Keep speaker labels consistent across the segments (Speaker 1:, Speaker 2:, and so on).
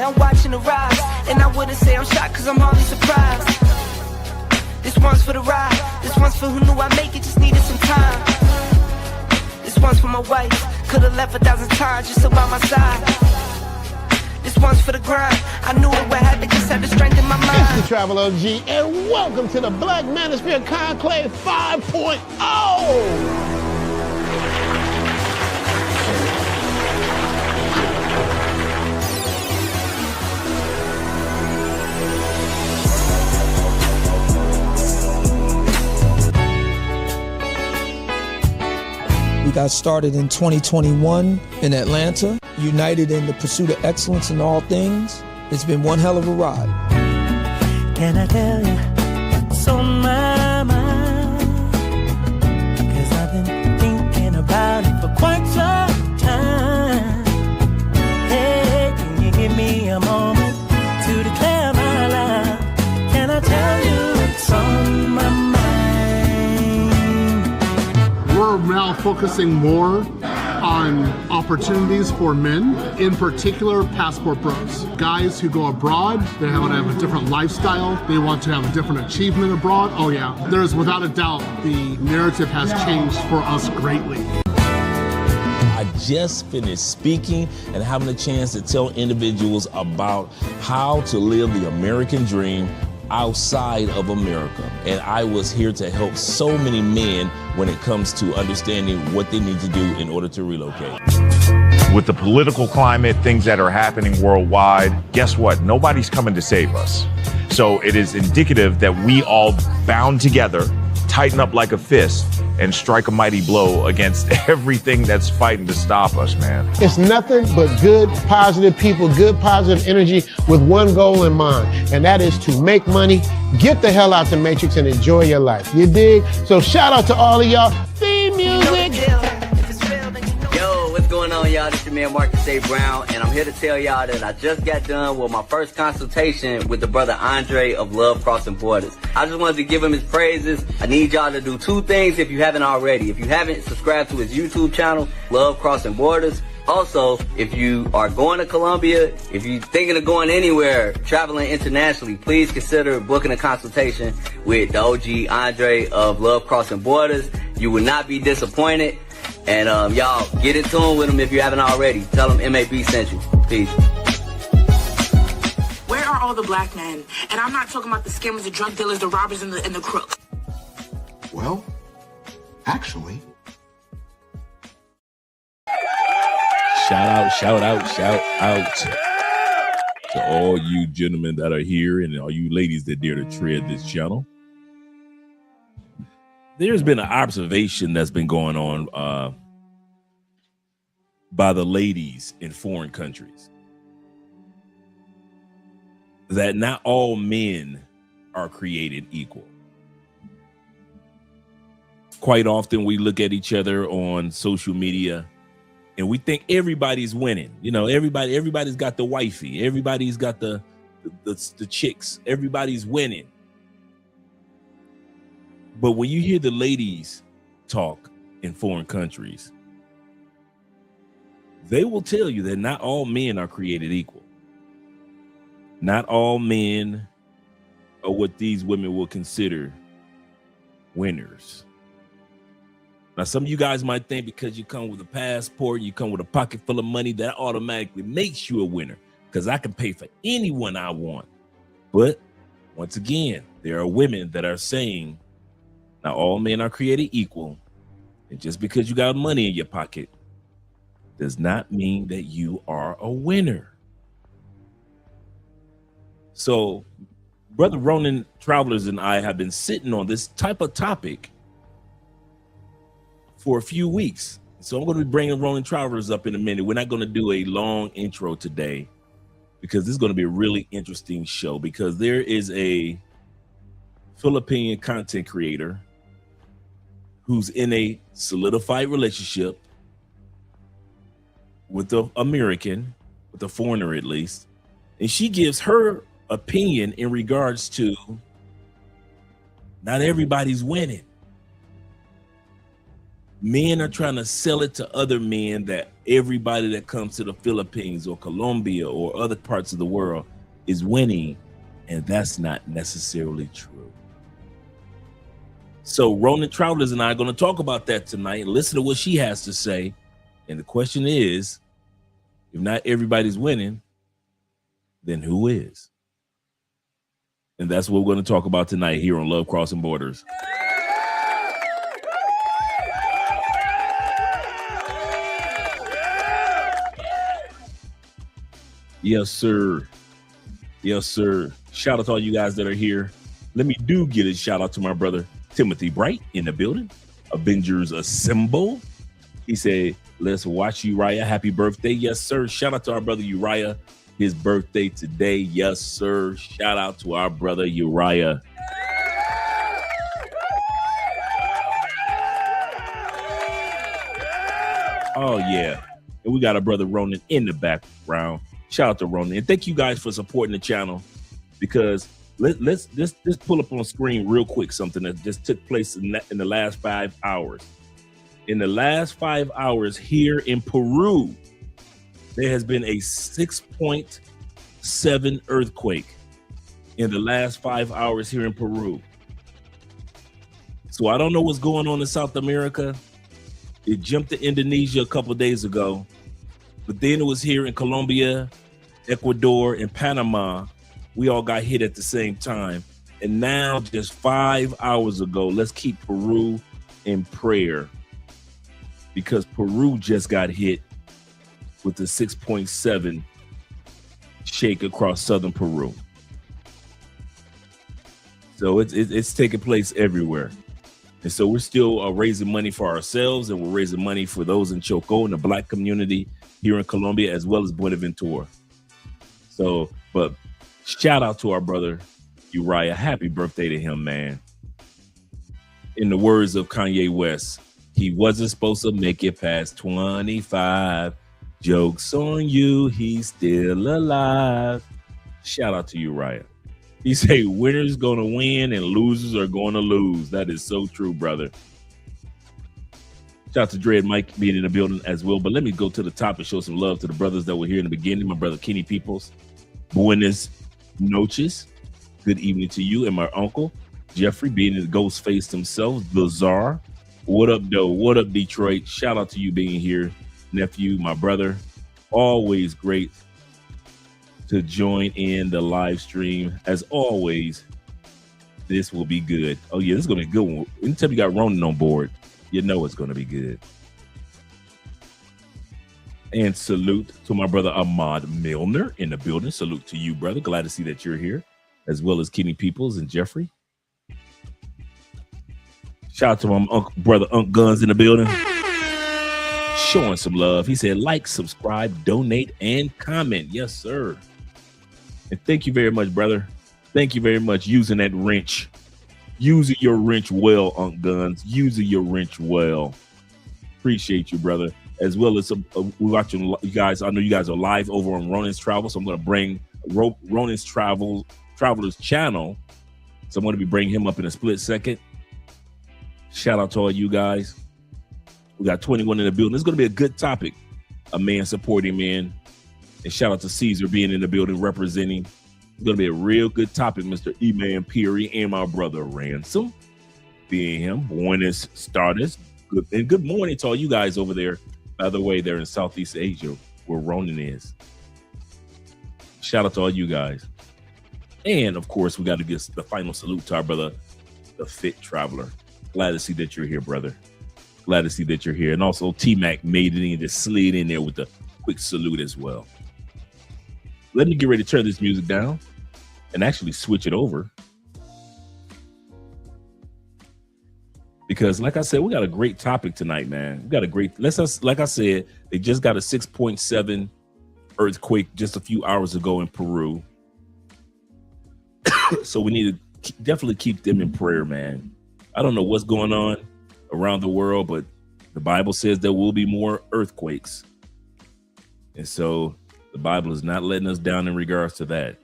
Speaker 1: Yeah, I'm watching the rise, and I wouldn't say I'm shocked cause I'm hardly surprised. This one's for the ride, this one's for who knew I'd make it, just needed some time. This one's for my wife, could've left 1,000 times just so by my side. This one's for the grind, I knew it would happen, just had the strength in my mind.
Speaker 2: It's the Travel OG, and welcome to the Black Manosphere Conclave 5.0!
Speaker 3: We got started in 2021 in Atlanta, united in the pursuit of excellence in all things. It's been one hell of a ride.
Speaker 4: Can I tell you what's on my mind? 'Cause I've been thinking about it for quite some time. Hey, can you give me a moment to declare my love? Can I tell you what's on my mind?
Speaker 5: We're now focusing more on opportunities for men, in particular passport bros. Guys who go abroad, they want to have a different lifestyle, they want to have a different achievement abroad. Oh yeah, there's without a doubt the narrative has changed for us greatly.
Speaker 6: I just finished speaking and having a chance to tell individuals about how to live the American dream outside of America. And I was here to help so many men when it comes to understanding what they need to do in order to relocate.
Speaker 7: With the political climate, things that are happening worldwide, guess what? Nobody's coming to save us. So it is indicative that we all bound together, tighten up like a fist, and strike a mighty blow against everything that's fighting to stop us, man.
Speaker 2: It's nothing but good, positive people, good, positive energy with one goal in mind, and that is to make money, get the hell out the Matrix, and enjoy your life. You dig? So shout out to all of y'all. Theme music!
Speaker 8: Yo, what's going on, y'all? This is your man Marcus A. Brown, and I'm here to tell y'all that I just got done with my first consultation with the brother Andre of Love Crossing Borders. I just wanted to give him his praises. I need y'all to do two things if you haven't already. If you haven't, subscribe to his YouTube channel, Love Crossing Borders. Also, if you are going to Colombia, if you're thinking of going anywhere, traveling internationally, please consider booking a consultation with the OG Andre of Love Crossing Borders. You will not be disappointed. And y'all, get in tune with him if you haven't already. Tell him MAB sent you. Peace.
Speaker 9: Where are all the black men? And I'm not talking about the scammers, the drug dealers, the robbers, and the crooks.
Speaker 5: Well, actually.
Speaker 6: Shout out to all you gentlemen that are here and all you ladies that dare to tread this channel. There's been an observation that's been going on by the ladies in foreign countries that not all men are created equal. Quite often we look at each other on social media and we think everybody's winning. You know, everybody's got the wifey, everybody's got the chicks, everybody's winning. But when you hear the ladies talk in foreign countries, they will tell you that not all men are created equal. Not all men are what these women will consider winners. Now, some of you guys might think because you come with a passport, you come with a pocket full of money, that automatically makes you a winner because I can pay for anyone I want. But once again, there are women that are saying, now, all men are created equal, and just because you got money in your pocket does not mean that you are a winner. So, Brother Ronin Travelers and I have been sitting on this type of topic for a few weeks. So I'm going to be bringing Ronin Travelers up in a minute. We're not going to do a long intro today because this is going to be a really interesting show because there is a Philippine content creator who's in a solidified relationship with an American, with a foreigner at least, and she gives her opinion in regards to not everybody's winning. Men are trying to sell it to other men that everybody that comes to the Philippines or Colombia or other parts of the world is winning, and that's not necessarily true. So Ronin Travelers and I are going to talk about that tonight and listen to what she has to say. And the question is, if not everybody's winning, then who is? And that's what we're going to talk about tonight here on Love Crossing Borders. Yes, sir. Yes, sir. Shout out to all you guys that are here. Let me get a shout out to my brother Timothy Bright in the building. Avengers Assemble. He said, let's watch Uriah. Happy birthday. Yes, sir. Shout out to our brother Uriah. His birthday today. Yes, sir. Shout out to our brother Uriah. Oh, yeah. And we got our brother Ronin in the background. Shout out to Ronin. And thank you guys for supporting the channel, because let's pull up on the screen real quick something that just took place in the last 5 hours. In the last 5 hours here in Peru, there has been a 6.7 earthquake in the last 5 hours here in Peru. So I don't know what's going on in South America. It jumped to Indonesia a couple of days ago, but then it was here in Colombia, Ecuador, and Panama. We all got hit at the same time. And now, just 5 hours ago, let's keep Peru in prayer, because Peru just got hit with the 6.7 shake across southern Peru. So it's taking place everywhere. And so we're still raising money for ourselves, and we're raising money for those in Choco and the Black community here in Colombia, as well as Buenaventura. So, but shout out to our brother Uriah. Happy birthday to him, man. In the words of Kanye West, he wasn't supposed to make it past 25. Joke's on you, he's still alive. Shout out to Uriah. He say winners gonna win and losers are gonna lose. That is so true, brother. Shout out to Dread Mike being in the building as well. But let me go to the top and show some love to the brothers that were here in the beginning. My brother Kenny Peoples. Buenas noches. Good evening to you. And my uncle Jeffrey being the ghost face himself, the Czar. What up, though? What up, Detroit? Shout out to you being here, nephew, my brother. Always great to join in the live stream. As always, this will be good. Oh, yeah, this is going to be a good one. Anytime you got Ronin on board, you know it's going to be good. And salute to my brother Ahmad Milner in the building. Salute to you, brother. Glad to see that you're here, as well as Kenny Peoples and Jeffrey. Shout out to my brother Unc Guns in the building. Showing some love. He said, like, subscribe, donate, and comment. Yes, sir. And thank you very much, brother. Thank you very much. Using that wrench. Using your wrench well, Unc Guns. Using your wrench well. Appreciate you, brother. As well as we're watching you guys. I know you guys are live over on Ronin's Travel, so I'm going to bring Ronin's Travelers channel. So I'm going to be bringing him up in a split second. Shout out to all you guys. We got 21 in the building. It's going to be a good topic. A man supporting man. And shout out to Caesar being in the building representing. It's going to be a real good topic, Mr. E-Man Peary and my brother Ransom being him. Buenos starters. Good, and good morning to all you guys over there. By the way, they're in Southeast Asia where Ronin is. Shout out to all you guys. And of course, we got to give the final salute to our brother, the Fit Traveler. Glad to see that you're here, brother. Glad to see that you're here. And also T-Mac made it in, just slid in there with a quick salute as well. Let me get ready to turn this music down and actually switch it over. Because like I said, we got a great topic tonight, man. We got a great, like I said, they just got a 6.7 earthquake just a few hours ago in Peru. So we need to definitely keep them in prayer, man. I don't know what's going on around the world, but the Bible says there will be more earthquakes. And so the Bible is not letting us down in regards to that.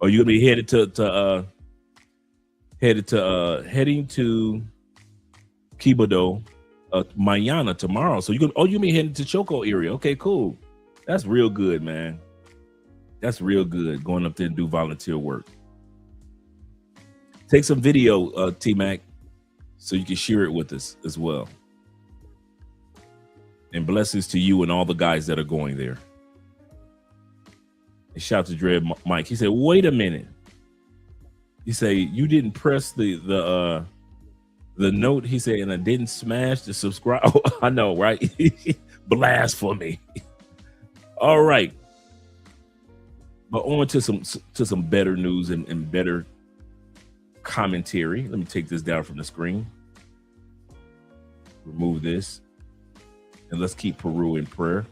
Speaker 6: Are you gonna be heading to Kibodo mañana, tomorrow. So you may heading to Choco area. Okay, cool. That's real good, man. That's real good. Going up there and do volunteer work. Take some video, T-Mac, so you can share it with us as well. And blessings to you and all the guys that are going there. And shout out to Dread Mike. He said, wait a minute. He said, you didn't press the note. He said, and I didn't smash the subscribe. Oh, I know, right? Blasphemy. All right. But on to some better news and better commentary. Let me take this down from the screen. Remove this. And let's keep Peru in prayer.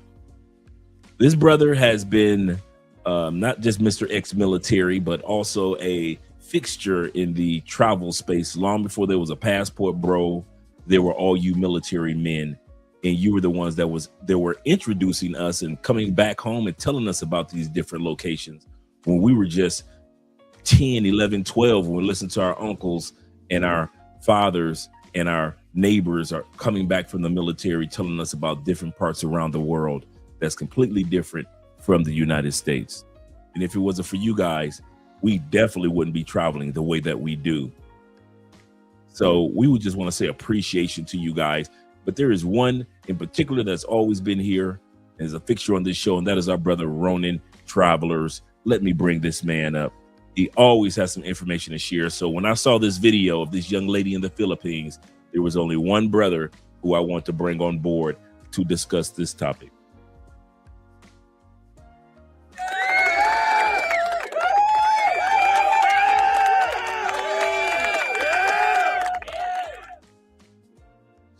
Speaker 6: This brother has been not just Mr. Ex-military, but also a fixture in the travel space. Long before there was a passport, bro, there were all you military men. And you were the ones that were introducing us and coming back home and telling us about these different locations when we were just 10, 11, 12, when we listened to our uncles and our fathers and our neighbors are coming back from the military, telling us about different parts around the world that's completely different from the United States. And if it wasn't for you guys, we definitely wouldn't be traveling the way that we do. So we would just want to say appreciation to you guys. But there is one in particular that's always been here as a fixture on this show, and that is our brother Ronin Travelers. Let me bring this man up. He always has some information to share. So when I saw this video of this young lady in the Philippines, there was only one brother who I want to bring on board to discuss this topic.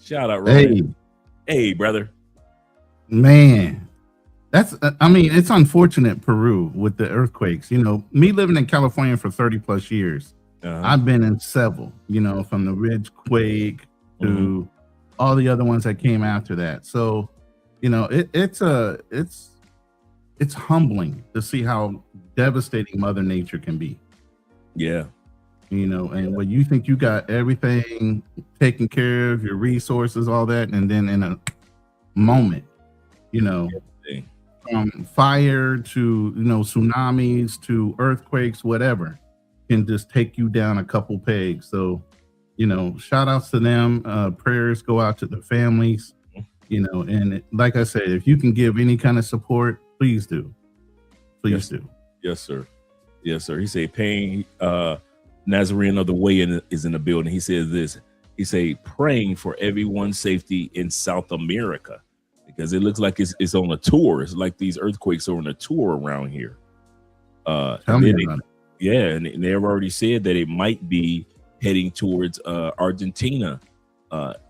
Speaker 6: Shout out, Ronin. Hey, brother.
Speaker 10: Man, that's, I mean, it's unfortunate, Peru, with the earthquakes. You know, me living in California for 30 plus years, I've been in several, you know, from the Ridge quake to all the other ones that came after that. So, you know, it's humbling to see how devastating Mother Nature can be.
Speaker 6: Yeah.
Speaker 10: You know, and when you think you got everything taken care of, your resources, all that, and then in a moment, you know, from fire to, you know, tsunamis to earthquakes, whatever, can just take you down a couple pegs. So, you know, shout outs to them. Prayers go out to the families, you know, and like I said, if you can give any kind of support, please do. Please do.
Speaker 6: Yes, sir. Yes, sir. He said, paying Nazarene of the Way is in the building. He says this. He say praying for everyone's safety in South America because it looks like it's on a tour. It's like these earthquakes are on a tour around here.
Speaker 10: Tell me about it.
Speaker 6: Yeah, and they've already said that it might be heading towards Argentina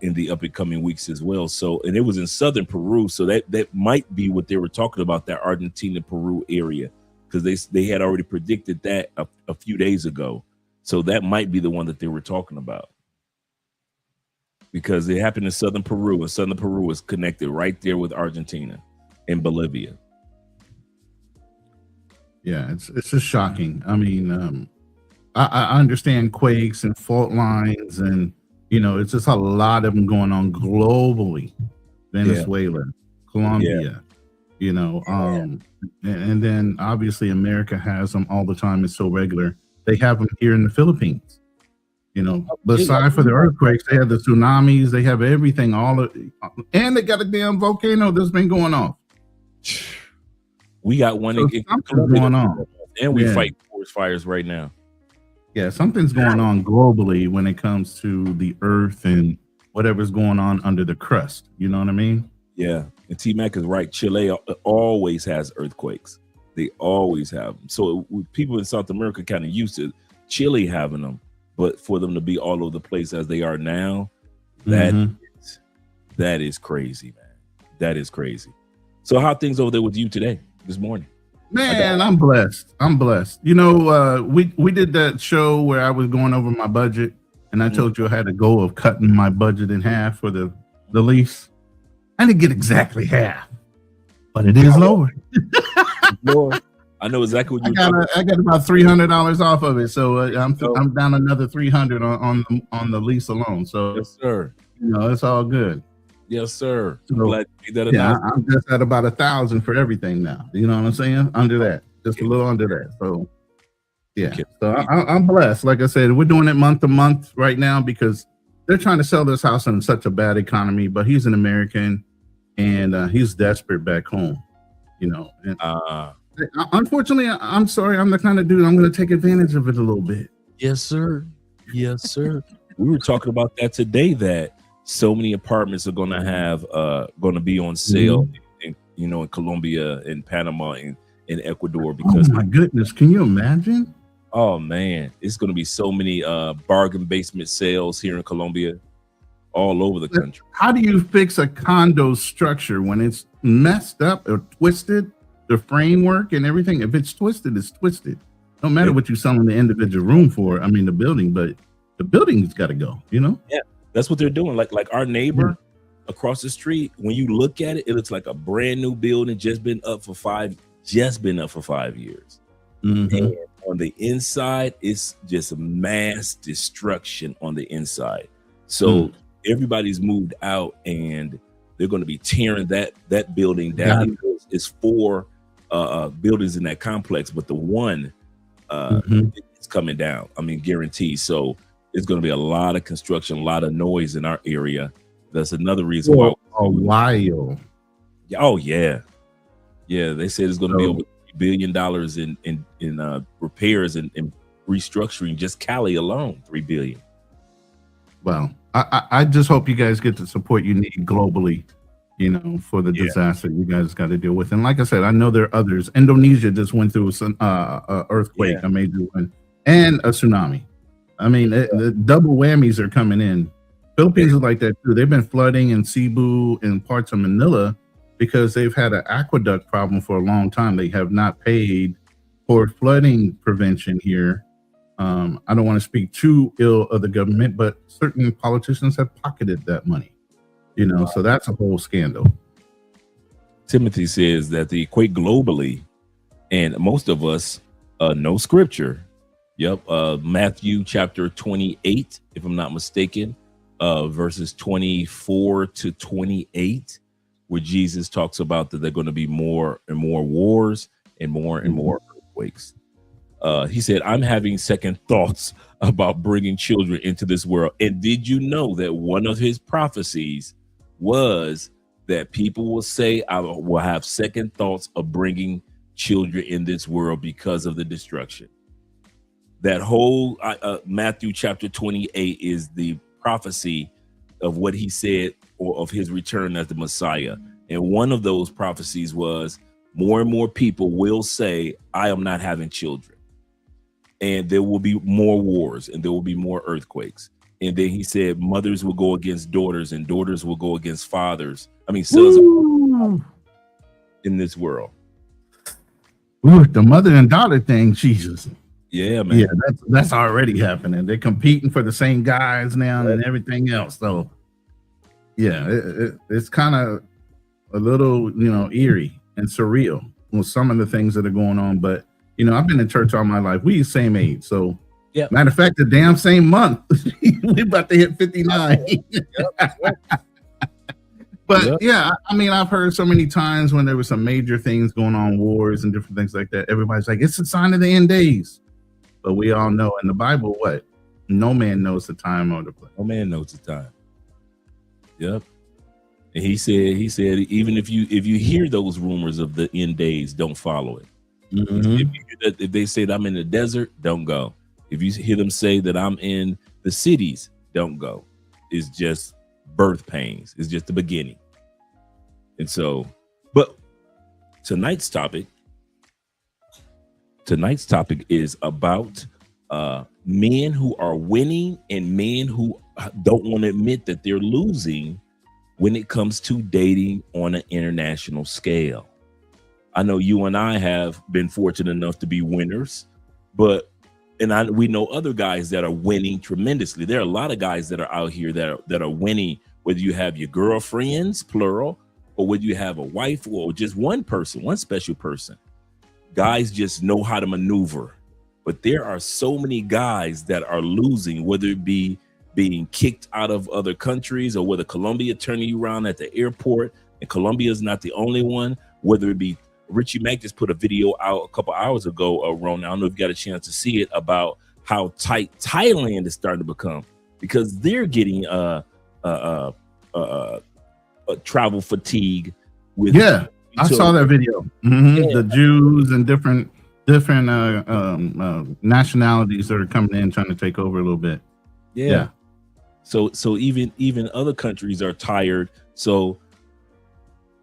Speaker 6: in the up and coming weeks as well. So, and it was in southern Peru, so that might be what they were talking about, that Argentina Peru area, because they had already predicted that a few days ago. So that might be the one that they were talking about, because it happened in southern Peru, and southern Peru is connected right there with Argentina and Bolivia.
Speaker 10: Yeah, it's just shocking. I mean, I understand quakes and fault lines, and you know, it's just a lot of them going on globally. Venezuela, Colombia, you know, and then obviously America has them all the time. It's so regular. They have them here in the Philippines, you know, aside for the earthquakes, they have the tsunamis, they have everything, and they got a damn volcano that's been going off.
Speaker 6: We got one
Speaker 10: going on,
Speaker 6: and we fight forest fires right now.
Speaker 10: Yeah, something's going on globally when it comes to the earth and whatever's going on under the crust. You know what I mean?
Speaker 6: Yeah, and T-Mac is right. Chile always has earthquakes. They always have them. So people in South America kind of used to Chile having them, but for them to be all over the place as they are now, that is crazy, man. That is crazy. So how are things over there with you today, this morning?
Speaker 10: Man, I'm blessed. You know, we did that show where I was going over my budget, and I told you I had a goal of cutting my budget in half for the lease. I didn't get exactly half, but it is lower.
Speaker 6: I know exactly what
Speaker 10: I got about $300 off of it, so I'm down another $300 on the lease alone. So
Speaker 6: yes, sir.
Speaker 10: You know, it's all good.
Speaker 6: Yes, sir.
Speaker 10: So,
Speaker 6: Glad you made that
Speaker 10: yeah,
Speaker 6: announcement.
Speaker 10: I'm just at about 1,000 for everything now. You know what I'm saying? Under that, just a little under that. So, yeah.
Speaker 6: Okay.
Speaker 10: So I'm blessed. Like I said, we're doing it month to month right now because they're trying to sell this house in such a bad economy. But he's an American, and he's desperate back home. You know. And, unfortunately, I'm sorry. I'm the kind of dude. I'm going to take advantage of it a little bit.
Speaker 6: Yes, sir. Yes, sir. We were talking about that today, that so many apartments are going to have going to be on sale in, you know, in Colombia and Panama and in Ecuador, because
Speaker 10: oh my goodness, can you imagine?
Speaker 6: Oh man, it's going to be so many bargain basement sales here in Colombia, all over the country.
Speaker 10: How do you fix a condo structure when it's messed up or twisted, the framework and everything? If it's twisted, it's twisted. No matter what you're selling the individual room for, I mean the building, but the building's got to go, you know?
Speaker 6: Yeah, that's what they're doing. Like our neighbor across the street, when you look at it, it looks like a brand new building, just been up for 5 years. And on the inside, it's just mass destruction on the inside. So everybody's moved out and they're going to be tearing that building down. It's 4 buildings in that complex, but the one is coming down. I mean, guaranteed. So it's going to be a lot of construction, a lot of noise in our area. That's another reason why.
Speaker 10: A while.
Speaker 6: Oh yeah, yeah. They said it's going to be over $3 billion in repairs and restructuring. Just Cali alone, $3 billion.
Speaker 10: Well, I just hope you guys get the support you need globally, you know, for the disaster you guys got to deal with. And like I said, I know there are others. Indonesia just went through an earthquake, a major one, and a tsunami. I mean, the double whammies are coming in. Philippines is like that too. They've been flooding in Cebu and parts of Manila because they've had an aqueduct problem for a long time. They have not paid for flooding prevention here. I don't want to speak too ill of the government, but certain politicians have pocketed that money. You know, so that's a whole scandal.
Speaker 6: Timothy says that they equate globally, and most of us know scripture. Yep, Matthew chapter 28, if I'm not mistaken, verses 24 to 28, where Jesus talks about that they're going to be more and more wars and more earthquakes. He said, I'm having second thoughts about bringing children into this world. And did you know that one of his prophecies was that people will say, I will have second thoughts of bringing children in this world because of the destruction? That whole Matthew chapter 28 is the prophecy of what he said, or of his return as the Messiah. And one of those prophecies was more and more people will say, I am not having children. And there will be more wars and there will be more earthquakes. And then he said mothers will go against daughters and daughters will go against fathers. I mean, sons in this world.
Speaker 10: Ooh, the mother and daughter thing, Jesus.
Speaker 6: Yeah, man.
Speaker 10: Yeah, that's already happening. They're competing for the same guys now and everything else. So, yeah, it's kind of a little, you know, eerie and surreal with some of the things that are going on. But, you know, I've been in church all my life. We the same age. So, matter of fact, the damn same month. We're about to hit 59. But yeah, I mean, I've heard so many times when there were some major things going on, wars and different things like that. Everybody's like, it's a sign of the end days. But we all know in the Bible, what? No man knows the time or the place.
Speaker 6: No man knows the time. Yep. And he said, even if you hear those rumors of the end days, don't follow it. If they say that I'm in the desert, don't go. If you hear them say that I'm in the cities, don't go. It's just birth pains. It's just the beginning. And so, but tonight's topic is about men who are winning and men who don't want to admit that they're losing when it comes to dating on an international scale. I know you and I have been fortunate enough to be winners, but we know other guys that are winning tremendously. There are a lot of guys that are out here that are winning, whether you have your girlfriends, plural, or whether you have a wife or just one person, one special person. Guys just know how to maneuver. But there are so many guys that are losing, whether it be being kicked out of other countries, or whether Colombia turning you around at the airport, and Colombia is not the only one, whether it be Richie Mack just put a video out a couple hours ago, Ron, I don't know if you got a chance to see it, about how tight Thailand is starting to become, because they're getting travel fatigue with
Speaker 10: I saw that video. The Jews and different nationalities that are coming in trying to take over a little bit.
Speaker 6: So even other countries are tired. So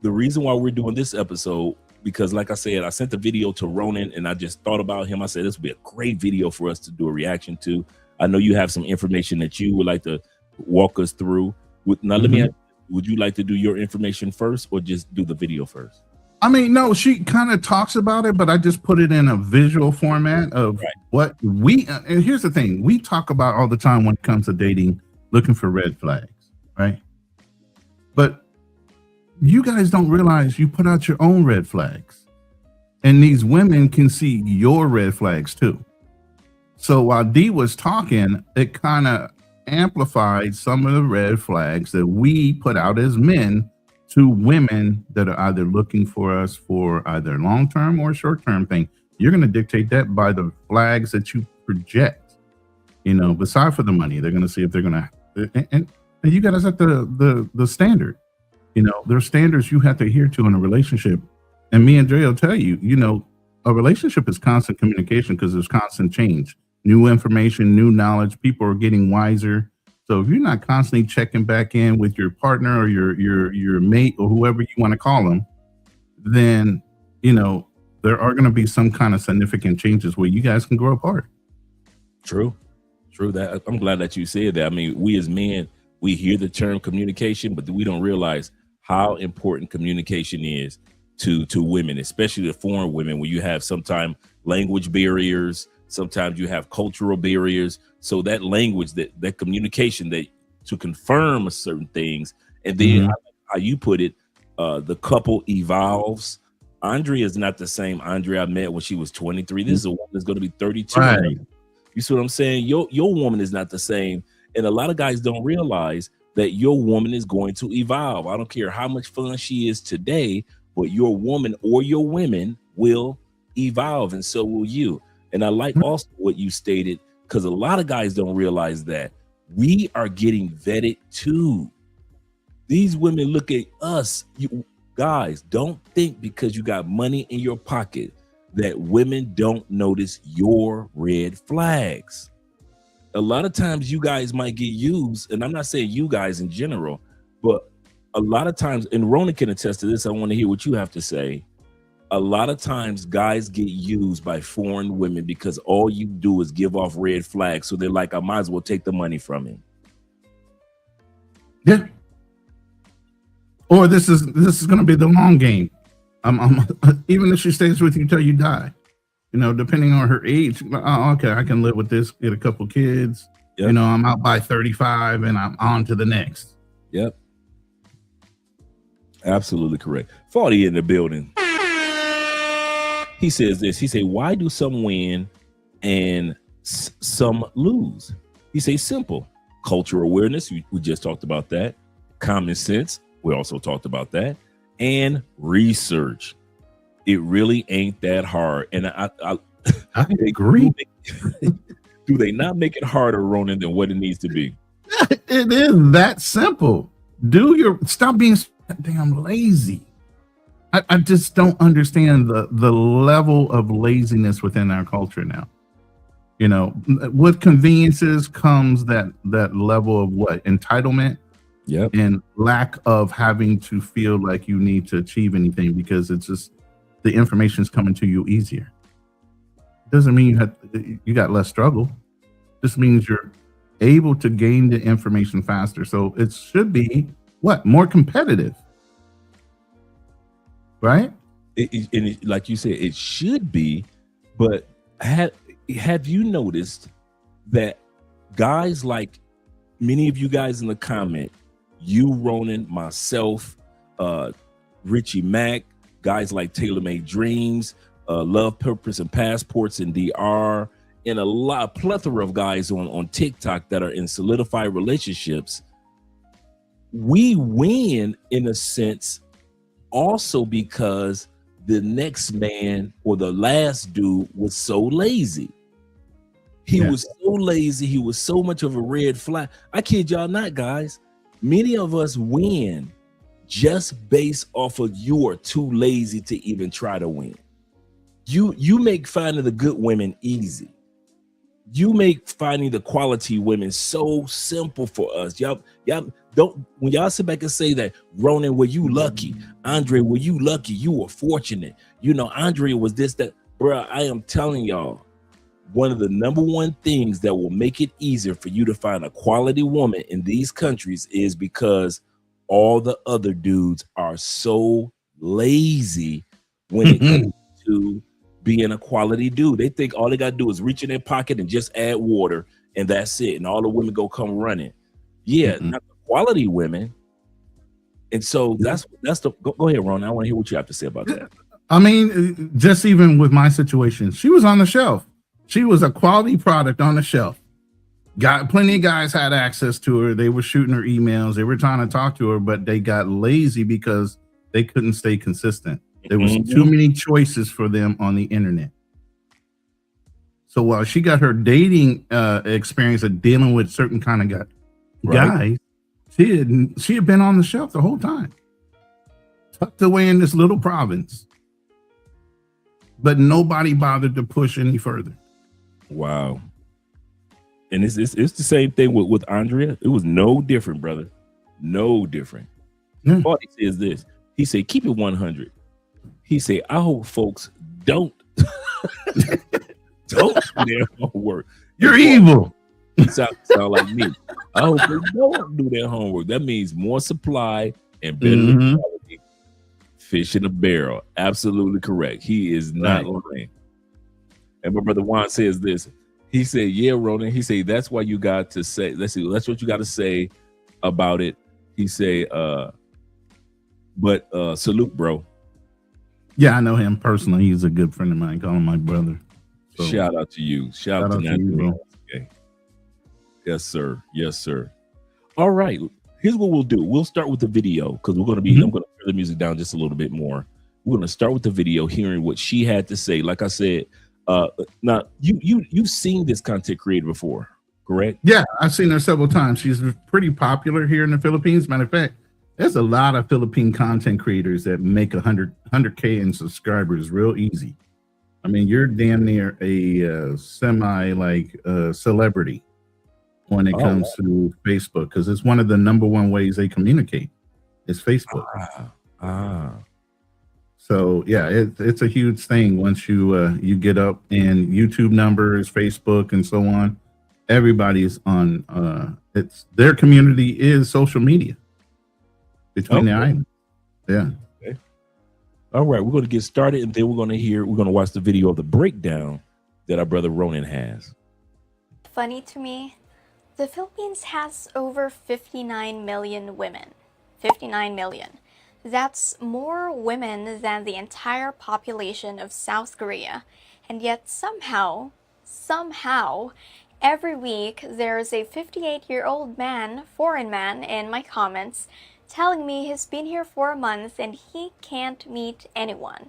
Speaker 6: the reason why we're doing this episode, because like I said, I sent the video to Ronin and I just thought about him. I said this would be a great video for us to do a reaction to. I know you have some information that you would like to walk us through. Now let me ask, would you like to do your information first or just do the video first?
Speaker 10: I mean, no, she kind of talks about it, but I just put it in a visual format of what we, and here's the thing, we talk about all the time when it comes to dating, looking for red flags, right? But you guys don't realize you put out your own red flags, and these women can see your red flags too. So while Dee was talking, it kind of amplified some of the red flags that we put out as men to women that are either looking for us for either long-term or short-term thing. You're going to dictate that by the flags that you project, you know, beside for the money. They're going to see if they're going to, and you got to set the standard, you know, there are standards you have to adhere to in a relationship. And me and Dre will tell you, you know, a relationship is constant communication because there's constant change, new information, new knowledge. People are getting wiser. So if you're not constantly checking back in with your partner or your mate or whoever you want to call them, then, you know, there are going to be some kind of significant changes where you guys can grow apart.
Speaker 6: True. That I'm glad that you said that. I mean, we as men, we hear the term communication, but we don't realize how important communication is to women, especially the foreign women, where you have sometimes language barriers, sometimes you have cultural barriers. So that language, that communication, that to confirm certain things, and then how you put it, the couple evolves. Andre is not the same Andre I met when she was 23. This is a woman that's going to be 32.
Speaker 10: Right.
Speaker 6: You see what I'm saying? Your woman is not the same, and a lot of guys don't realize that your woman is going to evolve. I don't care how much fun she is today, but your woman or your women will evolve, and so will you. And I like also what you stated, because a lot of guys don't realize that we are getting vetted too. These women look at us. You guys, don't think because you got money in your pocket that women don't notice your red flags. A lot of times you guys might get used, and I'm not saying you guys in general, but a lot of times, and Ronan can attest to this, I want to hear what you have to say. A lot of times guys get used by foreign women because all you do is give off red flags. So they're like, I might as well take the money from him.
Speaker 10: Yeah. Or this is going to be the long game. Even if she stays with you till you die, you know, depending on her age. Oh, okay, I can live with this, get a couple kids. Yep. You know, I'm out by 35 and I'm on to the next.
Speaker 6: Yep. Absolutely correct. 40 in the building. He says this. He say, why do some win and some lose? He say simple. Cultural awareness. We just talked about that. Common sense. We also talked about that. And research. It really ain't that hard. And I
Speaker 10: agree.
Speaker 6: Do they not make it harder, Ronan, than what it needs to be?
Speaker 10: It is that simple. Stop being damn lazy. I just don't understand the level of laziness within our culture now. You know, with conveniences comes that level of what? Entitlement.
Speaker 6: Yep.
Speaker 10: And lack of having to feel like you need to achieve anything because it's just the information is coming to you easier. It doesn't mean you got less struggle. This means you're able to gain the information faster. So it should be more competitive. Right?
Speaker 6: Like you said, it should be, but have you noticed that guys, like many of you guys in the comment, you, Ronan, myself, Richie Mack, guys like Tailor Made Dreams, Love, Purpose, and Passports in DR, and a plethora of guys on TikTok that are in solidified relationships, we win in a sense also because the next man or the last dude was so lazy. He was so lazy. He was so much of a red flag. I kid y'all not, guys. Many of us win just based off of you are too lazy to even try to win. You make finding the good women easy. You make finding the quality women so simple for us. Y'all don't, when y'all sit back and say that, Ronin, were you lucky? Andre, were you lucky? You were fortunate. You know, Andre was this, that. Bruh, I am telling y'all, one of the number one things that will make it easier for you to find a quality woman in these countries is because all the other dudes are so lazy when it comes to being a quality dude. They think all they got to do is reach in their pocket and just add water, and that's it. And all the women go come running. Yeah, not the quality women. And so that's the go ahead, Ron. I want to hear what you have to say about that.
Speaker 10: I mean, just even with my situation, she was on the shelf. She was a quality product on the shelf. Got plenty of guys had access to her. They were shooting her emails. They were trying to talk to her, but they got lazy because they couldn't stay consistent. There was too many choices for them on the internet. So while she got her dating experience of dealing with certain kind of guys, she had been on the shelf the whole time, tucked away in this little province. But nobody bothered to push any further.
Speaker 6: Wow. And it's the same thing with Andrea. It was no different, brother. No different. All he says this. He said, keep it 100. He said, I hope folks don't do their homework.
Speaker 10: You're evil.
Speaker 6: Sound like me. I hope they don't do their homework. That means more supply and better quality fish in a barrel. Absolutely correct. He is not lying. And my brother Juan says this. He said, yeah, Ronin. He said, that's why you got to say, that's what you got to say about it. He say, but salute, bro.
Speaker 10: Yeah, I know him personally. He's a good friend of mine. Call him my brother.
Speaker 6: So, shout out to you. Shout out to you, bro. Okay. Yes, sir. Yes, sir. All right. Here's what we'll do. We'll start with the video because we're going to be, I'm going to turn the music down just a little bit more. We're going to start with the video, hearing what she had to say. Like I said, now you've seen this content creator before, correct?
Speaker 10: Yeah, I've seen her several times. She's pretty popular here in the Philippines. Matter of fact, there's a lot of Philippine content creators that make 100K in subscribers real easy. I mean, you're damn near a celebrity when it comes to Facebook, because it's one of the number one ways they communicate is Facebook. So yeah, it's a huge thing once you get up in YouTube numbers, Facebook, and so on. Everybody's on. It's their community is social media between the islands. Yeah.
Speaker 6: Okay. All right, we're going to get started, and then we're going to watch the video of the breakdown that our brother Ronin has.
Speaker 11: Funny to me, the Philippines has over 59 million women. 59 million. That's more women than the entire population of South Korea. And yet somehow, every week there's a 58-year-old man, foreign man, in my comments telling me he's been here for a month and he can't meet anyone.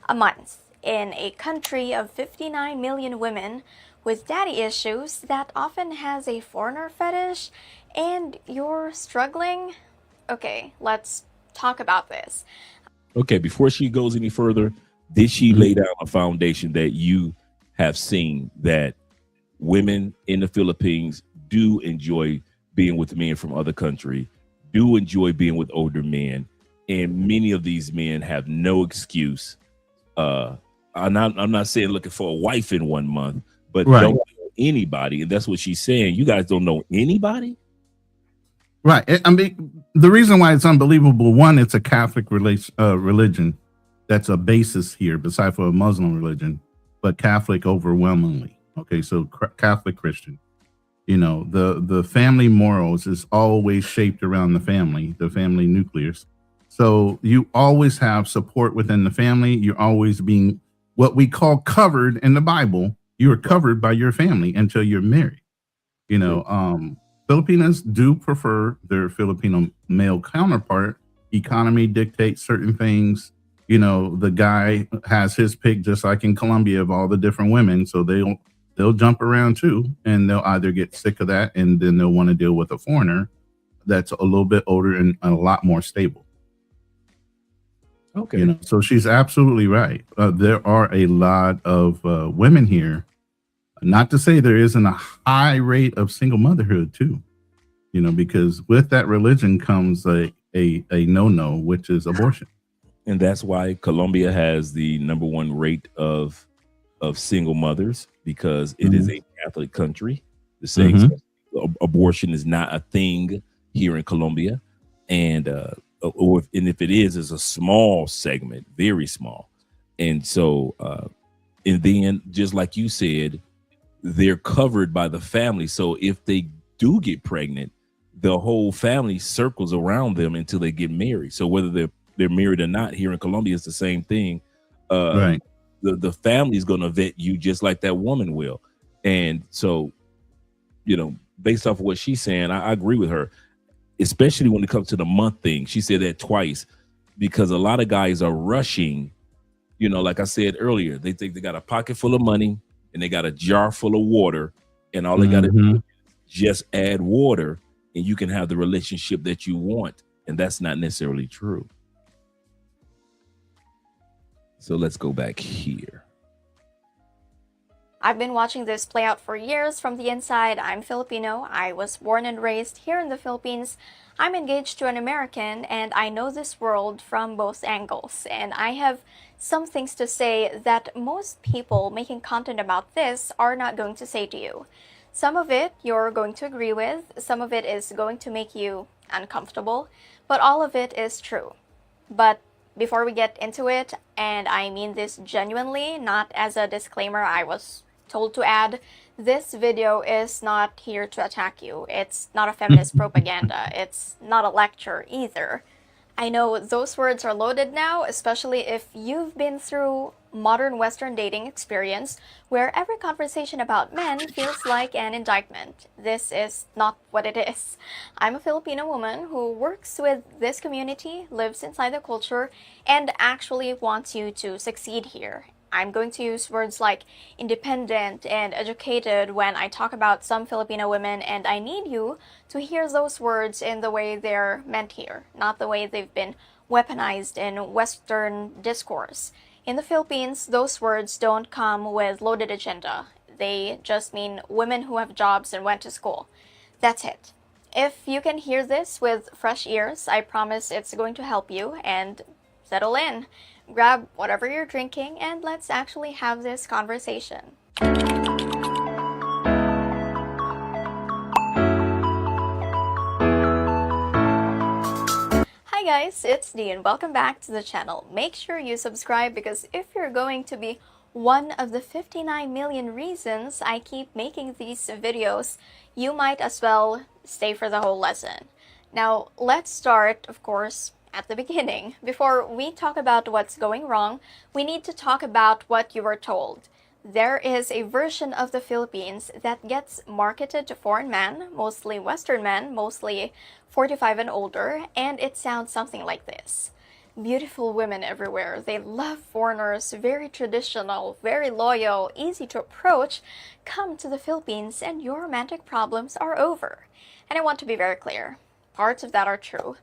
Speaker 11: A month in a country of 59 million women with daddy issues that often has a foreigner fetish, and you're struggling? Okay, let's talk about this.
Speaker 6: Okay, before she goes any further, did she lay down a foundation that you have seen that women in the Philippines do enjoy being with men from other countries, do enjoy being with older men, and many of these men have no excuse. I'm not saying looking for a wife in 1 month, but don't know anybody, and that's what she's saying. You guys don't know anybody?
Speaker 10: Right. I mean, the reason why it's unbelievable, one, it's a Catholic religion that's a basis here, besides for a Muslim religion, but Catholic overwhelmingly. Okay, so Catholic Christian. You know, the family morals is always shaped around the family nucleus. So you always have support within the family. You're always being what we call covered in the Bible You are covered by your family until you're married. You know, Filipinas do prefer their Filipino male counterpart. Economy dictates certain things. You know, the guy has his pick, just like in Colombia, of all the different women. So they'll jump around too, and they'll either get sick of that, and then they'll want to deal with a foreigner that's a little bit older and a lot more stable.
Speaker 6: Okay.
Speaker 10: You know, so she's absolutely right. There are a lot of women here. Not to say there isn't a high rate of single motherhood too, you know, because with that religion comes a no-no, which is abortion.
Speaker 6: And that's why Colombia has the #1 rate of single mothers, because it is a Catholic country. The same abortion is not a thing here in Colombia, and if it is, it's a small segment, very small. And so, and then just like you said, they're covered by the family. So if they do get pregnant, the whole family circles around them until they get married. So whether they're married or not, here in Colombia, it's the same thing.
Speaker 10: Right.
Speaker 6: The family is going to vet you just like that woman will. And so, you know, based off of what she's saying, I agree with her, especially when it comes to the month thing. She said that twice, because a lot of guys are rushing. You know, like I said earlier, they think they got a pocket full of money and they got a jar full of water, and all they got to do is just add water and you can have the relationship that you want. And that's not necessarily true. So let's go back here.
Speaker 11: I've been watching this play out for years from the inside. I'm Filipino. I was born and raised here in the Philippines. I'm engaged to an American, and I know this world from both angles. And I have some things to say that most people making content about this are not going to say to you. Some of it you're going to agree with, some of it is going to make you uncomfortable, but all of it is true. But before we get into it, and I mean this genuinely, not as a disclaimer I was told to add, this video is not here to attack you. It's not a feminist propaganda. It's not a lecture either. I know those words are loaded now, especially if you've been through modern Western dating experience where every conversation about men feels like an indictment. This is not what it is. I'm a Filipino woman who works with this community, lives inside the culture, and actually wants you to succeed here. I'm going to use words like independent and educated when I talk about some Filipino women, and I need you to hear those words in the way they're meant here, not the way they've been weaponized in Western discourse. In the Philippines, those words don't come with loaded agenda. They just mean women who have jobs and went to school. That's it. If you can hear this with fresh ears, I promise it's going to help you, and settle in. Grab whatever you're drinking and let's actually have this conversation. Hi guys, it's Dee and welcome back to the channel. Make sure you subscribe, because if you're going to be one of the 59 million reasons I keep making these videos, you might as well stay for the whole lesson. Now, let's start, of course, at the beginning. Before we talk about what's going wrong, we need to talk about what you were told. There is a version of the Philippines that gets marketed to foreign men, mostly Western men, mostly 45 and older, and it sounds something like this. Beautiful women everywhere. They love foreigners, very traditional, very loyal, easy to approach. Come to the Philippines and your romantic problems are over. And I want to be very clear. Parts of that are true.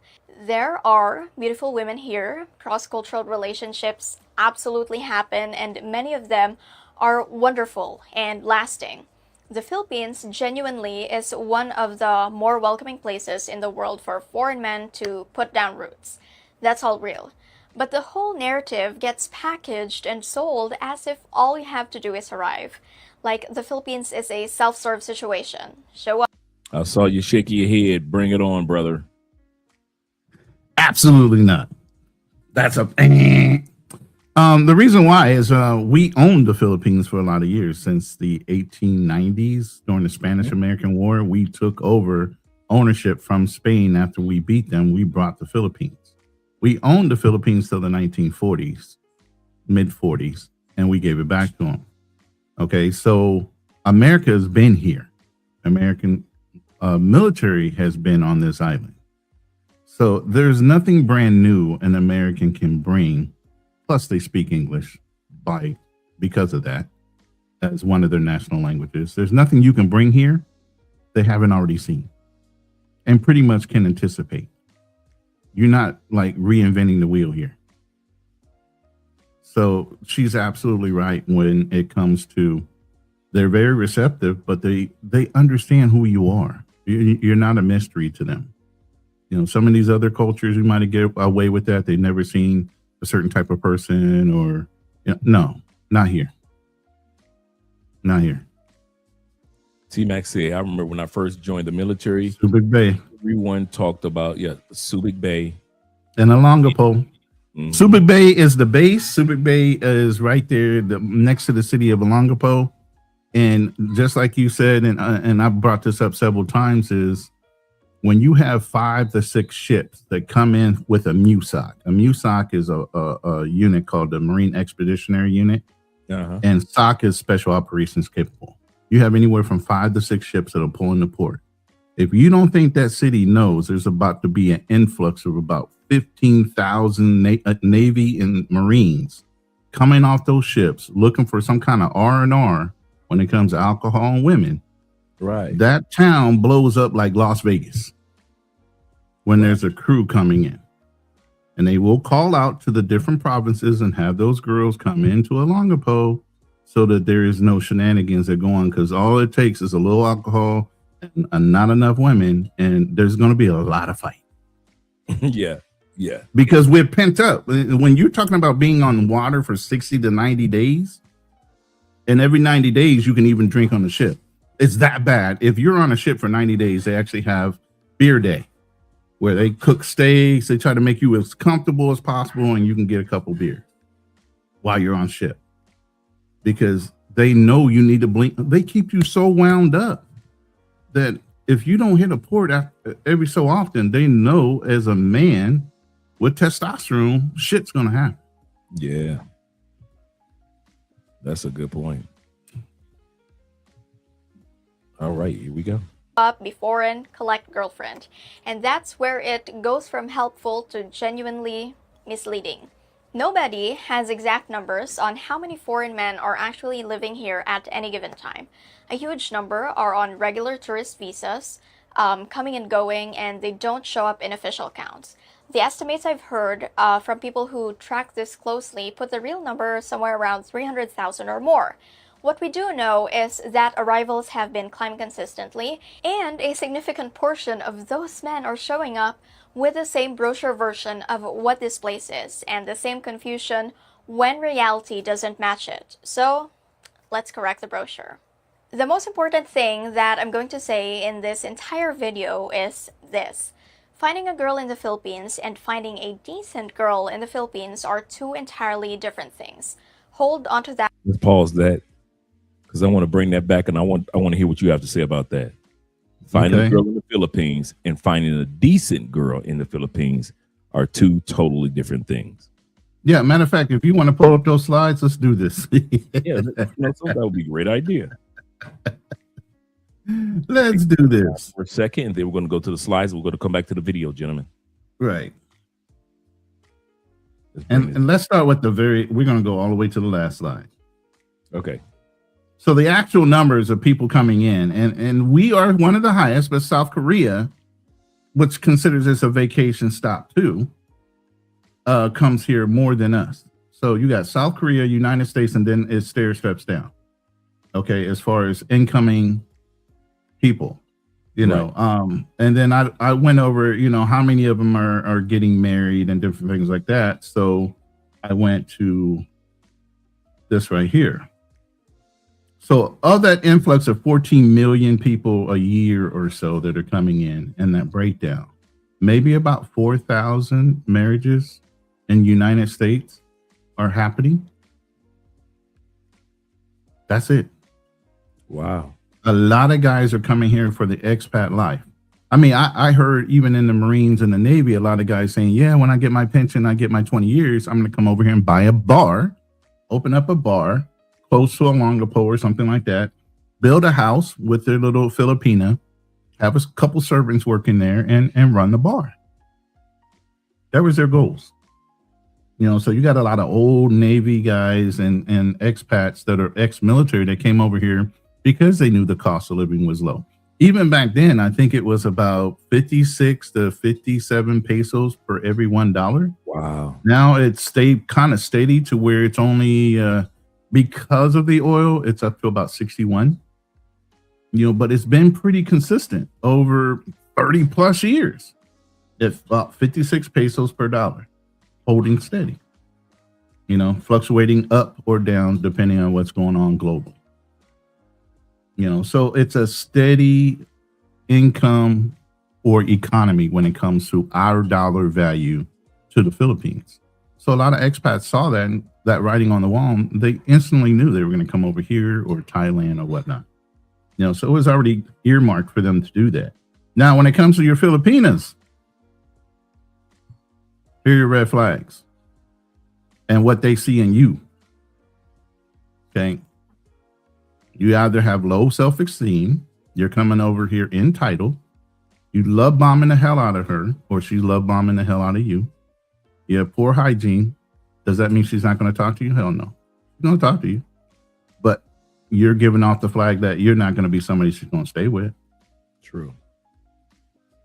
Speaker 11: There are beautiful women here. Cross-cultural relationships absolutely happen, and many of them are wonderful and lasting. The Philippines genuinely is one of the more welcoming places in the world for foreign men to put down roots. That's all real. But the whole narrative gets packaged and sold as if all you have to do is arrive. Like the Philippines is a self-serve situation. Show up.
Speaker 6: I saw you shaking your head. Bring it on, brother.
Speaker 10: Absolutely not. That's a the reason why is we owned the Philippines for a lot of years. Since the 1890s, during the Spanish-American War, we took over ownership from Spain. After we beat them, we brought the Philippines. We owned the Philippines till the 1940s, mid-40s, and we gave it back to them. Okay, so America has been here. American military has been on this island. So there's nothing brand new an American can bring. Plus, they speak English because of that as one of their national languages. There's nothing you can bring here they haven't already seen and pretty much can anticipate. You're not like reinventing the wheel here. So she's absolutely right when it comes to they're very receptive, but they understand who you are. You're not a mystery to them. You know, some of these other cultures, you might get away with that. They've never seen a certain type of person or, no, not here. Not here.
Speaker 6: T-Mac said, I remember when I first joined the military,
Speaker 10: Subic Bay.
Speaker 6: Everyone talked about, Subic Bay.
Speaker 10: And Olongapo. Mm-hmm. Subic Bay is the base. Subic Bay is right there next to the city of Olongapo. And just like you said, and I've brought this up several times, is when you have 5 to 6 ships that come in with a MUSOC is a unit called the Marine Expeditionary Unit, and SOC is Special Operations Capable. You have anywhere from 5 to 6 ships that'll pull into port. If you don't think that city knows there's about to be an influx of about 15,000 Navy and Marines coming off those ships looking for some kind of R&R when it comes to alcohol and women,
Speaker 6: right?
Speaker 10: That town blows up like Las Vegas when there's a crew coming in. And they will call out to the different provinces and have those girls come into Olongapo so that there is no shenanigans that go on, because all it takes is a little alcohol and not enough women, and there's going to be a lot of fight.
Speaker 6: Yeah.
Speaker 10: Because we're pent up. When you're talking about being on water for 60 to 90 days, and every 90 days you can even drink on the ship. It's that bad. If you're on a ship for 90 days, they actually have beer day where they cook steaks. They try to make you as comfortable as possible, and you can get a couple beers while you're on ship because they know you need to blink. They keep you so wound up that if you don't hit a port every so often, they know as a man with testosterone, shit's going to happen.
Speaker 6: Yeah. That's a good point. All right, here we go.
Speaker 11: Up, be foreign, collect girlfriend. And that's where it goes from helpful to genuinely misleading. Nobody has exact numbers on how many foreign men are actually living here at any given time. A huge number are on regular tourist visas, coming and going, and they don't show up in official counts. The estimates I've heard from people who track this closely put the real number somewhere around 300,000 or more. What we do know is that arrivals have been climbing consistently, and a significant portion of those men are showing up with the same brochure version of what this place is, and the same confusion when reality doesn't match it. So, let's correct the brochure. The most important thing that I'm going to say in this entire video is this. Finding a girl in the Philippines and finding a decent girl in the Philippines are two entirely different things. Hold on to that.
Speaker 6: Let's pause that, because I want to bring that back, and I want to hear what you have to say about that. Finding a girl in the Philippines and finding a decent girl in the Philippines are two totally different things.
Speaker 10: Yeah, matter of fact, if you want to pull up those slides, let's do this.
Speaker 6: Yeah, that would be a great idea.
Speaker 10: Let's do this
Speaker 6: for a second, and then we're going to go to the slides. We're going to come back to the video, gentlemen.
Speaker 10: Right. And let's start with we're going to go all the way to the last slide.
Speaker 6: Okay.
Speaker 10: So the actual numbers of people coming in, and we are one of the highest, but South Korea, which considers this a vacation stop too, comes here more than us. So you got South Korea, United States, and then it stair steps down. Okay, as far as incoming people, right. And then I went over, how many of them are getting married and different things like that. So I went to this right here. So of that influx of 14 million people a year or so that are coming in, and that breakdown, maybe about 4,000 marriages in the United States are happening. That's it.
Speaker 6: Wow.
Speaker 10: A lot of guys are coming here for the expat life. I mean, I heard even in the Marines and the Navy, a lot of guys saying, yeah, when I get my pension, I get my 20 years, I'm going to come over here and buy a bar, open up a bar close to a Longapo or something like that, build a house with their little Filipina, have a couple servants working there, and run the bar. That was their goals. You know, so you got a lot of old Navy guys and expats that are ex-military that came over here because they knew the cost of living was low. Even back then, I think it was about 56 to 57 pesos per every $1.
Speaker 6: Wow.
Speaker 10: Now it's stayed kind of steady to where it's only because of the oil, it's up to about 61. You know, but it's been pretty consistent over 30 plus years. It's about 56 pesos per dollar, holding steady. You know, fluctuating up or down depending on what's going on globally. You know, so it's a steady income or economy when it comes to our dollar value to the Philippines. So a lot of expats saw that, and that writing on the wall, they instantly knew they were going to come over here or Thailand or whatnot. You know, so it was already earmarked for them to do that. Now, when it comes to your Filipinas, here are your red flags and what they see in you. Okay. You either have low self-esteem, you're coming over here entitled, you love bombing the hell out of her, or she love bombing the hell out of you. You have poor hygiene. Does that mean she's not going to talk to you? Hell no. She's going to talk to you. But you're giving off the flag that you're not going to be somebody she's going to stay with.
Speaker 6: True.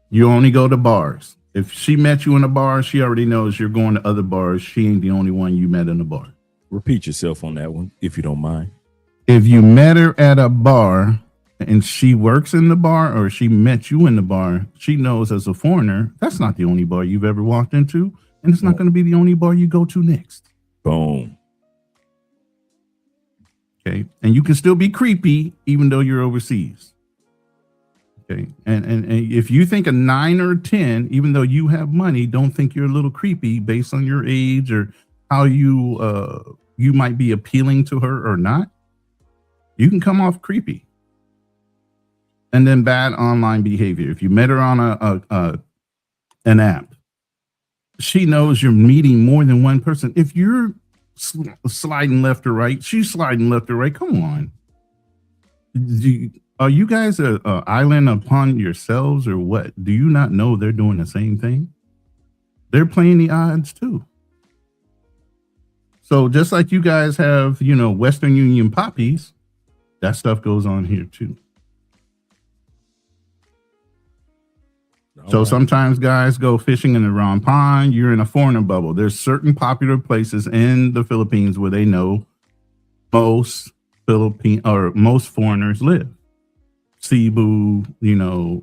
Speaker 10: You only go to bars. If she met you in a bar, she already knows you're going to other bars. She ain't the only one you met in a bar.
Speaker 6: Repeat yourself on that one, if you don't mind.
Speaker 10: If you met her at a bar and she works in the bar or she met you in the bar, she knows as a foreigner, that's not the only bar you've ever walked into. And it's not going to be the only bar you go to next.
Speaker 6: Boom.
Speaker 10: Okay. And you can still be creepy even though you're overseas. Okay. And if you think a 9 or 10, even though you have money, don't think you're a little creepy based on your age or how you might be appealing to her or not. You can come off creepy. And then bad online behavior. If you met her on an app, she knows you're meeting more than one person. If you're sliding left or right, she's sliding left or right. Come on. Are you guys an island upon yourselves or what? Do you not know they're doing the same thing? They're playing the odds too. So just like you guys have, you know, Western Union poppies, that stuff goes on here too. So sometimes guys go fishing in the wrong pond. You're in a foreigner bubble. There's certain popular places in the Philippines where they know most foreigners live. Cebu, you know,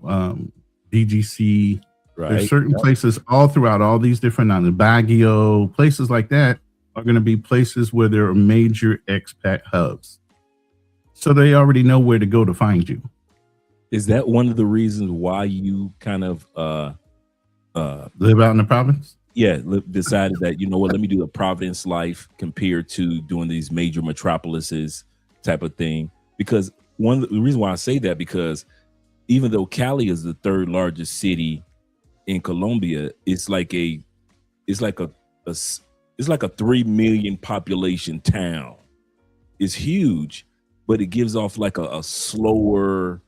Speaker 10: BGC. Right. There's certain places all throughout all these different islands. Baguio, places like that are going to be places where there are major expat hubs. So they already know where to go to find you.
Speaker 6: Is that one of the reasons why you kind of
Speaker 10: live out in the province?
Speaker 6: Yeah, decided that, you know what, let me do a Providence life compared to doing these major metropolises type of thing. Because the reason why I say that, because even though Cali is the third largest city in Colombia, it's like a 3 million population town. It's huge, but it gives off like a slower,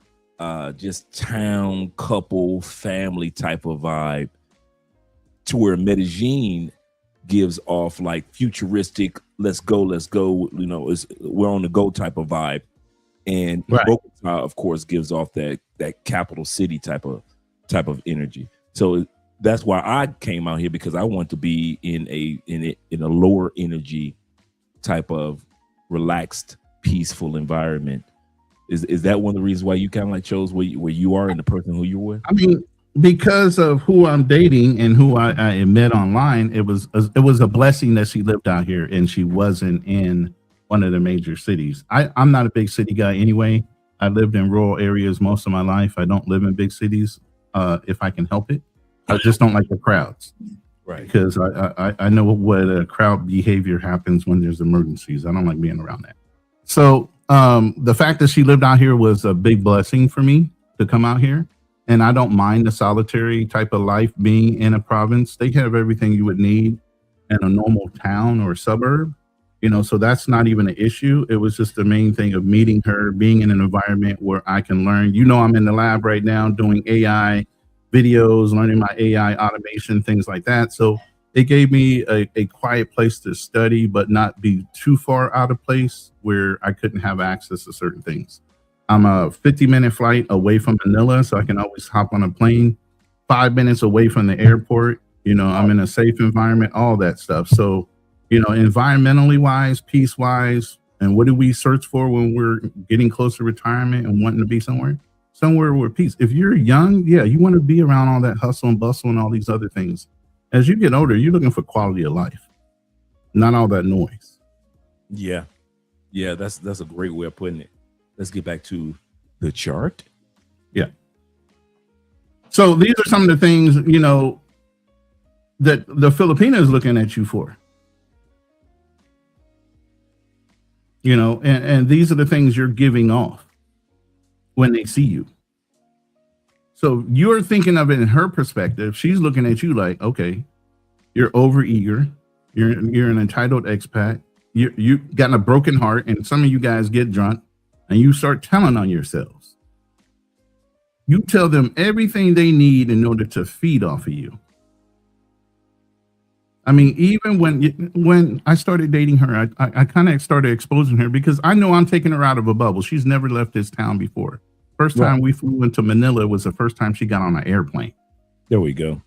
Speaker 6: just town couple family type of vibe, to where Medellin gives off like futuristic, let's go, you know, we're on the go type of vibe. And right. Bogota, of course, gives off that capital city type of energy. So that's why I came out here, because I want to be in a lower energy type of relaxed, peaceful environment. Is that one of the reasons why you kind of like chose where you are and the person who you're with?
Speaker 10: I mean, because of who I'm dating and who I met online, it was a blessing that she lived out here and she wasn't in one of the major cities. I'm not a big city guy anyway. I lived in rural areas most of my life. I don't live in big cities if I can help it. I just don't like the crowds. Right. Because I know what crowd behavior happens when there's emergencies. I don't like being around that. So the fact that she lived out here was a big blessing for me to come out here. And I don't mind the solitary type of life being in a province. They have everything you would need in a normal town or suburb. You know, so that's not even an issue. It was just the main thing of meeting her, being in an environment where I can learn. You know, I'm in the lab right now doing AI videos, learning my AI automation, things like that. So it gave me a quiet place to study, but not be too far out of place where I couldn't have access to certain things. I'm a 50-minute flight away from Manila, so I can always hop on a plane, 5 minutes away from the airport. You know, I'm in a safe environment, all that stuff. So, you know, environmentally wise, peace wise, and what do we search for when we're getting close to retirement and wanting to be somewhere where peace. If you're young, yeah, you want to be around all that hustle and bustle and all these other things. As you get older, you're looking for quality of life, not all that noise.
Speaker 6: Yeah. Yeah, that's a great way of putting it. Let's get back to the chart.
Speaker 10: Yeah. So these are some of the things, you know, that the Filipino is looking at you for. You know, and these are the things you're giving off when they see you. So you're thinking of it in her perspective. She's looking at you like, okay, you're overeager. You're an entitled expat. You got a broken heart, and some of you guys get drunk and you start telling on yourselves. You tell them everything they need in order to feed off of you. I mean, even when I started dating her, I kind of started exposing her because I know I'm taking her out of a bubble. She's never left this town before. First time we flew into Manila was the first time she got on an airplane.
Speaker 6: There we go.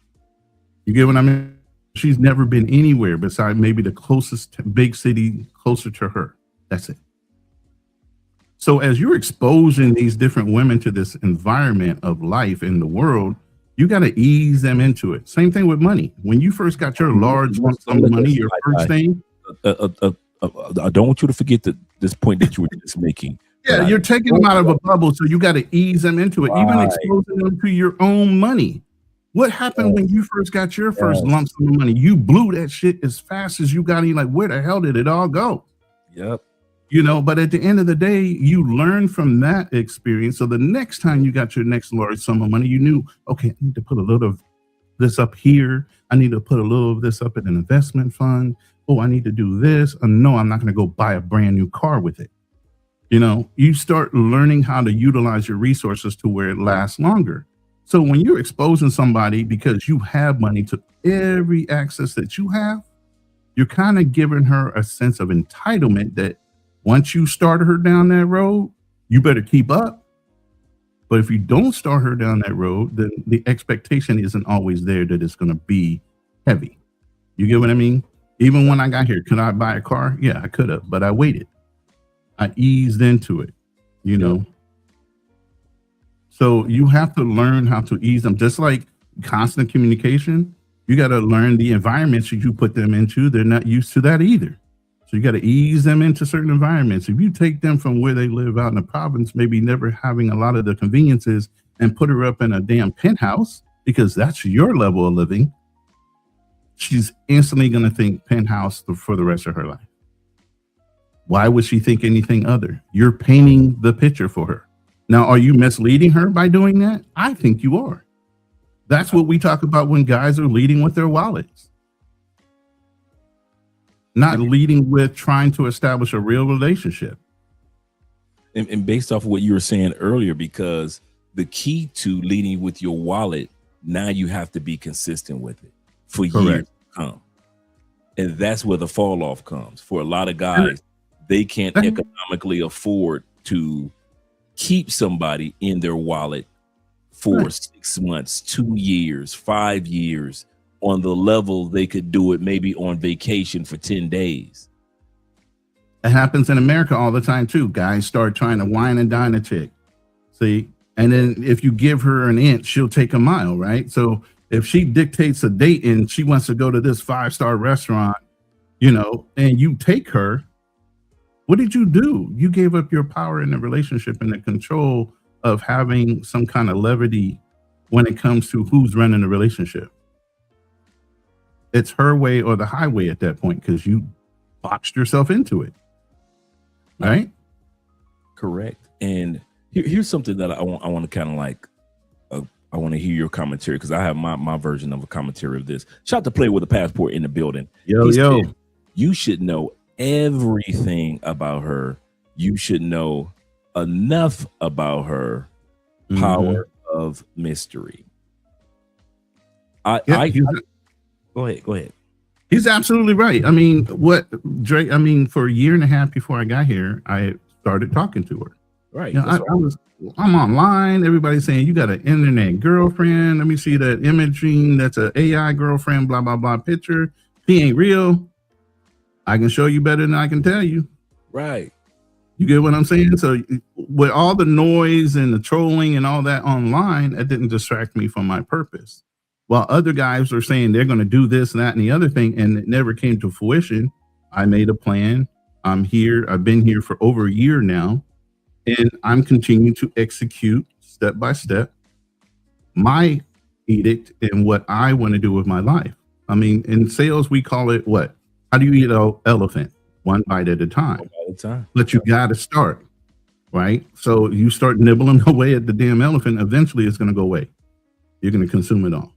Speaker 10: You get what I mean? She's never been anywhere besides maybe the closest big city closer to her. That's it. So as you're exposing these different women to this environment of life in the world, you got to ease them into it. Same thing with money. When you first got your large lump sum of money, your first thing.
Speaker 6: I don't want you to forget this point that you were just making.
Speaker 10: Yeah, you're taking them out of a bubble, so you got to ease them into it. Even exposing them to your own money. What happened when you first got your first lump sum of money? You blew that shit as fast as you got it. Like, where the hell did it all go?
Speaker 6: Yep.
Speaker 10: You know, but at the end of the day, you learn from that experience. So the next time you got your next large sum of money, you knew, okay, I need to put a little of this up here. I need to put a little of this up in an investment fund. Oh, I need to do this. No, I'm not going to go buy a brand new car with it. You know, you start learning how to utilize your resources to where it lasts longer. So when you're exposing somebody because you have money to every access that you have, you're kind of giving her a sense of entitlement that once you start her down that road, you better keep up. But if you don't start her down that road, then the expectation isn't always there that it's going to be heavy. You get what I mean? Even when I got here, could I buy a car? Yeah, I could have, but I waited. I eased into it, you know? So you have to learn how to ease them. Just like constant communication, you got to learn the environments that you put them into. They're not used to that either. So you got to ease them into certain environments. If you take them from where they live out in the province, maybe never having a lot of the conveniences, and put her up in a damn penthouse because that's your level of living, she's instantly going to think penthouse for the rest of her life. Why would she think anything other? You're painting the picture for her. Now, are you misleading her by doing that? I think you are. That's what we talk about when guys are leading with their wallets. Not leading with trying to establish a real relationship.
Speaker 6: And based off of what you were saying earlier, because the key to leading with your wallet, now you have to be consistent with it for years to come. And that's where the fall off comes. For a lot of guys, they can't economically afford to keep somebody in their wallet for 6 months, 2 years, 5 years on the level they could do it maybe on vacation for 10 days.
Speaker 10: It happens in America all the time too. Guys start trying to wine and dine a chick. See? And then if you give her an inch, she'll take a mile, right? So if she dictates a date and she wants to go to this 5-star restaurant, you know, and you take her, what did you do? You gave up your power in the relationship and the control of having some kind of levity when it comes to who's running the relationship. It's her way or the highway at that point because you boxed yourself into it. Right?
Speaker 6: Correct. And here's something that I want to kind of like, I want to hear your commentary because I have my version of a commentary of this. Shout out to Play with a Passport in the building.
Speaker 10: Yo.
Speaker 6: You should know everything about her. You should know enough about her. Power of mystery. Go ahead.
Speaker 10: He's absolutely right. I mean, Drake, I mean, for a year and a half before I got here, I started talking to her.
Speaker 6: Right.
Speaker 10: You know, I'm online. Everybody's saying, you got an internet girlfriend. Let me see that imaging. That's an AI girlfriend, blah, blah, blah picture. She ain't real. I can show you better than I can tell you.
Speaker 6: Right.
Speaker 10: You get what I'm saying? So with all the noise and the trolling and all that online, it didn't distract me from my purpose. While other guys are saying they're going to do this and that and the other thing, and it never came to fruition, I made a plan. I'm here. I've been here for over a year now, and I'm continuing to execute step by step my edict and what I want to do with my life. I mean, in sales, we call it what? How do you eat an elephant? One bite at a time. But you got to start, right? So you start nibbling away at the damn elephant. Eventually, it's going to go away. You're going to consume it all.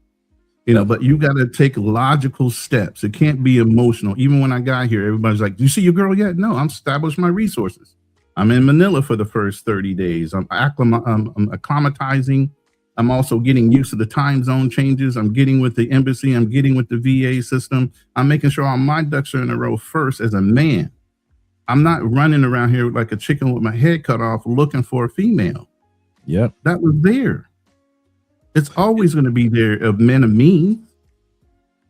Speaker 10: You know, but you got to take logical steps. It can't be emotional. Even when I got here, everybody's like, do you see your girl yet? No, I'm established my resources. I'm in Manila for the first 30 days. I'm acclimatizing. I'm also getting used to the time zone changes. I'm getting with the embassy. I'm getting with the VA system. I'm making sure all my ducks are in a row first as a man. I'm not running around here like a chicken with my head cut off looking for a female.
Speaker 6: Yep.
Speaker 10: That was there. It's always going to be there of men and me.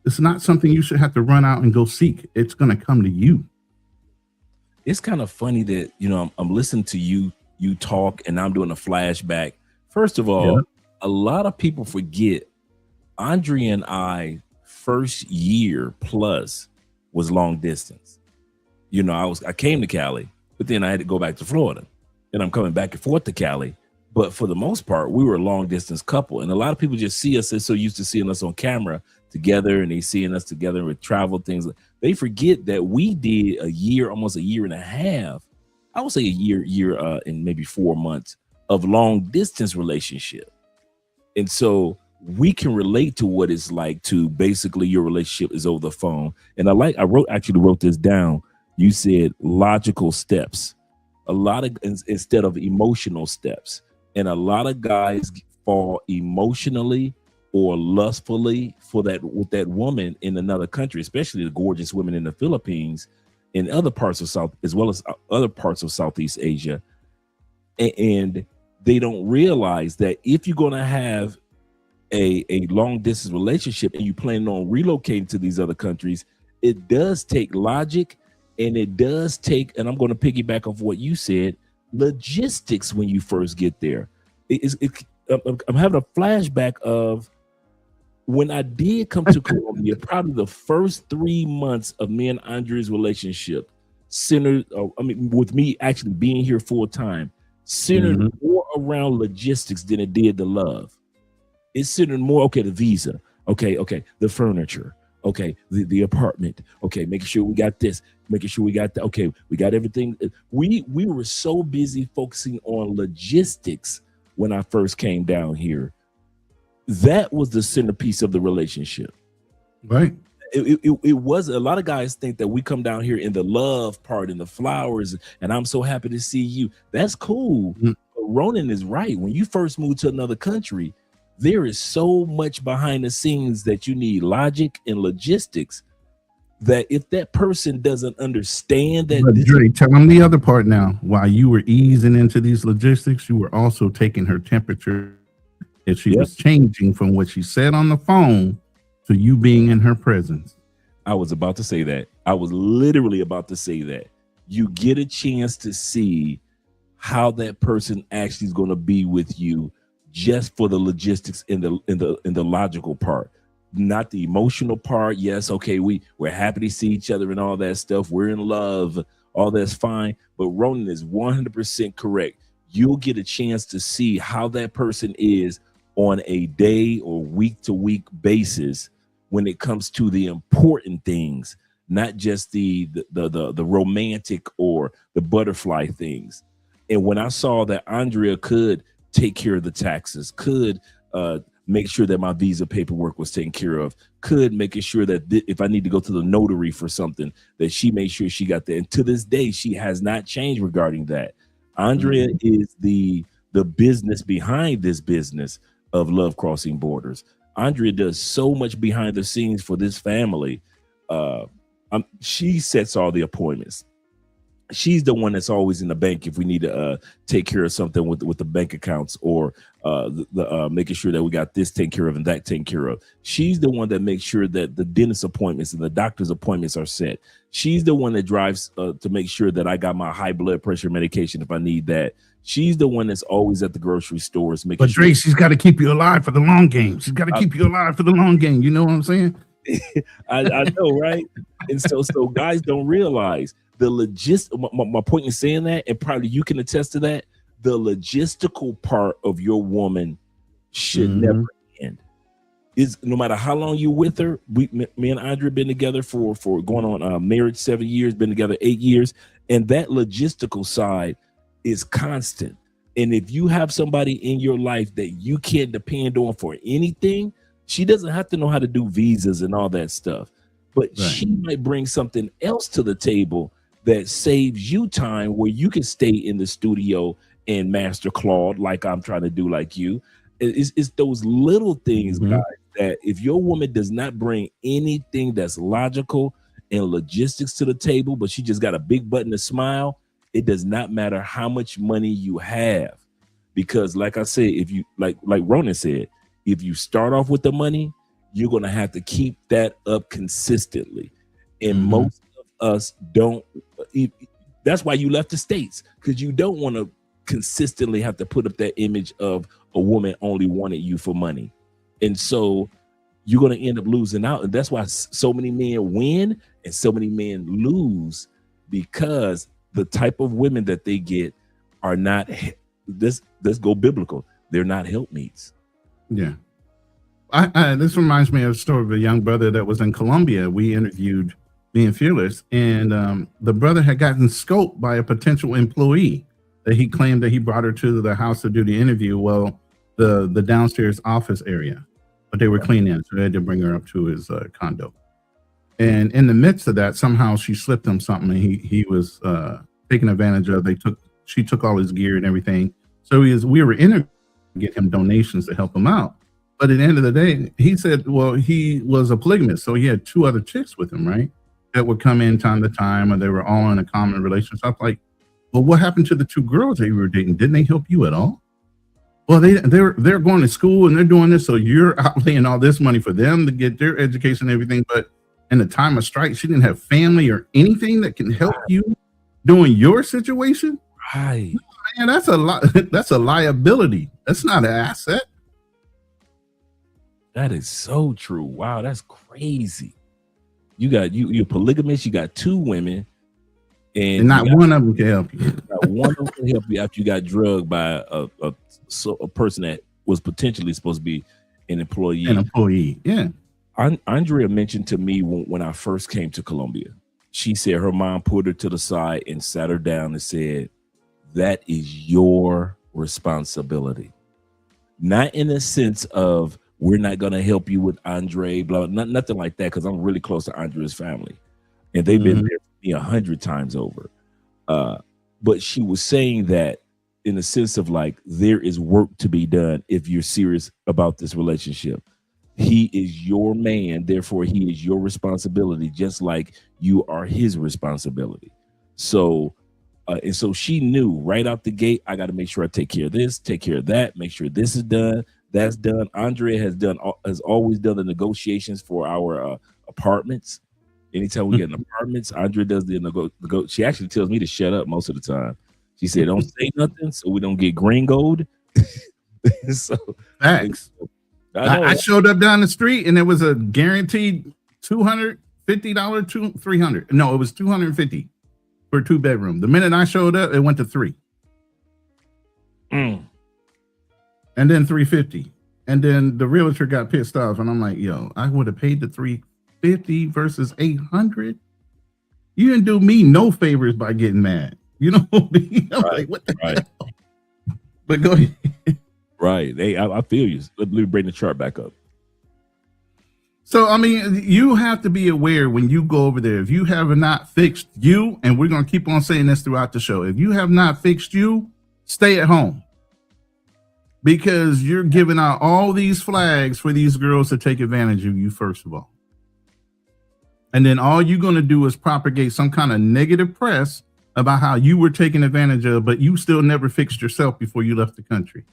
Speaker 10: It's not something you should have to run out and go seek. It's going to come to you.
Speaker 6: It's kind of funny that, you know, I'm listening to you talk and I'm doing a flashback. First of all, a lot of people forget Andre and I first year plus was long distance. You know, I came to Cali, but then I had to go back to Florida and I'm coming back and forth to Cali. But for the most part, we were a long distance couple. And a lot of people just see us, they're so used to seeing us on camera together and they seeing us together with travel things. They forget that we did a year, almost a year and a half. I would say a year and maybe 4 months of long distance relationship. And so we can relate to what it's like to basically your relationship is over the phone. And I actually wrote this down. You said logical steps, a lot of instead of emotional steps. And a lot of guys fall emotionally or lustfully with that woman in another country, especially the gorgeous women in the Philippines and other parts of South, as well as other parts of Southeast Asia. And they don't realize that if you're going to have a long distance relationship and you plan on relocating to these other countries, it does take logic and it does take, and I'm going to piggyback off what you said, logistics when you first get there. I'm having a flashback of when I did come to Colombia, probably the first 3 months of me and Andre's relationship centered, with me actually being here full time, centered more around logistics than it did the love. It centered more, okay, the visa, okay, the furniture, okay, the apartment, okay, making sure we got this, making sure we got that, okay, we got everything. We were so busy focusing on logistics when I first came down here. That was the centerpiece of the relationship.
Speaker 10: Right.
Speaker 6: It was, a lot of guys think that we come down here in the love part and the flowers, and I'm so happy to see you. That's cool. But Ronin is right. When you first move to another country, there is so much behind the scenes that you need logic and logistics, that if that person doesn't understand that.
Speaker 10: But Dre, tell them the other part now. While you were easing into these logistics, you were also taking her temperature. If she was changing from what she said on the phone to you being in her presence.
Speaker 6: I was about to say that. I was literally about to say that. You get a chance to see how that person actually is going to be with you, just for the logistics in the logical part, not the emotional part. Yes, okay, we're happy to see each other and all that stuff. We're in love, all that's fine. But Ronin is 100% correct. You'll get a chance to see how that person is on a day or week to week basis when it comes to the important things, not just the romantic or the butterfly things. And when I saw that Andrea could take care of the taxes, could make sure that my visa paperwork was taken care of, could making sure that if I need to go to the notary for something, that she made sure she got that. And to this day, she has not changed regarding that. Andrea is the business behind this business of Love Crossing Borders. Andrea does so much behind the scenes for this family. She sets all the appointments. She's the one that's always in the bank if we need to take care of something with the bank accounts, or making sure that we got this taken care of and that taken care of. She's the one that makes sure that the dentist appointments and the doctor's appointments are set. She's the one that drives to make sure that I got my high blood pressure medication if I need that. She's the one that's always at the grocery stores making sure.
Speaker 10: Dre, she's got to keep you alive for the long game. She's got to keep you alive for the long game. You know what I'm saying?
Speaker 6: I know, right? And so guys don't realize the my point in saying that, and probably you can attest to that, the logistical part of your woman should never end. Is no matter how long you with her. Me and Andre been together for going on marriage 7 years, been together 8 years, and that logistical side is constant. And if you have somebody in your life that you can't depend on for anything, she doesn't have to know how to do visas and all that stuff, but she might bring something else to the table that saves you time, where you can stay in the studio and master Claude like I'm trying to do, like you. It's those little things, guys, that if your woman does not bring anything that's logical and logistics to the table, but she just got a big button to smile, it does not matter how much money you have. Because like I said, if you like Ronin said, if you start off with the money, you're going to have to keep that up consistently. And most of us don't. That's why you left the States, because you don't want to consistently have to put up that image of a woman only wanted you for money. And so you're going to end up losing out. And that's why so many men win and so many men lose, because the type of women that they get are not, let's go biblical, they're not helpmeets.
Speaker 10: Yeah. This reminds me of a story of a young brother that was in Colombia. We interviewed being Fearless, and the brother had gotten scoped by a potential employee that he claimed that he brought her to the house to do the interview. Well, the downstairs office area, but they were cleaning, so they had to bring her up to his condo. And in the midst of that, somehow she slipped him something, and he was taken advantage of. She took all his gear and everything. So we were interviewing to get him donations to help him out. But at the end of the day, he said, well, he was a polygamist, so he had 2 other chicks with him, right? That would come in time to time, and they were all in a common relationship. I'm like, well, what happened to the 2 girls that you were dating? Didn't they help you at all? Well, they're going to school and they're doing this, so you're outlaying all this money for them to get their education and everything. But in the time of strike, she didn't have family or anything that can help you doing your situation.
Speaker 6: Right.
Speaker 10: Man, that's a lot. That's a liability. That's not an asset.
Speaker 6: That is so true. Wow, that's crazy. You're polygamous. You got 2 women, and
Speaker 10: not one of them can help you.
Speaker 6: Not one of them can help you after you got drugged by a person that was potentially supposed to be an employee.
Speaker 10: An employee, yeah.
Speaker 6: Andrea mentioned to me when I first came to Colombia, she said her mom put her to the side and sat her down and said, "That is your responsibility." Not in the sense of, we're not going to help you with Andre, blah, nothing like that, because I'm really close to Andrea's family, and they've been there for me 100 times over. But she was saying that in the sense of like, there is work to be done if you're serious about this relationship. He is your man, therefore he is your responsibility, just like you are his responsibility. So, and so she knew right out the gate, I got to make sure I take care of this, take care of that, make sure this is done, that's done. Andrea has always done the negotiations for our apartments. Anytime we get in apartments, Andrea does the she actually tells me to shut up most of the time. She said, "Don't say nothing so we don't get gringoed." So
Speaker 10: thanks. I showed up down the street and it was a guaranteed $250 to $300. No, it was $250 for a 2-bedroom. The minute I showed up, it went to 3. And then $350. And then the realtor got pissed off, and I'm like, yo, I would have paid the $350 versus $800. You didn't do me no favors by getting mad. You know what I mean? I'm like, what the hell? But go ahead.
Speaker 6: Right. I feel you. Let me bring the chart back up.
Speaker 10: So, I mean, you have to be aware when you go over there, if you have not fixed you, and we're going to keep on saying this throughout the show, if you have not fixed you, stay at home. Because you're giving out all these flags for these girls to take advantage of you, first of all. And then all you're going to do is propagate some kind of negative press about how you were taken advantage of, but you still never fixed yourself before you left the country.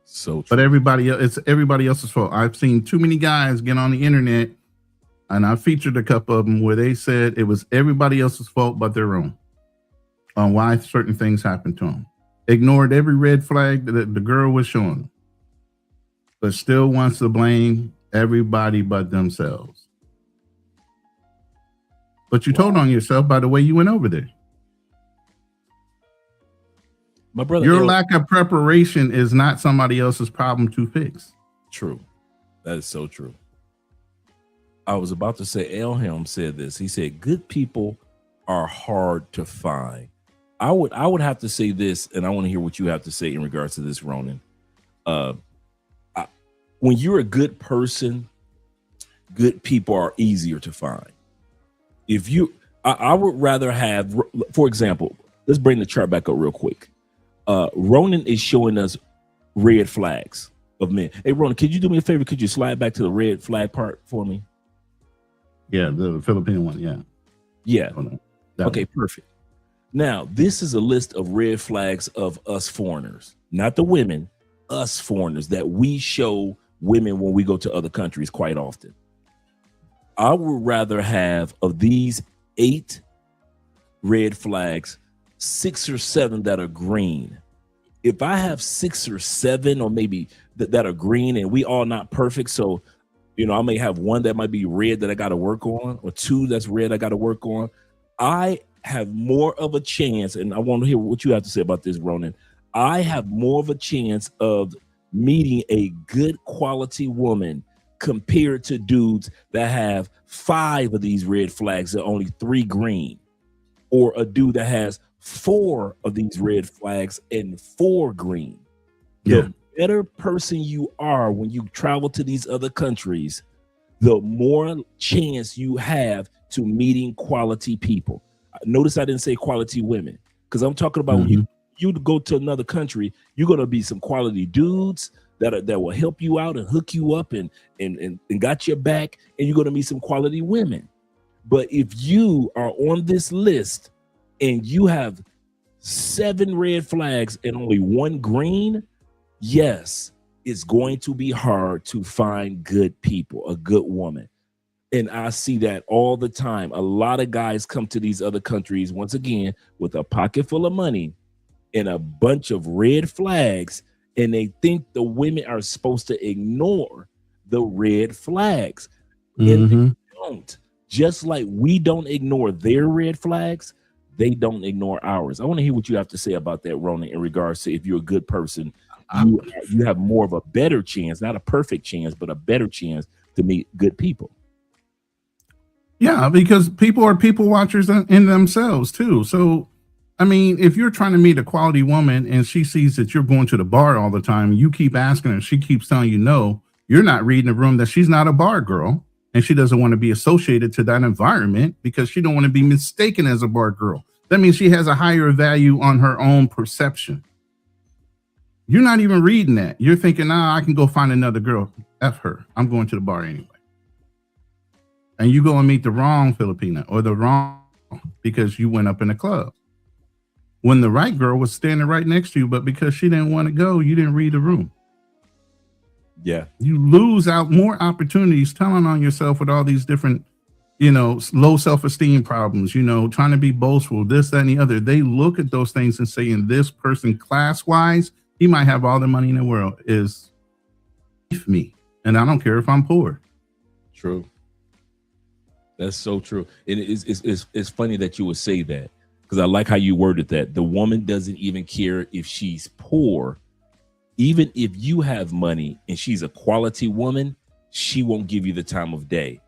Speaker 6: So true.
Speaker 10: But it's everybody else's fault. I've seen too many guys get on the internet, and I featured a couple of them where they said it was everybody else's fault but their own on why certain things happened to them. Ignored every red flag that the girl was showing them, but still wants to blame everybody but themselves. But you told on yourself by the way you went over there.
Speaker 6: My brother,
Speaker 10: your lack of preparation is not somebody else's problem to fix.
Speaker 6: True. That is so true. I was about to say, Elham said this. He said, good people are hard to find. I would have to say this, and I want to hear what you have to say in regards to this, Ronin. When you're a good person, good people are easier to find. I would rather have, for example, let's bring the chart back up real quick. Ronin is showing us red flags of men. Hey, Ronin, could you do me a favor? Could you slide back to the red flag part for me?
Speaker 10: Yeah, the Filipino one. Yeah.
Speaker 6: Yeah. Okay, perfect. Now, this is a list of red flags of us foreigners, not the women, us foreigners that we show women when we go to other countries quite often. I would rather have of these 8 red flags, 6 or 7 that are green. If I have 6 or 7 or maybe that are green and we all not perfect, so I may have 1 that might be red that I got to work on, or 2 that's red I got to work on. I have more of a chance, and I want to hear what you have to say about this, Ronin. I have more of a chance of meeting a good quality woman compared to dudes that have 5 of these red flags and only 3 green, or a dude that has 4 of these red flags and 4 green.
Speaker 10: Yeah.
Speaker 6: The better person you are when you travel to these other countries, the more chance you have to meeting quality people. Notice I didn't say quality women, because I'm talking about when you go to another country, you're going to be some quality dudes that will help you out and hook you up and got your back, and you're going to meet some quality women. But if you are on this list and you have 7 red flags and only 1 green, yes, it's going to be hard to find good people, a good woman. And I see that all the time. A lot of guys come to these other countries, once again, with a pocket full of money and a bunch of red flags, and they think the women are supposed to ignore the red flags. And they don't. Just like we don't ignore their red flags, they don't ignore ours. I want to hear what you have to say about that, Ronin, in regards to if you're a good person, you have more of a better chance, not a perfect chance, but a better chance to meet good people.
Speaker 10: Yeah, because people are people watchers in themselves too. So, I mean, if you're trying to meet a quality woman and she sees that you're going to the bar all the time, you keep asking her, she keeps telling you no, you're not reading the room that she's not a bar girl, and she doesn't want to be associated to that environment because she don't want to be mistaken as a bar girl. That means she has a higher value on her own perception. You're not even reading that. You're thinking, I can go find another girl. F her. I'm going to the bar anyway. And you go and meet the wrong Filipina or the wrong because you went up in a club when the right girl was standing right next to you, but because she didn't want to go, you didn't read the room.
Speaker 6: Yeah.
Speaker 10: You lose out more opportunities telling on yourself with all these different, low self-esteem problems, trying to be boastful, this, that, and the other. They look at those things and say, in this person class-wise, he might have all the money in the world, is me. And I don't care if I'm poor.
Speaker 6: True. That's so true. And it's funny that you would say that, because I like how you worded that. The woman doesn't even care if she's poor. Even if you have money and she's a quality woman, she won't give you the time of day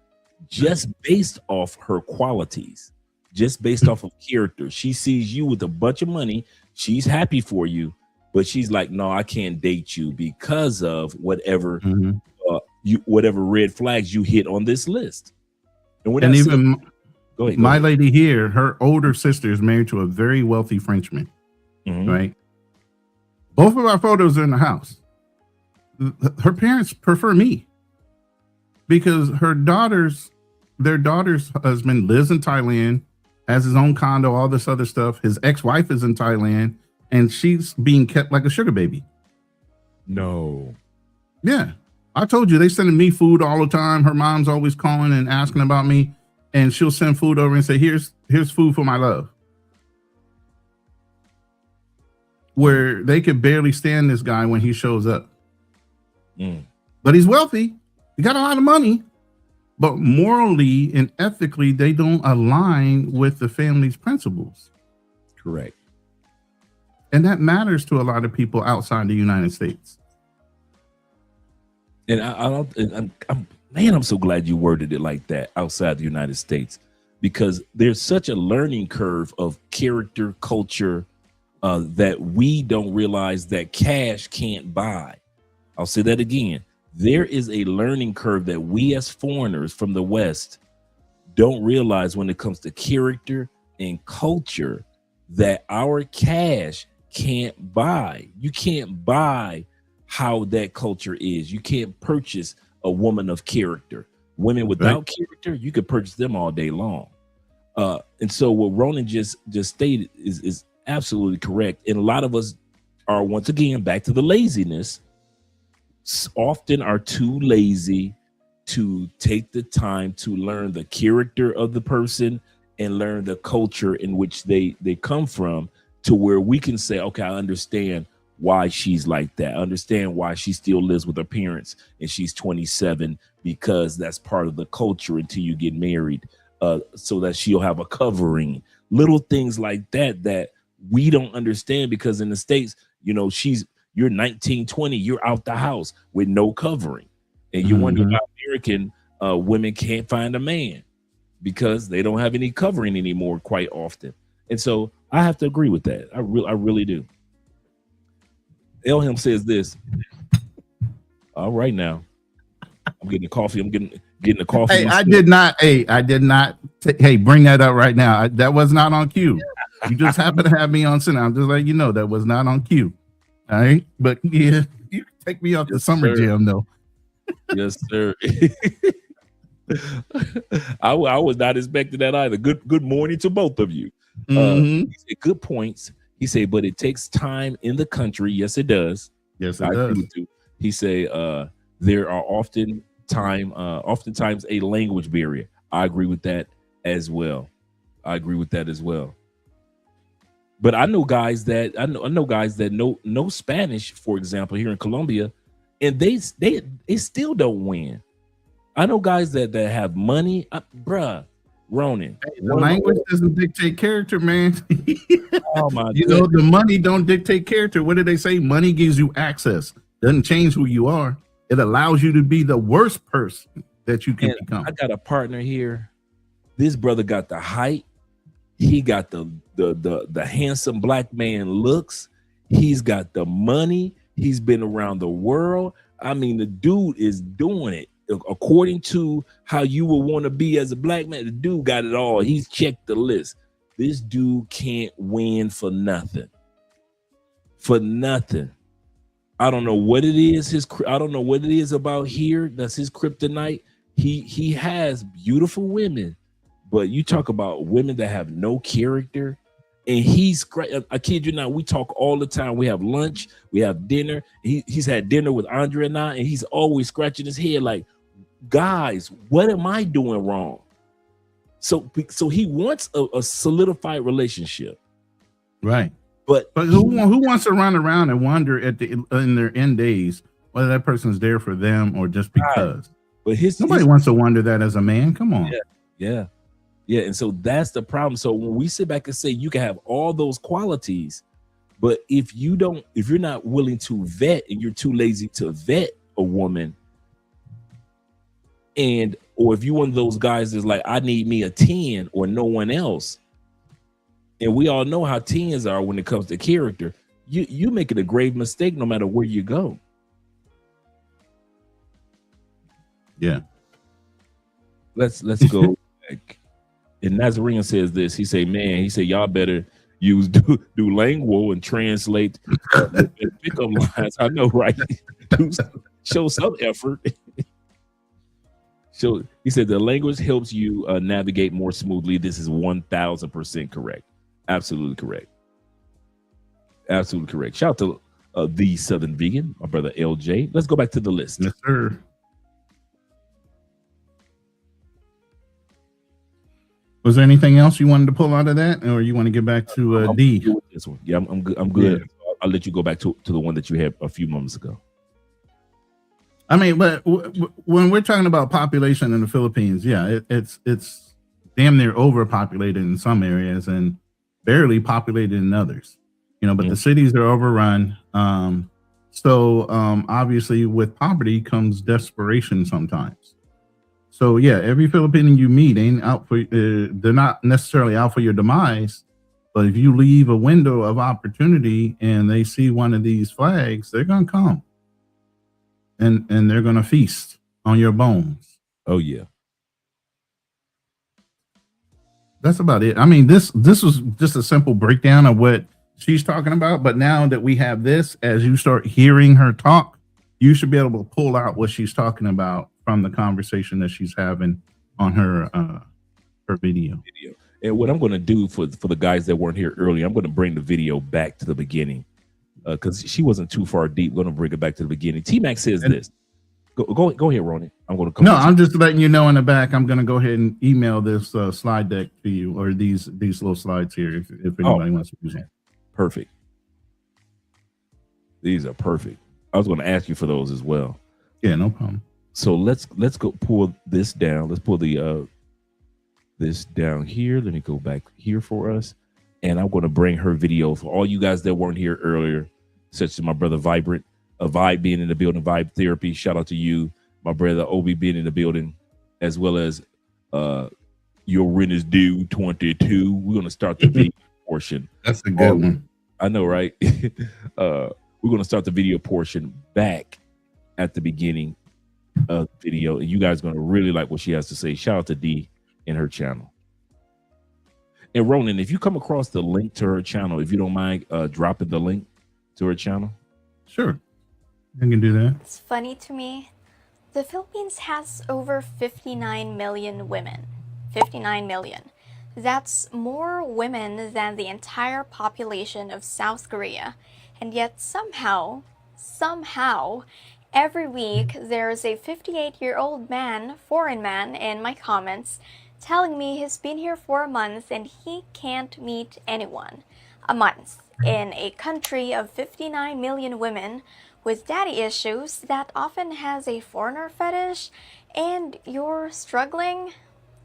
Speaker 6: just based off her qualities, just based off of character. She sees you with a bunch of money. She's happy for you. but she's like, no, I can't date you because of whatever
Speaker 10: Mm-hmm.
Speaker 6: whatever red flags you hit on this list.
Speaker 10: And even
Speaker 6: go ahead.
Speaker 10: My lady here, her older sister is married to a very wealthy Frenchman, right? Both of our photos are in the house. Her parents prefer me because their daughter's husband lives in Thailand, has his own condo, all this other stuff. His ex-wife is in Thailand, and she's being kept like a sugar baby.
Speaker 6: No.
Speaker 10: Yeah. I told you, they sending me food all the time. Her mom's always calling and asking about me, and she'll send food over and say, here's food for my love. Where they could barely stand this guy when he shows up. But he's wealthy. He got a lot of money. But morally and ethically, they don't align with the family's principles.
Speaker 6: Correct.
Speaker 10: And that matters to a lot of people outside the United States.
Speaker 6: And I'm so glad you worded it like that, outside the United States, because there's such a learning curve of character, culture, that we don't realize that cash can't buy. I'll say that again. There is a learning curve that we as foreigners from the West don't realize when it comes to character and culture that our cash can't buy. You can't buy how that culture is. You can't purchase a woman of character. Women without character, you could purchase them all day long. And so what Ronin just stated is absolutely correct. And a lot of us are, once again, back to the laziness, often are too lazy to take the time to learn the character of the person and learn the culture in which they come from, to where we can say, okay, I understand why she's like that. I understand why she still lives with her parents and she's 27, because that's part of the culture until you get married, so that she'll have a covering. Little things like that we don't understand, because in the States, you know, you're 19, 20, you're out the house with no covering. And you wonder why American women can't find a man, because they don't have any covering anymore quite often. And so I have to agree with that. I really do. Elham says this. All right, now I'm getting a coffee. I'm getting a coffee.
Speaker 10: Hey, I did not bring that up right now. That was not on cue. You just happen to have me on center. I'm just letting you know that was not on cue. All right, but yeah, you can take me off the summer jam though.
Speaker 6: Yes, sir. I was not expecting that either. Good morning to both of you. He said, good points. He said, but it takes time in the country. Yes, it does.
Speaker 10: Yes, it does.
Speaker 6: He say there are oftentimes a language barrier. I agree with that as well. But I know guys that know Spanish, for example, here in Colombia, and they still don't win. I know guys that have money, bruh. Ronin,
Speaker 10: the language doesn't dictate character, man.
Speaker 6: Oh my!
Speaker 10: You know, the money don't dictate character. What did they say? Money gives you access. Doesn't change who you are. It allows you to be the worst person that you can become.
Speaker 6: I got a partner here. This brother got the height. He got the handsome black man looks. He's got the money. He's been around the world. I mean, the dude is doing it. According to how you would want to be as a black man, the dude got it all. He's checked the list. This dude can't win for nothing. For nothing. I don't know what it is. I don't know what it is about here that's his kryptonite. He has beautiful women, but you talk about women that have no character. And I kid you not, we talk all the time. We have lunch, we have dinner. He's had dinner with Andre and I, and he's always scratching his head like, guys, what am I doing wrong? So he wants a solidified relationship,
Speaker 10: right?
Speaker 6: But
Speaker 10: who wants to run around and wonder in their end days whether that person's there for them or just because?
Speaker 6: But
Speaker 10: nobody wants to wonder that as a man. Come on,
Speaker 6: yeah. And so that's the problem. So when we sit back and say you can have all those qualities, but if you're not willing to vet and you're too lazy to vet a woman, or if you're one of those guys that's like, I need me a 10 or no one else, and we all know how 10s are when it comes to character, you making a grave mistake no matter where you go.
Speaker 10: Yeah.
Speaker 6: Let's go back. And Nazarene says this. He say, man, he said, y'all better use Duolingo and translate pickup lines. I know, right? Show some effort. So he said the language helps you navigate more smoothly. This is 1000% correct. Absolutely correct. Absolutely correct. Shout out to the Southern Vegan, my brother LJ. Let's go back to the list.
Speaker 10: Yes, sir. Was there anything else you wanted to pull out of that, or you want to get back to D?
Speaker 6: This one. Yeah, I'm good. I'm good. Yeah. I'll let you go back to the one that you had a few moments ago.
Speaker 10: I mean, but when we're talking about population in the Philippines, yeah, it's damn near overpopulated in some areas and barely populated in others. You know, but the cities are overrun. So obviously, with poverty comes desperation sometimes. So yeah, every Filipino you meet ain't out for. They're not necessarily out for your demise, but if you leave a window of opportunity and they see one of these flags, they're gonna come. And they're gonna feast on your bones.
Speaker 6: Oh yeah.
Speaker 10: That's about it. I mean, this was just a simple breakdown of what she's talking about. But now that we have this, as you start hearing her talk, you should be able to pull out what she's talking about from the conversation that she's having on her video.
Speaker 6: And what I'm going to do for the guys that weren't here earlier, I'm going to bring the video back to the beginning. Because she wasn't too far deep. We're gonna bring it back to the beginning. T-Mac says this. Go ahead, Ronin. I'm gonna come.
Speaker 10: No, I'm just letting you know in the back. I'm gonna go ahead and email this slide deck to you, or these little slides here, if anybody wants to use them.
Speaker 6: Perfect. These are perfect. I was gonna ask you for those as well.
Speaker 10: Yeah, no problem.
Speaker 6: So let's go pull this down. Let's pull the this down here. Let me go back here for us. And I'm going to bring her video for all you guys that weren't here earlier, such as my brother Vibrant, a Vibe being in the building, Vibe Therapy. Shout out to you, my brother Obi being in the building, as well as Your Rent is Due 22. We're going to start the video portion.
Speaker 10: That's a good one.
Speaker 6: I know, right? We're going to start the video portion back at the beginning of the video. And you guys are going to really like what she has to say. Shout out to D and her channel. And Ronin, if you come across the link to her channel, if you don't mind dropping the link to her channel.
Speaker 10: Sure. I can do that.
Speaker 11: It's funny to me. The Philippines has over 59 million women. 59 million. That's more women than the entire population of South Korea. And yet somehow, every week there's a 58-year-old man, foreign man, in my comments telling me he's been here for a month and he can't meet anyone. A month in a country of 59 million women with daddy issues that often has a foreigner fetish, and you're struggling?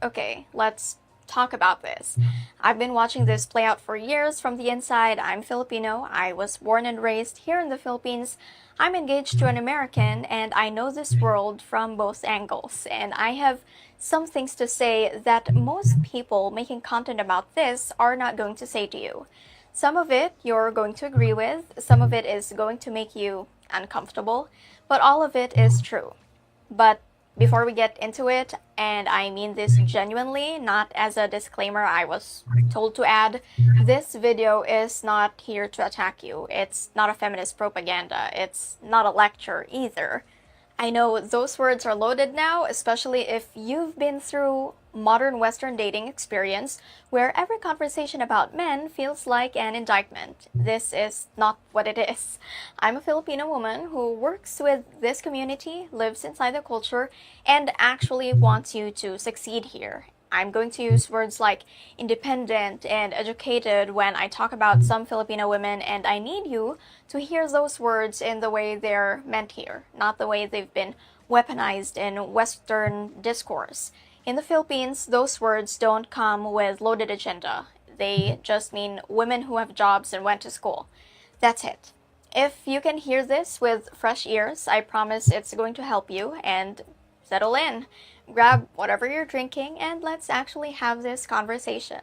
Speaker 11: Okay, let's talk about this. I've been watching this play out for years from the inside. I'm Filipino. I was born and raised here in the Philippines. I'm engaged to an American, and I know this world from both angles. And I have some things to say that most people making content about this are not going to say to you. Some of it you're going to agree with, some of it is going to make you uncomfortable, but all of it is true. But before we get into it, and I mean this genuinely, not as a disclaimer I was told to add, this video is not here to attack you. It's not a feminist propaganda. It's not a lecture either. I know those words are loaded now, especially if you've been through modern Western dating experience where every conversation about men feels like an indictment. This is not what it is. I'm a Filipino woman who works with this community, lives inside the culture, and actually wants you to succeed here. I'm going to use words like independent and educated when I talk about some Filipino women, and I need you to hear those words in the way they're meant here, not the way they've been weaponized in Western discourse. In the Philippines, those words don't come with loaded agenda. They just mean women who have jobs and went to school. That's it. If you can hear this with fresh ears, I promise it's going to help you, and settle in. Grab whatever you're drinking and let's actually have this conversation.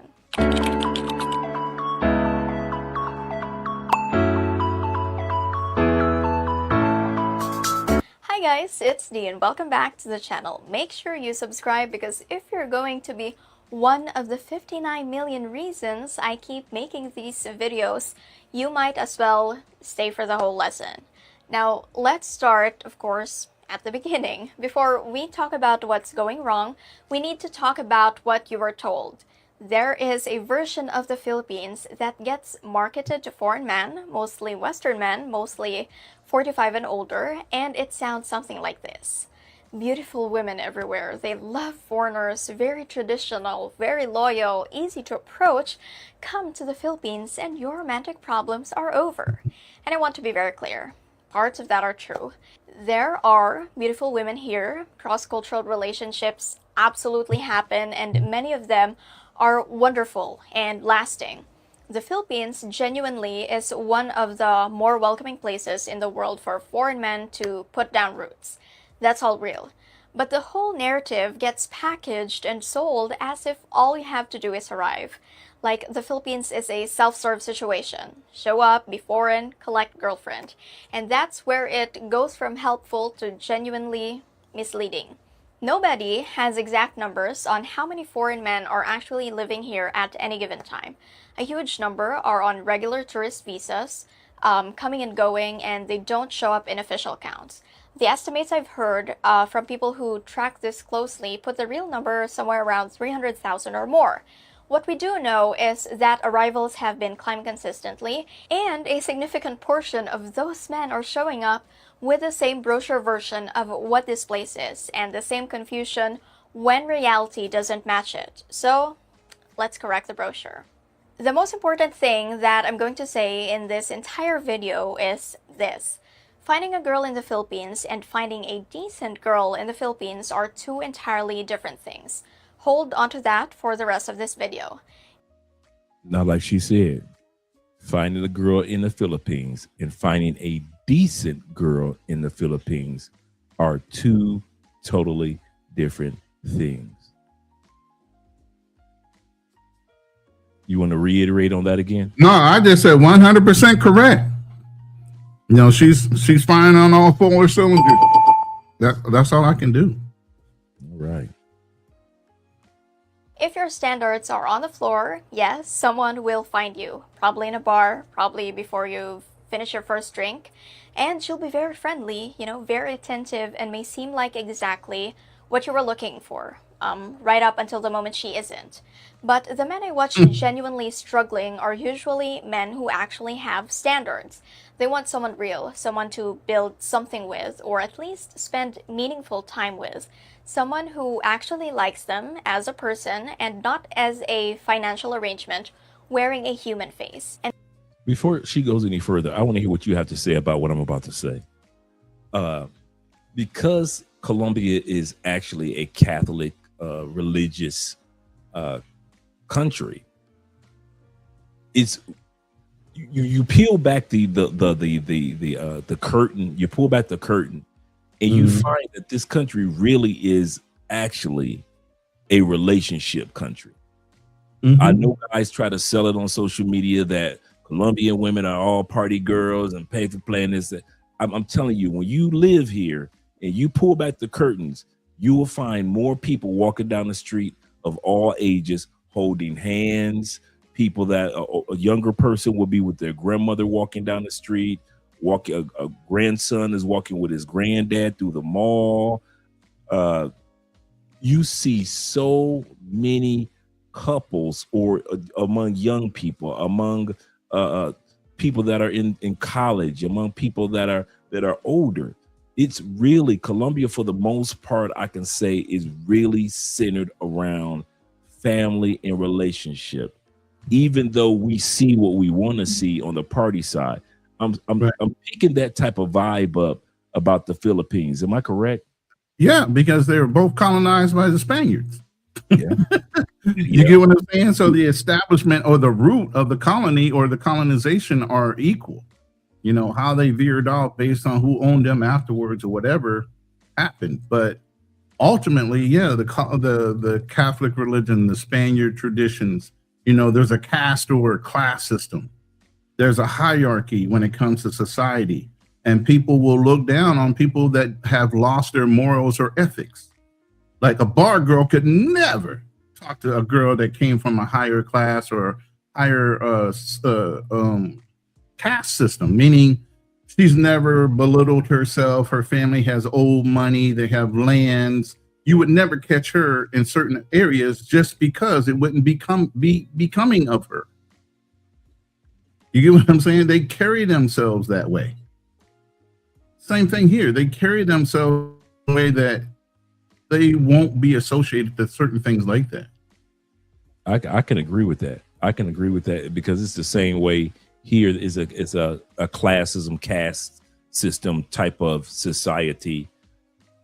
Speaker 11: Hi guys, it's Dee and welcome back to the channel. Make sure you subscribe because if you're going to be one of the 59 million reasons I keep making these videos, you might as well stay for the whole lesson. Now, let's start, of course, at the beginning. Before we talk about what's going wrong, we need to talk about what you were told. There is a version of the Philippines that gets marketed to foreign men, mostly Western men, mostly 45 and older, and it sounds something like this. Beautiful women everywhere. They love foreigners, very traditional, very loyal, easy to approach. Come to the Philippines and your romantic problems are over. And I want to be very clear. Parts of that are true. There are beautiful women here. Cross-cultural relationships absolutely happen, and many of them are wonderful and lasting. The Philippines genuinely is one of the more welcoming places in the world for foreign men to put down roots. That's all real. But the whole narrative gets packaged and sold as if all you have to do is arrive. Like the Philippines is a self-serve situation. Show up, be foreign, collect girlfriend. And that's where it goes from helpful to genuinely misleading. Nobody has exact numbers on how many foreign men are actually living here at any given time. A huge number are on regular tourist visas, coming and going, and they don't show up in official counts. The estimates I've heard from people who track this closely put the real number somewhere around 300,000 or more. What we do know is that arrivals have been climbing consistently, and a significant portion of those men are showing up with the same brochure version of what this place is, and the same confusion when reality doesn't match it. So, let's correct the brochure. The most important thing that I'm going to say in this entire video is this. Finding a girl in the Philippines and finding a decent girl in the Philippines are two entirely different things. Hold onto that for the rest of this video.
Speaker 6: Now, like she said, finding a girl in the Philippines and finding a decent girl in the Philippines are two totally different things. You want to reiterate on that again?
Speaker 10: No, I just said 100% correct. You know, she's firing on all four cylinders. That's all I can do.
Speaker 6: All right.
Speaker 11: If your standards are on the floor, yes, someone will find you. Probably in a bar, probably before you finish your first drink. And she'll be very friendly, you know, very attentive, and may seem like exactly what you were looking for. Right up until the moment she isn't. But the men I watch genuinely struggling are usually men who actually have standards. They want someone real, someone to build something with, or at least spend meaningful time with. Someone who actually likes them as a person and not as a financial arrangement wearing a human face. And
Speaker 6: before she goes any further, I want to hear what you have to say about what I'm about to say. Because Colombia is actually a Catholic religious country, it's you peel back the curtain, you pull back the curtain, and you find that this country really is actually a relationship country. I know guys try to sell it on social media that Colombian women are all party girls and pay for playing this. I'm telling you, when you live here and you pull back the curtains, you will find more people walking down the street of all ages, holding hands. People that a younger person will be with their grandmother walking down the street. A grandson is walking with his granddad through the mall. You see so many couples, or among young people, among people that are in college, among people that are older. It's really, Colombia for the most part, I can say, is really centered around family and relationship. Even though we see what we want to see on the party side, I'm picking that type of vibe up about the Philippines. Am I correct?
Speaker 10: Yeah, because they were both colonized by the Spaniards.
Speaker 6: Yeah.
Speaker 10: You get what I'm saying? So the establishment or the root of the colony or the colonization are equal. You know, how they veered off based on who owned them afterwards or whatever happened. But ultimately, yeah, the Catholic religion, the Spaniard traditions, you know, there's a caste or class system. There's a hierarchy when it comes to society. and people will look down on people that have lost their morals or ethics. Like a bar girl could never talk to a girl that came from a higher class or higher caste system, meaning she's never belittled herself. Her family has old money. They have lands. You would never catch her in certain areas just because it wouldn't be becoming of her. You get what I'm saying? They carry themselves that way. Same thing here. They carry themselves in a way that they won't be associated with certain things like that.
Speaker 6: I can agree with that. I can agree with that because it's the same way here. It's a classism, caste system type of society,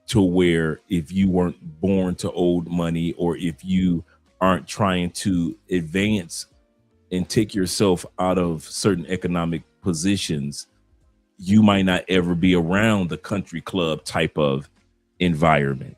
Speaker 6: to where if you weren't born to old money, or if you aren't trying to advance and take yourself out of certain economic positions, you might not ever be around the country club type of environment.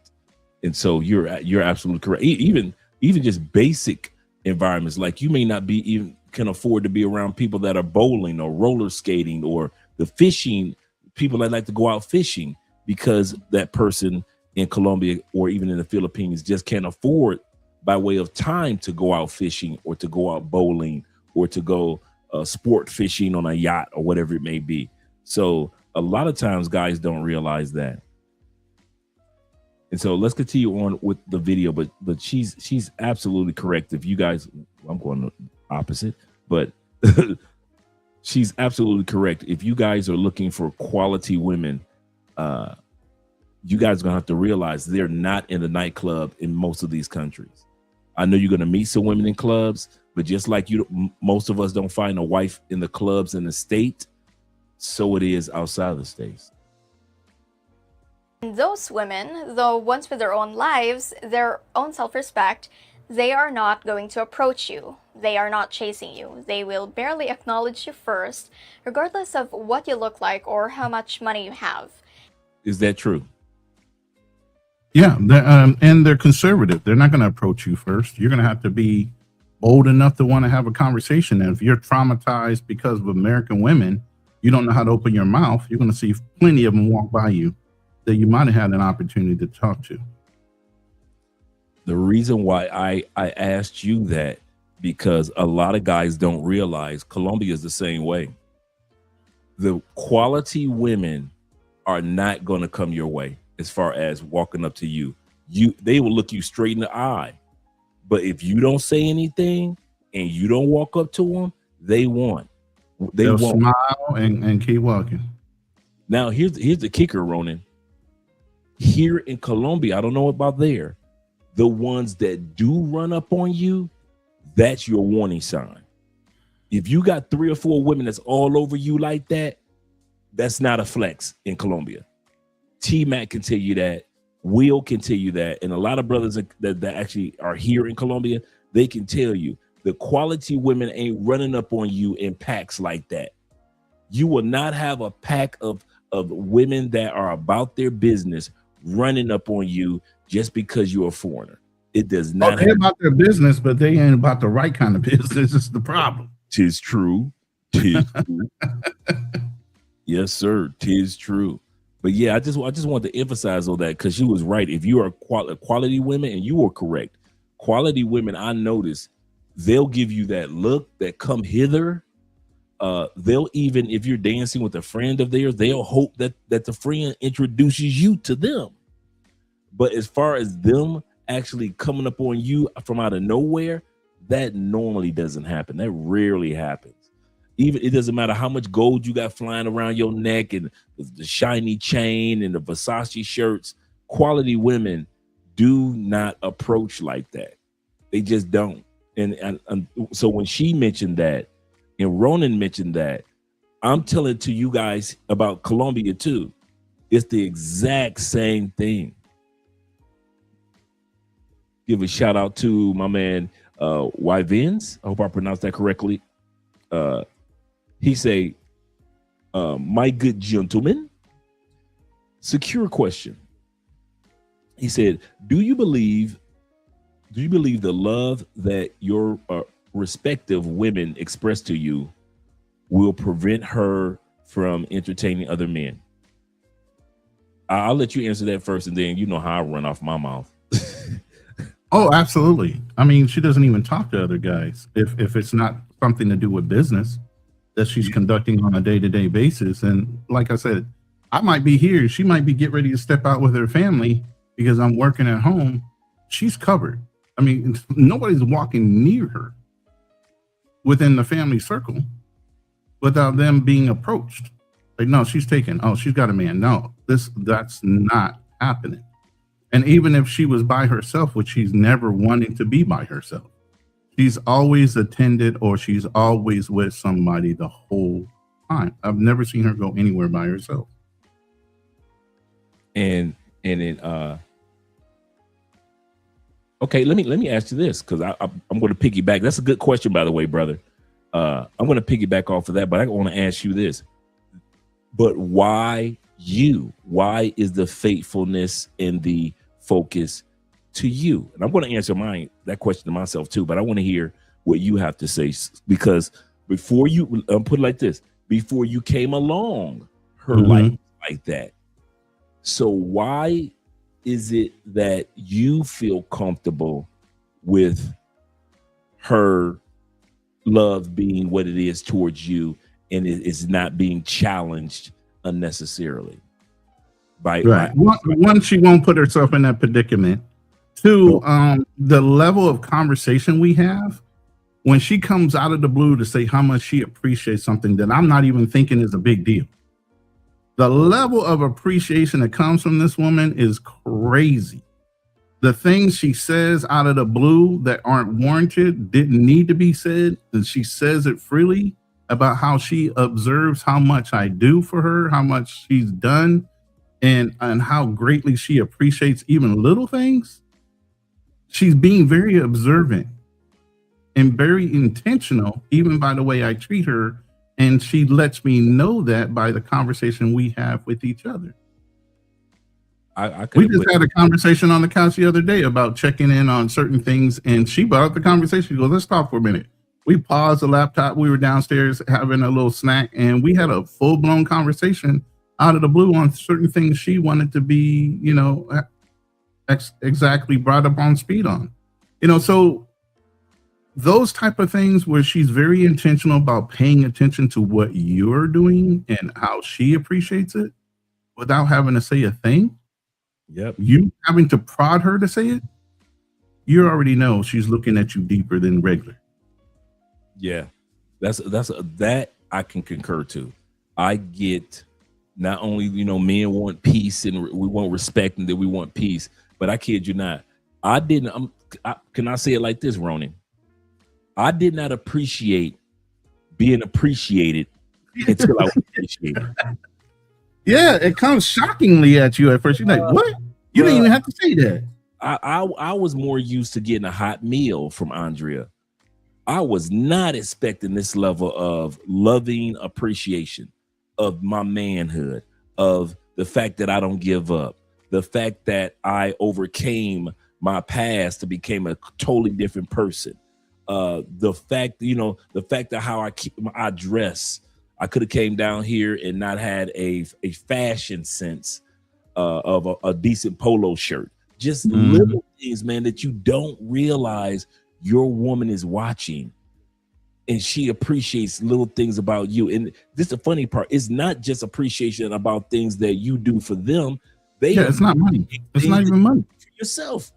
Speaker 6: And so you're absolutely correct. Even just basic environments, like you may not be even can afford to be around people that are bowling or roller skating or the fishing, people that like to go out fishing, because that person in Colombia or even in the Philippines just can't afford by way of time to go out fishing or to go out bowling or to go sport fishing on a yacht or whatever it may be. So a lot of times guys don't realize that. And so let's continue on with the video, but she's absolutely correct. If you guys, I'm going the opposite, but she's absolutely correct. If you guys are looking for quality women, you guys are gonna have to realize they're not in the nightclub in most of these countries. I know you're gonna meet some women in clubs, but just like most of us don't find a wife in the clubs in the state, so it is outside of the states.
Speaker 11: Those women, though ones with their own lives, their own self-respect, they are not going to approach you. They are not chasing you. They will barely acknowledge you first, regardless of what you look like or how much money you have.
Speaker 6: Is that true?
Speaker 10: Yeah, and they're conservative. They're not going to approach you first. You're going to have to be bold enough to want to have a conversation. And if you're traumatized because of American women, you don't know how to open your mouth, you're going to see plenty of them walk by you that you might have had an opportunity to talk to.
Speaker 6: The reason why I asked you that, because a lot of guys don't realize Colombia is the same way. The quality women are not going to come your way as far as walking up to you. They will look you straight in the eye. But if you don't say anything and you don't walk up to them, they'll
Speaker 10: smile and keep walking.
Speaker 6: Now, here's the kicker, Ronin. Here in Colombia, I don't know about there, the ones that do run up on you, that's your warning sign. If you got 3 or 4 women that's all over you like that, that's not a flex in Colombia. T-Mac can tell you that. Will can tell you that. And a lot of brothers that actually are here in Colombia, they can tell you the quality women ain't running up on you in packs like that. You will not have a pack of women that are about their business running up on you just because you're a foreigner. It does not.
Speaker 10: They're about their business, but they ain't about the right kind of business. It's the problem.
Speaker 6: Tis true. Tis true. Yes, sir. Tis true. But yeah, I just want to emphasize on that, because she was right. If you are quality women, and you were correct, quality women, I notice they'll give you that look, that come hither. They'll, even if you're dancing with a friend of theirs, they'll hope that the friend introduces you to them. But as far as them actually coming up on you from out of nowhere, that normally doesn't happen. That rarely happens. Even it doesn't matter how much gold you got flying around your neck and the shiny chain and the Versace shirts. Quality women do not approach like that. They just don't. And so when she mentioned that, and Ronin mentioned that, I'm telling to you guys about Colombia too. It's the exact same thing. Give a shout out to my man Yvins. I hope I pronounced that correctly. He say, my good gentleman, secure question. He said, do you believe the love that your respective women express to you will prevent her from entertaining other men? I'll let you answer that first, and then you know how I run off my mouth.
Speaker 10: Oh, absolutely. I mean, she doesn't even talk to other guys if it's not something to do with business that she's conducting on a day-to-day basis. And like I said, I might be here. She might be getting ready to step out with her family because I'm working at home. She's covered. I mean, nobody's walking near her within the family circle without them being approached. Like, no, she's taken. Oh, she's got a man. No, that's not happening. And even if she was by herself, which she's never wanting to be by herself, she's always attended or she's always with somebody the whole time. I've never seen her go anywhere by herself.
Speaker 6: And then okay, let me ask you this, because I'm going to piggyback. That's a good question, by the way, brother. I'm going to piggyback off of that, but I want to ask you this. But why you? Why is the faithfulness and the focus to you? And I'm going to answer that question to myself too, but I want to hear what you have to say, because before you, put it like this, before you came along her life like that. So why is it that you feel comfortable with her love being what it is towards you, and it is not being challenged unnecessarily?
Speaker 10: One, she won't put herself in that predicament. Two, the level of conversation we have when she comes out of the blue to say how much she appreciates something that I'm not even thinking is a big deal. The level of appreciation that comes from this woman is crazy. The things she says out of the blue that aren't warranted, didn't need to be said, and she says it freely about how she observes how much I do for her, how much she's done, and how greatly she appreciates even little things. She's being very observant and very intentional, even by the way I treat her. And she lets me know that by the conversation we have with each other. We just had a conversation on the couch the other day about checking in on certain things. And she brought up the conversation. She goes, let's talk for a minute. We paused the laptop. We were downstairs having a little snack, and we had a full-blown conversation out of the blue on certain things she wanted to be, exactly brought up on speed on. So those type of things where she's very intentional about paying attention to what you're doing and how she appreciates it without having to say a thing.
Speaker 6: Yep.
Speaker 10: You having to prod her to say it. You already know she's looking at you deeper than regular.
Speaker 6: Yeah, that I can concur to. I get not only, men want peace and we want respect and that we want peace, but I kid you not. Can I say it like this, Ronin? I did not appreciate being appreciated until I was appreciated.
Speaker 10: Yeah, it comes shockingly at you at first. You're like, what? You didn't even have to say that.
Speaker 6: I was more used to getting a hot meal from Andrea. I was not expecting this level of loving appreciation of my manhood, of the fact that I don't give up, the fact that I overcame my past to become a totally different person. The fact that how I dress, I could have came down here and not had a fashion sense of a decent polo shirt. Just little things, man, that you don't realize your woman is watching, and she appreciates little things about you. And this is the funny part. It's not just appreciation about things that you do for them.
Speaker 10: It's not money. It's not even money.
Speaker 6: For yourself.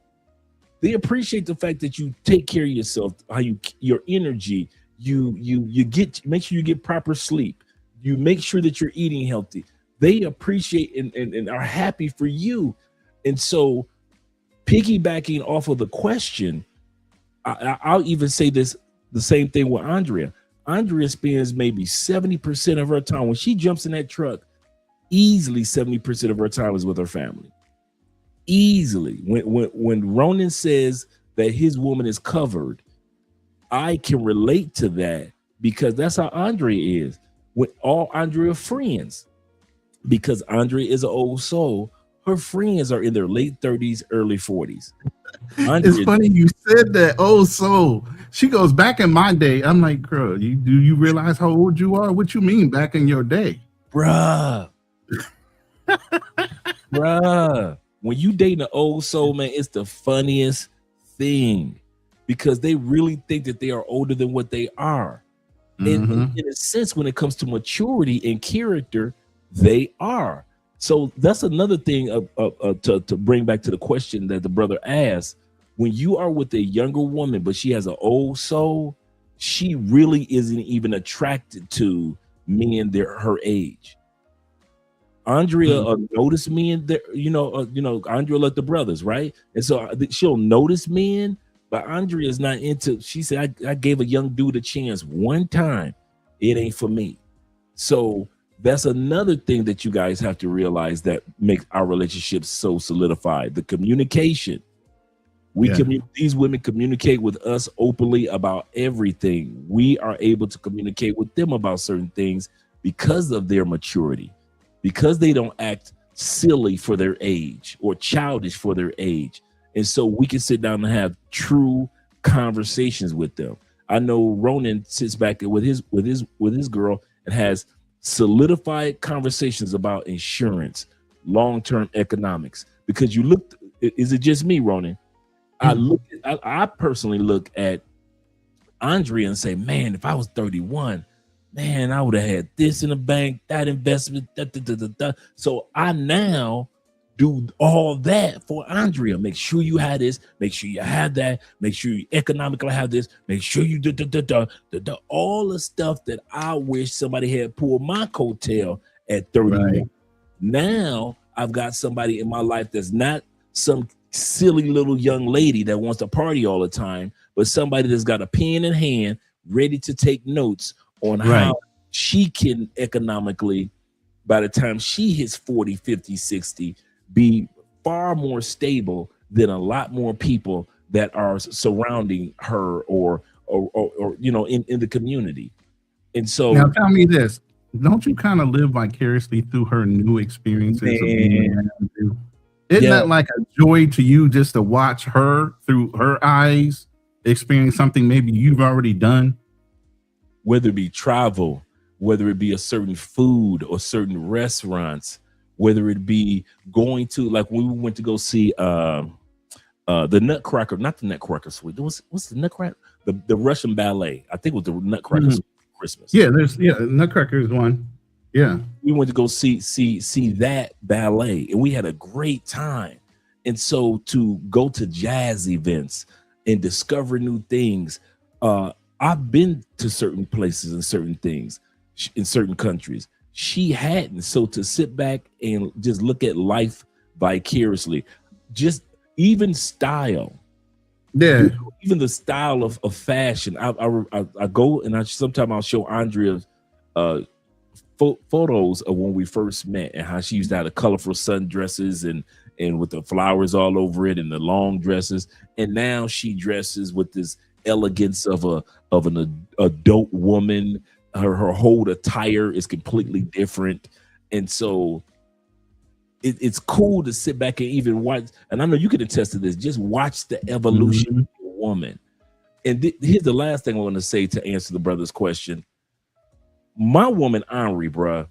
Speaker 6: They appreciate the fact that you take care of yourself, how your energy, you make sure you get proper sleep. You make sure that you're eating healthy. They appreciate and are happy for you. And so piggybacking off of the question, I'll even say the same thing with Andrea. Andrea spends maybe 70% of her time when she jumps in that truck. Easily 70% of her time is with her family. Easily. When Ronin says that his woman is covered, I can relate to that because that's how Andrea is. With all Andrea friends, because Andrea is an old soul, her friends are in their late 30s, early 40s.
Speaker 10: It's funny you said that. Oh, so she goes, back in my day. I'm like, girl, do you realize how old you are? What you mean back in your day?
Speaker 6: Bruh. Bruh. When you dating an old soul, man, it's the funniest thing because they really think that they are older than what they are. And in a sense, when it comes to maturity and character, they are. So that's another thing to bring back to the question that the brother asked. When you are with a younger woman, but she has an old soul, she really isn't even attracted to men her age. Andrea notice men there, Andrea like the brothers, right? And so she'll notice men, but Andrea is not into. She said, I gave a young dude a chance one time. It ain't for me. So that's another thing that you guys have to realize that makes our relationships so solidified. The communication. These women communicate with us openly about everything. We are able to communicate with them about certain things because of their maturity. Because they don't act silly for their age or childish for their age. And so we can sit down and have true conversations with them. I know Ronin sits back with his girl and has solidified conversations about insurance, long-term economics. Because you look, is it just me, Ronin? I personally look at Andre and say, man, if I was 31, man, I would have had this in the bank, that investment, So I now do all that for Andrea. Make sure you have this, make sure you have that, make sure you economically have this, make sure you do all the stuff that I wish somebody had pulled my coattail at 31. Right. Now I've got somebody in my life that's not some silly little young lady that wants to party all the time, but somebody that's got a pen in hand, ready to take notes on how she can economically, by the time she hits 40, 50, 60, be far more stable than a lot more people that are surrounding her or in the community. And so
Speaker 10: now tell me this, don't you kind of live vicariously through her new experiences? Isn't that like a joy to you just to watch her through her eyes experience something maybe you've already done?
Speaker 6: Whether it be travel, whether it be a certain food or certain restaurants, whether it be going to, like when we went to go see the Nutcracker, not the Nutcracker Suite. What's the Nutcracker? The Russian ballet. I think it was the Nutcracker Suite for Christmas.
Speaker 10: Yeah, Nutcracker is one. Yeah.
Speaker 6: We went to go see that ballet and we had a great time. And so to go to jazz events and discover new things, I've been to certain places and certain things in certain countries. She hadn't. So to sit back and just look at life vicariously, just even style.
Speaker 10: Yeah.
Speaker 6: Even the style of fashion. I go and sometimes I'll show Andrea photos of when we first met and how she used to have the colorful sundresses and with the flowers all over it and the long dresses. And now she dresses with this elegance of an adult woman. Her whole attire is completely different. And so it's cool to sit back and even watch. And I know you can attest to this. Just watch the evolution of a woman. And here's the last thing I want to say to answer the brother's question. My woman, Henri, bruh,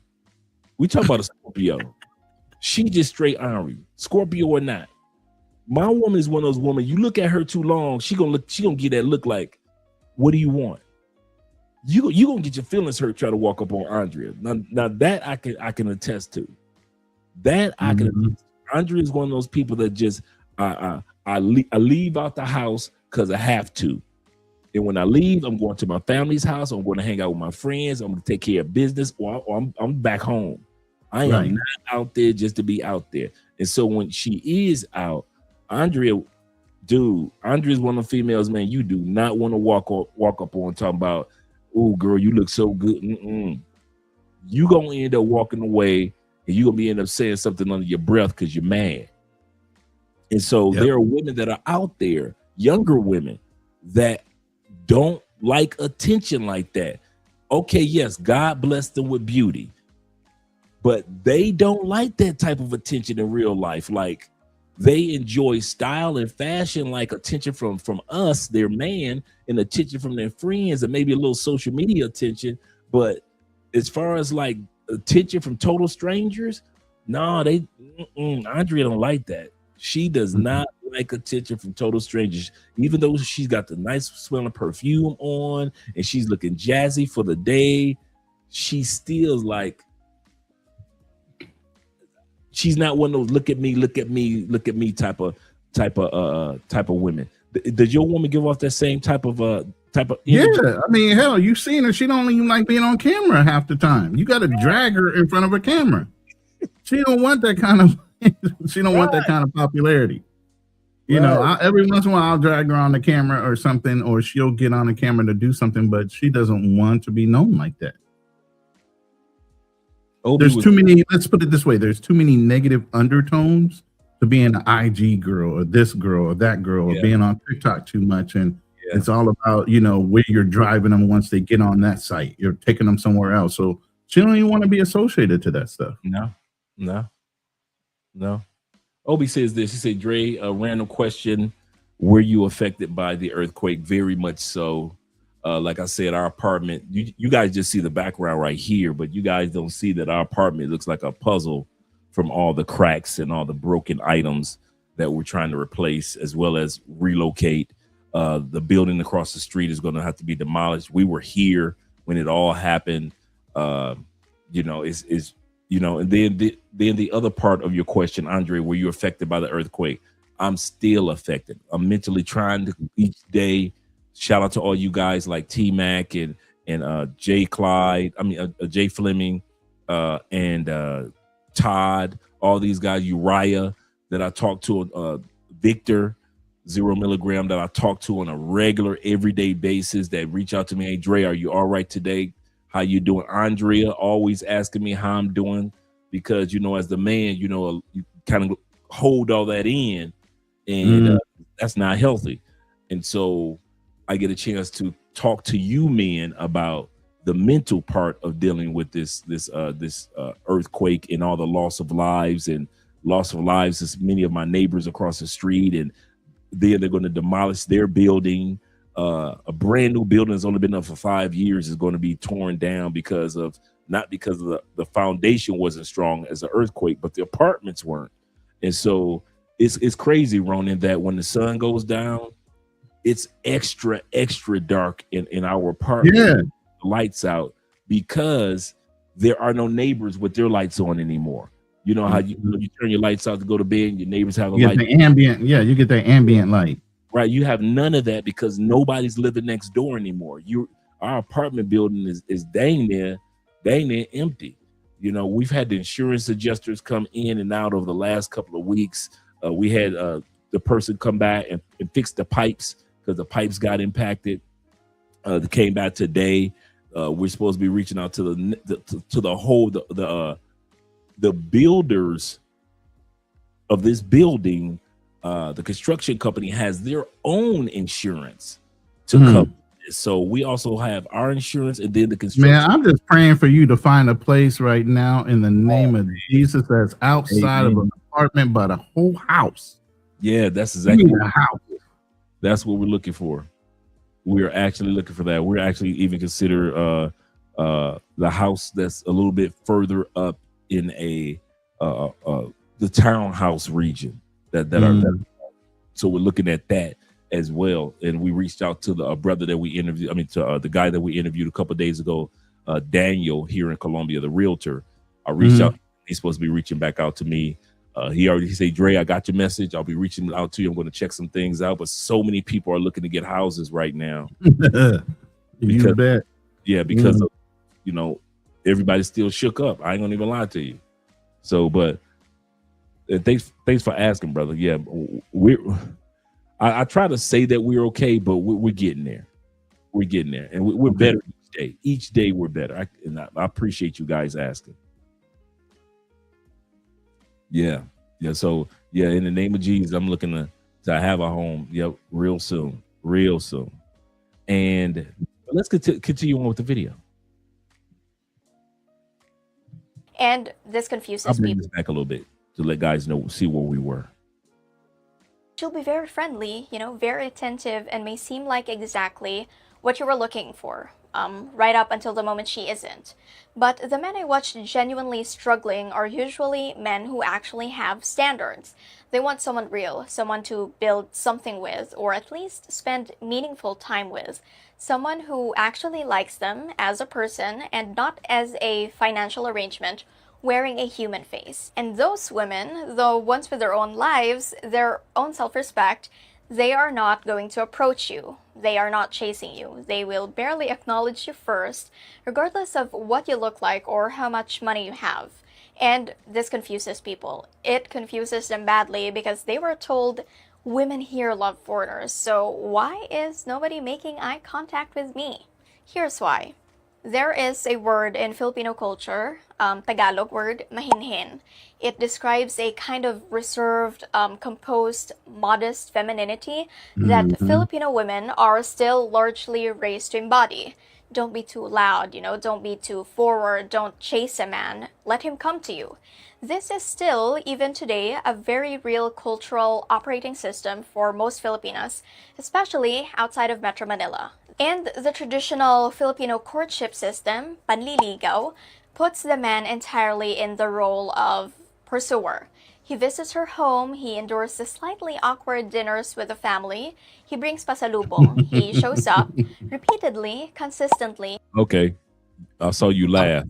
Speaker 6: we talk about a Scorpio. She just straight Henri, Scorpio or not. My woman is one of those women, you look at her too long, she gonna get that look like, what do you want? You gonna get your feelings hurt trying to walk up on Andrea. Now that I can attest to. That I can attest to. Andrea is one of those people that just I leave out the house because I have to. And when I leave, I'm going to my family's house. I'm going to hang out with my friends. I'm going to take care of business, or I'm back home. I am not out there just to be out there. And so when she is out, Andrea, Andrea's one of the females, man, you do not want to walk up on talking about, oh, girl, you look so good. You going to end up walking away and you're going to end up saying something under your breath because you're mad. And so there are women that are out there, younger women, that don't like attention like that. Okay, yes, God blessed them with beauty, but they don't like that type of attention in real life. Like, they enjoy style and fashion, like attention from us, their man, and attention from their friends, and maybe a little social media attention. But as far as like attention from total strangers. No, Andrea don't like that. She does not like attention from total strangers, even though she's got the nice smelling perfume on and she's looking jazzy for the day. She still like, she's not one of those look at me type of women. Does your woman give off that same type of energy?
Speaker 10: Yeah, I mean, hell, you've seen her. She don't even like being on camera half the time. You got to drag her in front of a camera. She don't want that kind of. She don't want that kind of popularity. You know, every once in a while I'll drag her on the camera or something, or she'll get on the camera to do something, but she doesn't want to be known like that. There's too many. Let's put it this way: there's too many negative undertones to being an IG girl or this girl or that girl or being on TikTok too much, and it's all about, you know, where you're driving them once they get on that site. You're taking them somewhere else, so she don't even want to be associated to that stuff.
Speaker 6: No. Obi says this. He said, Dre, a random question. Were you affected by the earthquake? Very much so. Like I said, our apartment, you guys just see the background right here, but you guys don't see that our apartment looks like a puzzle from all the cracks and all the broken items that we're trying to replace, as well as relocate. The building across the street is going to have to be demolished. We were here when it all happened. You know, and then the other part of your question, Andre, were you affected by the earthquake? I'm still affected. I'm mentally trying to each day. Shout out to all you guys like T-Mac and Jay Fleming and Todd, all these guys, Uriah that I talked to, Victor 0 milligram that I talk to on a regular everyday basis that reach out to me. Hey, Dre, are you all right today? How you doing? Andrea always asking me how I'm doing, because, you know, as the man, you know, you kind of hold all that in, and that's not healthy. And so I get a chance to talk to you men about the mental part of dealing with this earthquake and all the loss of lives as many of my neighbors across the street. And then they're going to demolish their building. A brand new building that's only been up for 5 years is going to be torn down not because of the foundation wasn't strong as an earthquake, but the apartments weren't. And so it's crazy, Ronin, that when the sun goes down, it's extra dark in our apartment.
Speaker 10: Yeah.
Speaker 6: Lights out, because there are no neighbors with their lights on anymore. You know how you turn your lights out to go to bed, and your neighbors have a light.
Speaker 10: The ambient, you get that ambient light.
Speaker 6: Right, you have none of that because nobody's living next door anymore. Our apartment building is dang near empty. You know, we've had the insurance adjusters come in and out over the last couple of weeks. We had the person come back and fix the pipes because the pipes got impacted. They came back today. We're supposed to be reaching out to the builders of this building. The construction company has their own insurance to cover this. So we also have our insurance, and then the construction. Man,
Speaker 10: I'm just praying for you to find a place right now in the name of Jesus that's outside of an apartment, but a whole house.
Speaker 6: Yeah, that's exactly what that's what we're looking for. We're actually looking for that. We're actually even consider the house that's a little bit further up in the townhouse region. So we're looking at that as well. And we reached out to the brother that we interviewed. The guy that we interviewed a couple of days ago, Daniel here in Columbia, the realtor. I reached out. He's supposed to be reaching back out to me. He said, Dre, I got your message. I'll be reaching out to you. I'm going to check some things out. But so many people are looking to get houses right now.
Speaker 10: You bet.
Speaker 6: Yeah, because of, you know, everybody's still shook up. I ain't gonna even lie to you. So, but thanks for asking, brother. Yeah, I try to say that we're okay, but we're getting there. We're getting there, and we're better each day. Each day we're better. I appreciate you guys asking. Yeah. So yeah, in the name of Jesus, I'm looking to have a home. Yep, real soon. And let's continue on with the video.
Speaker 11: And this confuses
Speaker 6: I'll bring
Speaker 11: people.
Speaker 6: this back a little bit to let guys see where we were.
Speaker 11: She'll be very friendly, very attentive, and may seem like exactly what you were looking for. right up until the moment she isn't. But the men I watched genuinely struggling are usually men who actually have standards. They want someone real, someone to build something with, or at least spend meaningful time with. Someone who actually likes them as a person and not as a financial arrangement wearing a human face. And those women, the ones with their own lives, their own self-respect, they are not going to approach you. They are not chasing you. They will barely acknowledge you first, regardless of what you look like or how much money you have. And this confuses people. It confuses them badly because they were told, women here love foreigners, so why is nobody making eye contact with me? Here's why. There is a word in Filipino culture, Tagalog word, mahinhin. It describes a kind of reserved, composed, modest femininity that Filipino women are still largely raised to embody. Don't be too loud, don't be too forward, don't chase a man, let him come to you. This is still, even today, a very real cultural operating system for most Filipinas, especially outside of Metro Manila. And the traditional Filipino courtship system, panliligaw, puts the man entirely in the role of pursuer. He visits her home, he endures the slightly awkward dinners with the family, he brings pasalubong, he shows up repeatedly, consistently.
Speaker 6: Okay, I saw you laugh.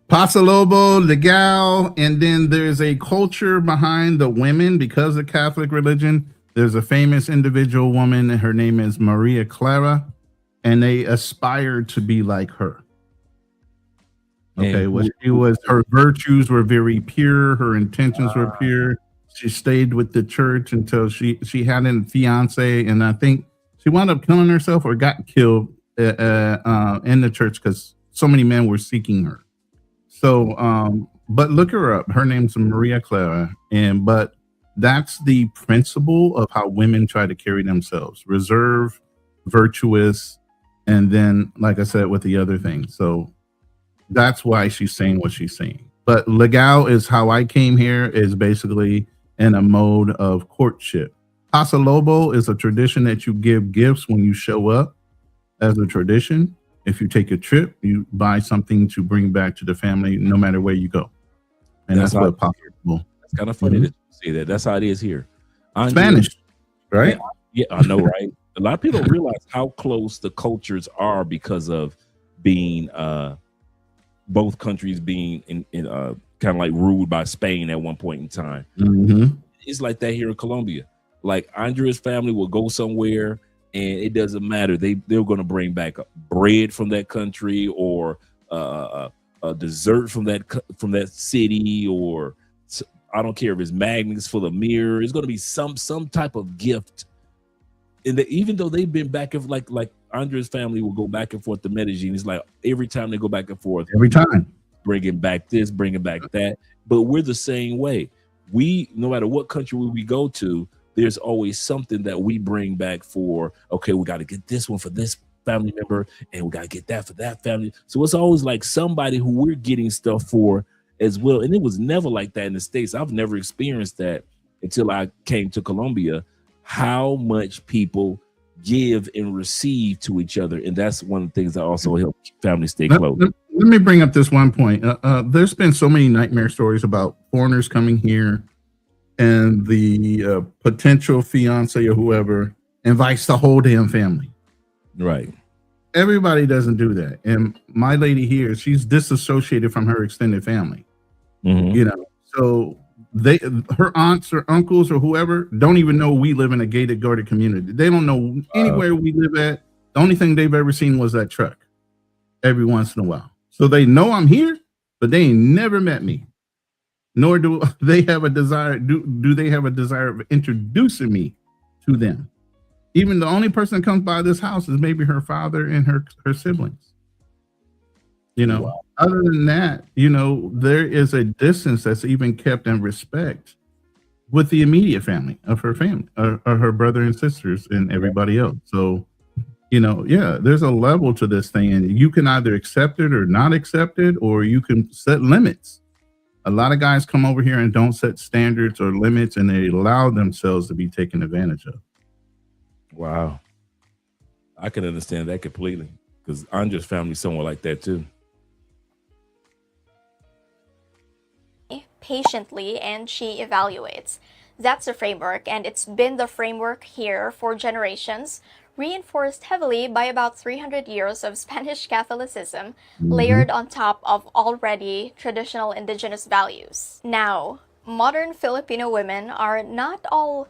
Speaker 10: Pasalobo, legal, and then there's a culture behind the women because of Catholic religion. There's a famous individual woman, her name is Maria Clara, and they aspired to be like her. Okay, her virtues were very pure, her intentions were pure. She stayed with the church until she had a fiance, and I think she wound up killing herself or got killed in the church because so many men were seeking her. So, but look her up. Her name's Maria Clara, but that's the principle of how women try to carry themselves: reserved, virtuous, and then, like I said, with the other things. So that's why she's saying what she's saying. But legal is how I came here, is basically in a mode of courtship. Pasalobo is a tradition that you give gifts when you show up as a tradition. If you take a trip, you buy something to bring back to the family, no matter where you go. And that's what Pasalobo.
Speaker 6: It's kind of funny that you say that. That's how it is here.
Speaker 10: Spanish, right?
Speaker 6: Yeah, I know, right? A lot of people don't realize how close the cultures are because of being both countries being in kind of like ruled by Spain at one point in time. It's like that here in Colombia. Like Andre's family will go somewhere and it doesn't matter. They're going to bring back bread from that country or a dessert from that city, or I don't care if it's magnets full of mirror. It's going to be some type of gift. And even though they've been back and like Andre's family will go back and forth to Medellin. It's like every time they go back and forth, bringing back this, bringing back that. But we're the same way. No matter what country we go to, there's always something that we bring back for, okay, we got to get this one for this family member and we got to get that for that family. So it's always like somebody who we're getting stuff for as well. And it was never like that in the States. I've never experienced that until I came to Colombia, how much people give and receive to each other. And that's one of the things that also help families stay close.
Speaker 10: Let me bring up this one point. There's been so many nightmare stories about foreigners coming here and the potential fiance or whoever invites the whole damn family.
Speaker 6: Right.
Speaker 10: Everybody doesn't do that. And my lady here, she's disassociated from her extended family. So her aunts or uncles or whoever don't even know we live in a gated guarded community. They don't know anywhere we live at. The only thing they've ever seen was that truck every once in a while. So they know I'm here, but they ain't never met me. Nor do they have a desire. Do they have a desire of introducing me to them? Even the only person that comes by this house is maybe her father and her siblings. Wow. Other than that, there is a distance that's even kept in respect with the immediate family of her family, or her brother and sisters and everybody else. So, there's a level to this thing, and you can either accept it or not accept it, or you can set limits. A lot of guys come over here and don't set standards or limits, and they allow themselves to be taken advantage of.
Speaker 6: Wow. I can understand that completely. Because Andre's family somewhat like that too.
Speaker 11: Patiently, and she evaluates. That's the framework, and it's been the framework here for generations, reinforced heavily by about 300 years of Spanish Catholicism, layered on top of already traditional indigenous values. Now, modern Filipino women are not all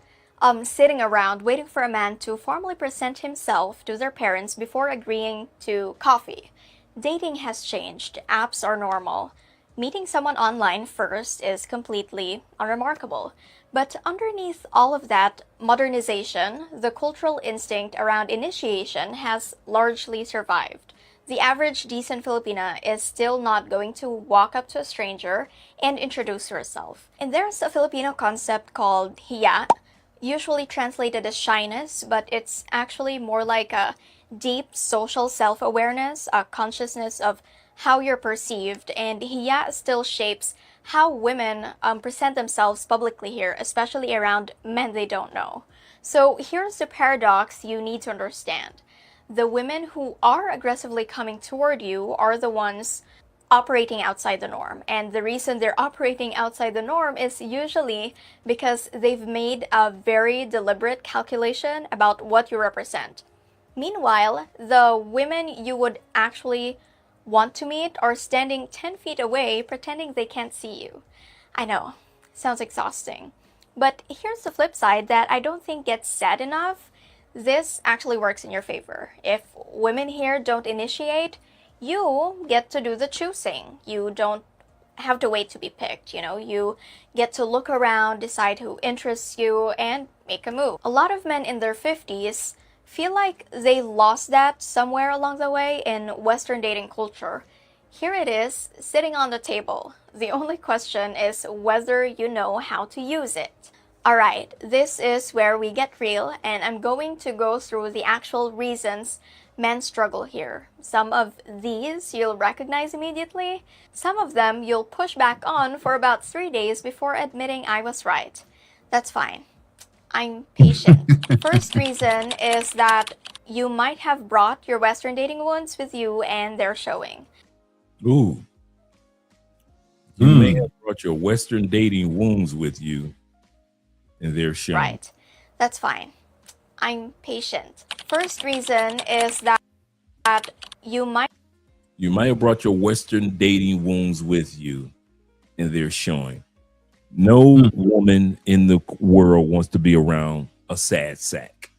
Speaker 11: sitting around waiting for a man to formally present himself to their parents before agreeing to coffee. Dating has changed. Apps are normal. Meeting someone online first is completely unremarkable. But underneath all of that modernization, the cultural instinct around initiation has largely survived. The average decent Filipina is still not going to walk up to a stranger and introduce herself. And there's a Filipino concept called hiya, usually translated as shyness, but it's actually more like a deep social self-awareness, a consciousness of how you're perceived, and hiya still shapes how women present themselves publicly here, especially around men they don't know. So here's the paradox you need to understand. The women who are aggressively coming toward you are the ones operating outside the norm. And the reason they're operating outside the norm is usually because they've made a very deliberate calculation about what you represent. Meanwhile, the women you would actually want to meet are standing 10 feet away pretending they can't see you. I know, sounds exhausting. But here's the flip side that I don't think gets said enough. This actually works in your favor. If women here don't initiate, you get to do the choosing. You don't have to wait to be picked, you get to look around, decide who interests you, and make a move. A lot of men in their 50s feel like they lost that somewhere along the way in Western dating culture. Here it is, sitting on the table. The only question is whether you know how to use it. Alright, this is where we get real, and I'm going to go through the actual reasons men struggle here. Some of these you'll recognize immediately. Some of them you'll push back on for about 3 days before admitting I was right. That's fine. I'm patient. First reason is that you might have brought your Western dating wounds with you and they're showing.
Speaker 6: Ooh. You may have brought your Western dating wounds with you and they're showing.
Speaker 11: Right. That's fine. I'm patient. First reason is that you might
Speaker 6: have brought your Western dating wounds with you and they're showing. No woman in the world wants to be around a sad sack.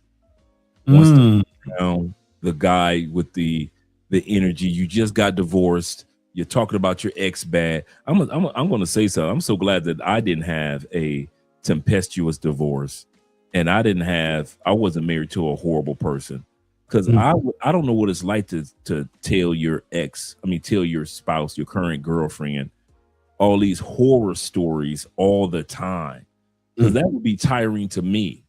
Speaker 6: Wants to be around the guy with the energy. You just got divorced. You're talking about your ex bad. I'm going to say something. I'm so glad that I didn't have a tempestuous divorce, and I wasn't married to a horrible person, because I don't know what it's like to tell your tell your spouse, your current girlfriend, all these horror stories all the time, because that would be tiring to me.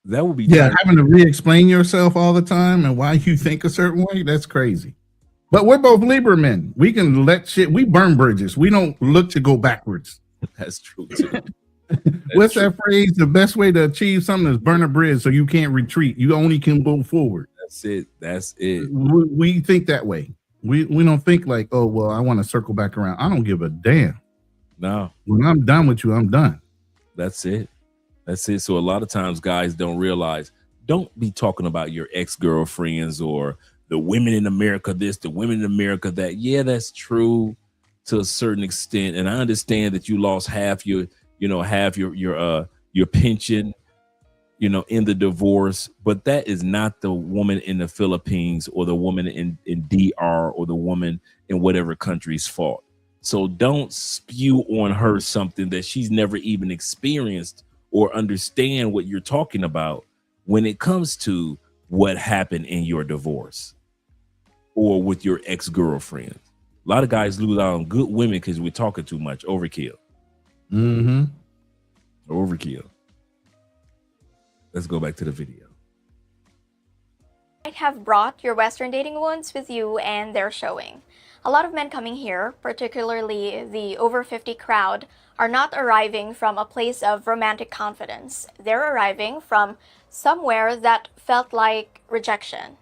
Speaker 6: That would be tiring.
Speaker 10: Having to re-explain yourself all the time and why you think a certain way. That's crazy. But we're both Libra men. We can we burn bridges. We don't look to go backwards.
Speaker 6: That's true too.
Speaker 10: What's that phrase? The best way to achieve something is burn a bridge so you can't retreat. You only can go forward.
Speaker 6: That's it.
Speaker 10: We think that way. We don't think like, oh, well, I want to circle back around. I don't give a damn.
Speaker 6: No.
Speaker 10: When I'm done with you, I'm done.
Speaker 6: That's it. So a lot of times guys don't realize, don't be talking about your ex-girlfriends or the women in America this, the women in America that. Yeah, that's true to a certain extent. And I understand that you lost half your pension, in the divorce, but that is not the woman in the Philippines or the woman in DR or the woman in whatever country's fault. So don't spew on her something that she's never even experienced or understand what you're talking about when it comes to what happened in your divorce or with your ex-girlfriend. A lot of guys lose out on good women because we're talking too much. Overkill. Overkill. Let's go back to the video.
Speaker 11: Might have brought your Western dating wounds with you and they're showing. A lot of men coming here, particularly the over 50 crowd, are not arriving from a place of romantic confidence. They're arriving from somewhere that felt like rejection.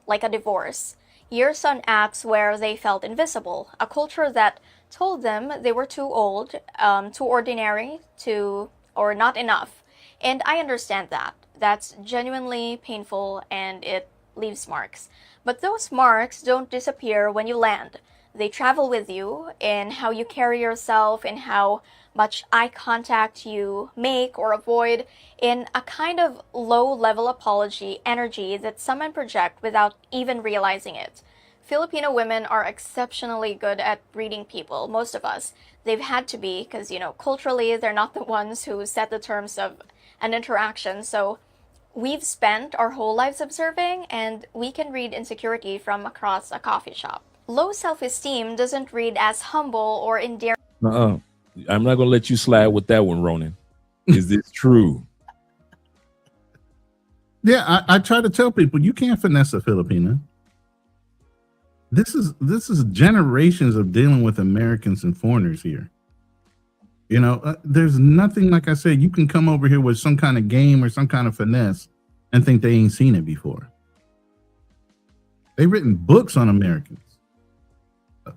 Speaker 11: like a divorce. Years on apps where they felt invisible, a culture that told them they were too old, too ordinary, or not enough. And I understand that. That's genuinely painful and it leaves marks. But those marks don't disappear when you land. They travel with you in how you carry yourself, in how much eye contact you make or avoid, in a kind of low-level apology energy that some men project without even realizing it. Filipino women are exceptionally good at reading people, most of us. They've had to be, because, culturally, they're not the ones who set the terms of an interaction, so we've spent our whole lives observing, and we can read insecurity from across a coffee shop. Low self-esteem doesn't read as humble or endearing.
Speaker 6: I'm not going to let you slide with that one, Ronin. Is this true?
Speaker 10: Yeah, I try to tell people you can't finesse a Filipina. This is generations of dealing with Americans and foreigners here. There's nothing, like I said, you can come over here with some kind of game or some kind of finesse and think they ain't seen it before. They've written books on Americans.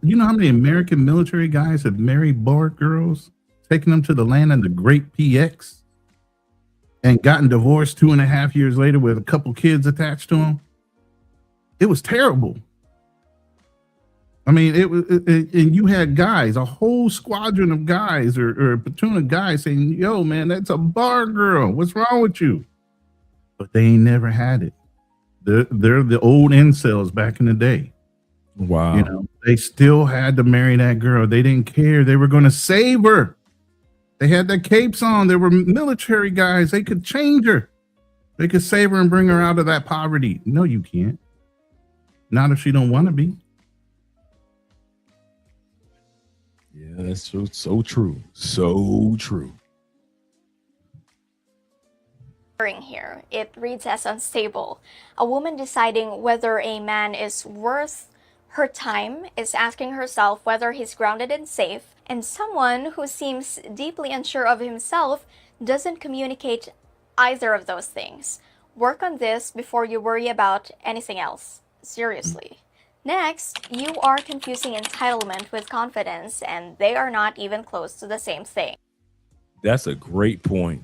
Speaker 10: You know how many American military guys have married bar girls, taken them to the land of the great PX, and gotten divorced 2.5 years later with a couple kids attached to them? It was terrible. I mean, and you had guys, a whole squadron of guys or a platoon of guys saying, yo, man, that's a bar girl. What's wrong with you? But they ain't never had it. They're the old incels back in the day.
Speaker 6: Wow.
Speaker 10: They still had to marry that girl. They didn't care. They were going to save her. They had their capes on. They were military guys. They could change her. They could save her and bring her out of that poverty. No, you can't. Not if she don't want to be.
Speaker 6: Yeah, that's so true. So true.
Speaker 11: Here, it reads as unstable. A woman deciding whether a man is worth her time is asking herself whether he's grounded and safe, and someone who seems deeply unsure of himself doesn't communicate either of those things. Work on this before you worry about anything else. Seriously. Next, you are confusing entitlement with confidence, and they are not even close to the same thing.
Speaker 6: That's a great point.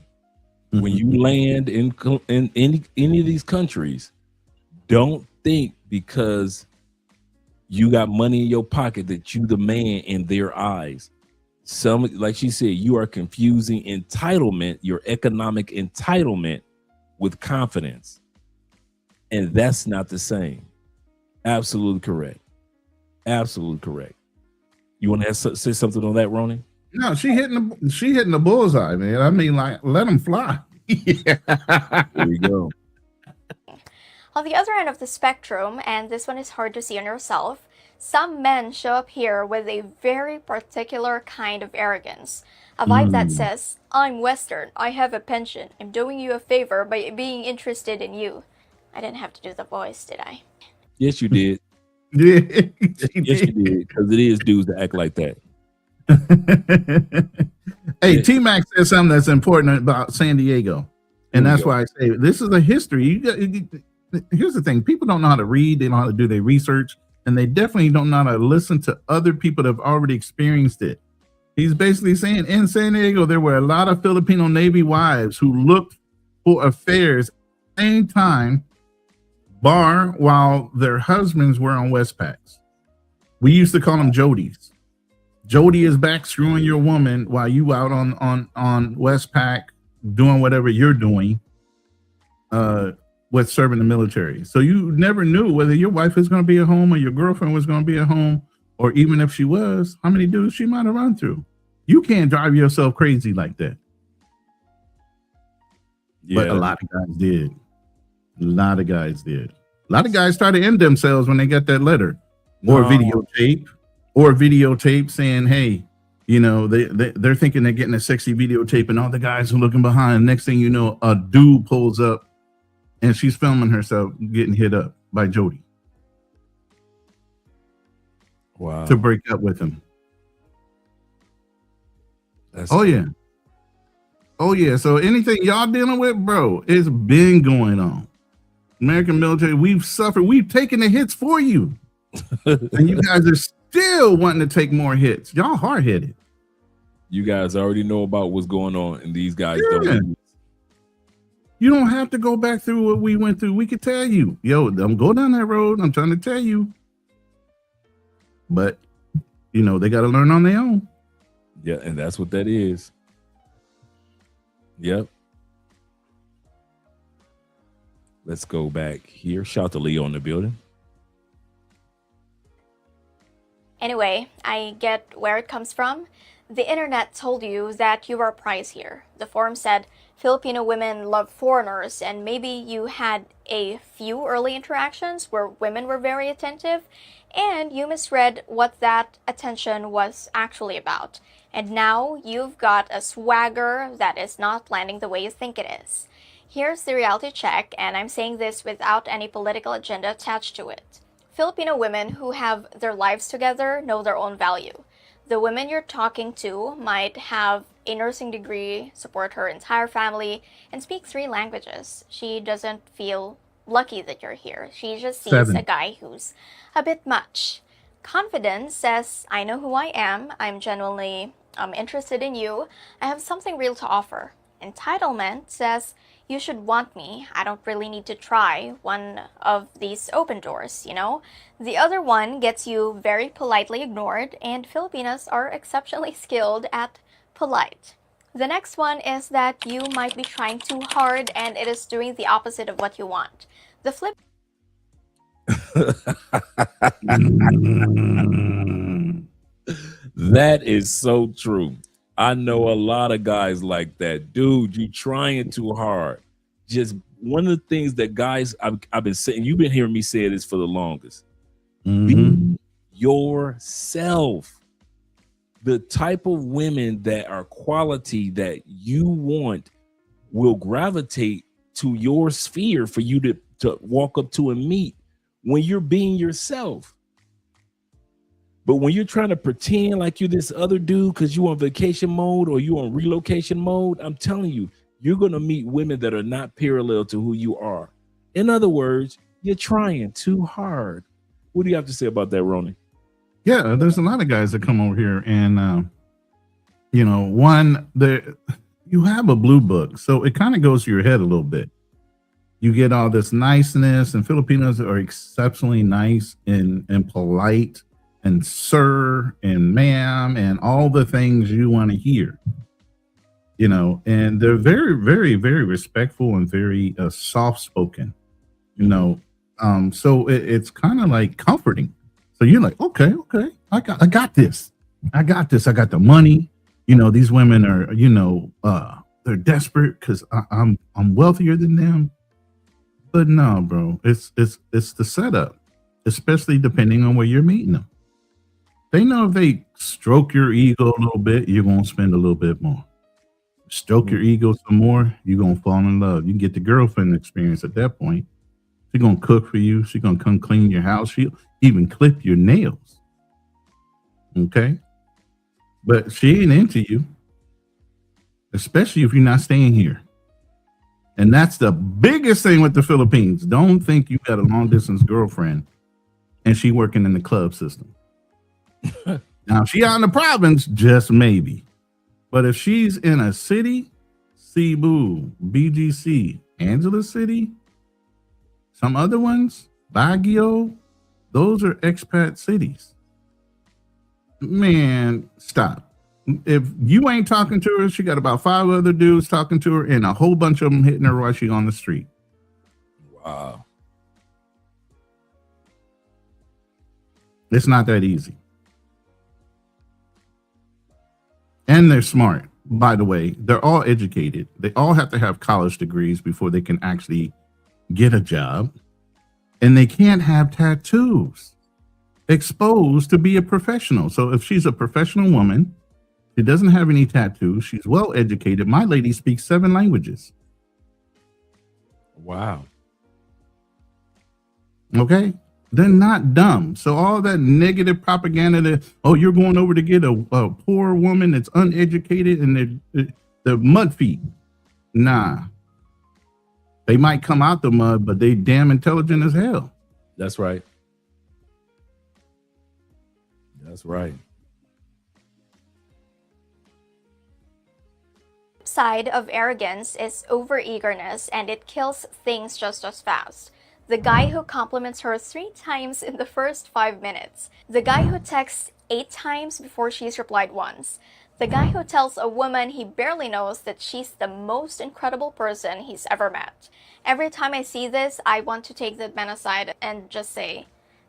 Speaker 6: When you land in any of these countries, don't think because you got money in your pocket that you the man in their eyes. Like she said, you are confusing entitlement, your economic entitlement, with confidence. And that's not the same. Absolutely correct. Absolutely correct. You want to say something on that, Ronin?
Speaker 10: No, she hitting the bullseye, man. I mean, like, let them fly.
Speaker 6: Yeah. There you go.
Speaker 11: On the other end of the spectrum, and this one is hard to see on yourself, some men show up here with a very particular kind of arrogance. A vibe that says, I'm Western, I have a pension, I'm doing you a favor by being interested in you. I didn't have to do the voice, did I?
Speaker 6: Yes, you did.
Speaker 10: Yeah,
Speaker 6: yes, you did. Because it is dudes that act like that.
Speaker 10: Hey, T-Mac said something that's important about San Diego. And that's why I say this is a history. Here's the thing. People don't know how to read. They don't know how to do their research. And they definitely don't know how to listen to other people that have already experienced it. He's basically saying in San Diego, there were a lot of Filipino Navy wives who looked for affairs at the same time, bar while their husbands were on Westpacks. We used to call them Jodies. Jody is back screwing your woman while you out on Westpac doing whatever you're doing with serving the military. So you never knew whether your wife was going to be at home or your girlfriend was going to be at home, or even if she was, how many dudes she might have run through. You can't drive yourself crazy like that. Yeah. But a lot of guys did. A lot of guys did. A lot of guys started to end themselves when they got that letter or videotape saying, hey, they're thinking they're getting a sexy videotape and all the guys are looking behind. Next thing you know, a dude pulls up and she's filming herself getting hit up by Jody.
Speaker 6: Wow.
Speaker 10: To break up with him. Oh yeah. So anything y'all dealing with, bro, it's been going on. American military, we've suffered. We've taken the hits for you. And you guys are still wanting to take more hits. Y'all hard-headed.
Speaker 6: You guys already know about what's going on, and these guys
Speaker 10: Yeah.
Speaker 6: don't.
Speaker 10: You don't have to go back through what we went through. We could tell you, yo, don't go down that road. I'm trying to tell you. But, you know, they got to learn on their own.
Speaker 6: Yeah, and that's what that is. Yep. Let's go back here. Shout out to Leo in the building.
Speaker 11: Anyway, I get where it comes from. The internet told you that you are a prize here. The forum said Filipino women love foreigners, and maybe you had a few early interactions where women were very attentive, and you misread what that attention was actually about. And now you've got a swagger that is not landing the way you think it is. Here's the reality check, and I'm saying this without any political agenda attached to it. Filipino women who have their lives together know their own value. The women you're talking to might have a nursing degree, support her entire family, and speak 3 languages. She doesn't feel lucky that you're here. She just sees
Speaker 10: 7.
Speaker 11: a guy who's a bit much. Confidence says, I know who I am. I'm genuinely interested in you. I have something real to offer. Entitlement says, you should want me. I don't really need to try one of these open doors, you know? The other one gets you very politely ignored, and Filipinas are exceptionally skilled at polite. The next one is that you might be trying too hard and it is doing the opposite of what you want. The flip
Speaker 6: That is so true. I know a lot of guys like that. Dude, you trying too hard. Just one of the things that guys I've been saying, you've been hearing me say this for the longest. Be yourself. The type of women that are quality that you want will gravitate to your sphere for you to walk up to and meet when you're being yourself. But when you're trying to pretend like you're this other dude because you're on vacation mode or you're on relocation mode, I'm telling you, you're going to meet women that are not parallel to who you are. In other words, you're trying too hard. What do you have to say about that, Ronin?
Speaker 10: Yeah, there's a lot of guys that come over here and, you know, you have a blue book, so it kind of goes to your head a little bit. You get all this niceness, and Filipinos are exceptionally nice and polite, and sir and ma'am and all the things you want to hear, you know, and they're very, very, very respectful and very soft spoken, you know. So it's kind of like comforting. So you're like, okay, I got this. I got the money. You know, these women are, you know, they're desperate because I'm wealthier than them. But no, bro, it's the setup, especially depending on where you're meeting them. They know if they stroke your ego a little bit, you're going to spend a little bit more. Stroke your ego some more, you're going to fall in love. You can get the girlfriend experience at that point. She's going to cook for you. She's going to come clean your house. She'll even clip your nails. Okay? But she ain't into you, especially if you're not staying here. And that's the biggest thing with the Philippines. Don't think you got a long-distance girlfriend and she working in the club system. Now, if she out in the province, just maybe. But if she's in a city, Cebu, BGC, Angeles City, some other ones, Baguio, those are expat cities. Man, stop. If you ain't talking to her, she got about 5 other dudes talking to her and a whole bunch of them hitting her while she's on the street.
Speaker 6: Wow.
Speaker 10: It's not that easy. And they're smart, by the way. They're all educated. They all have to have college degrees before they can actually get a job. And they can't have tattoos exposed to be a professional. So if she's a professional woman, she doesn't have any tattoos, she's well educated. My lady speaks 7 languages.
Speaker 6: Wow.
Speaker 10: Okay? They're not dumb. So all that negative propaganda that, oh, you're going over to get a poor woman that's uneducated and they're mud feet. Nah. They might come out the mud, but they damn intelligent as hell.
Speaker 6: That's right. That's right.
Speaker 11: Side of arrogance is overeagerness, and it kills things just as fast. The guy who compliments her 3 times in the first 5 minutes. The guy who texts 8 times before she's replied once. The guy who tells a woman he barely knows that she's the most incredible person he's ever met. Every time I see this, I want to take the man aside and just say,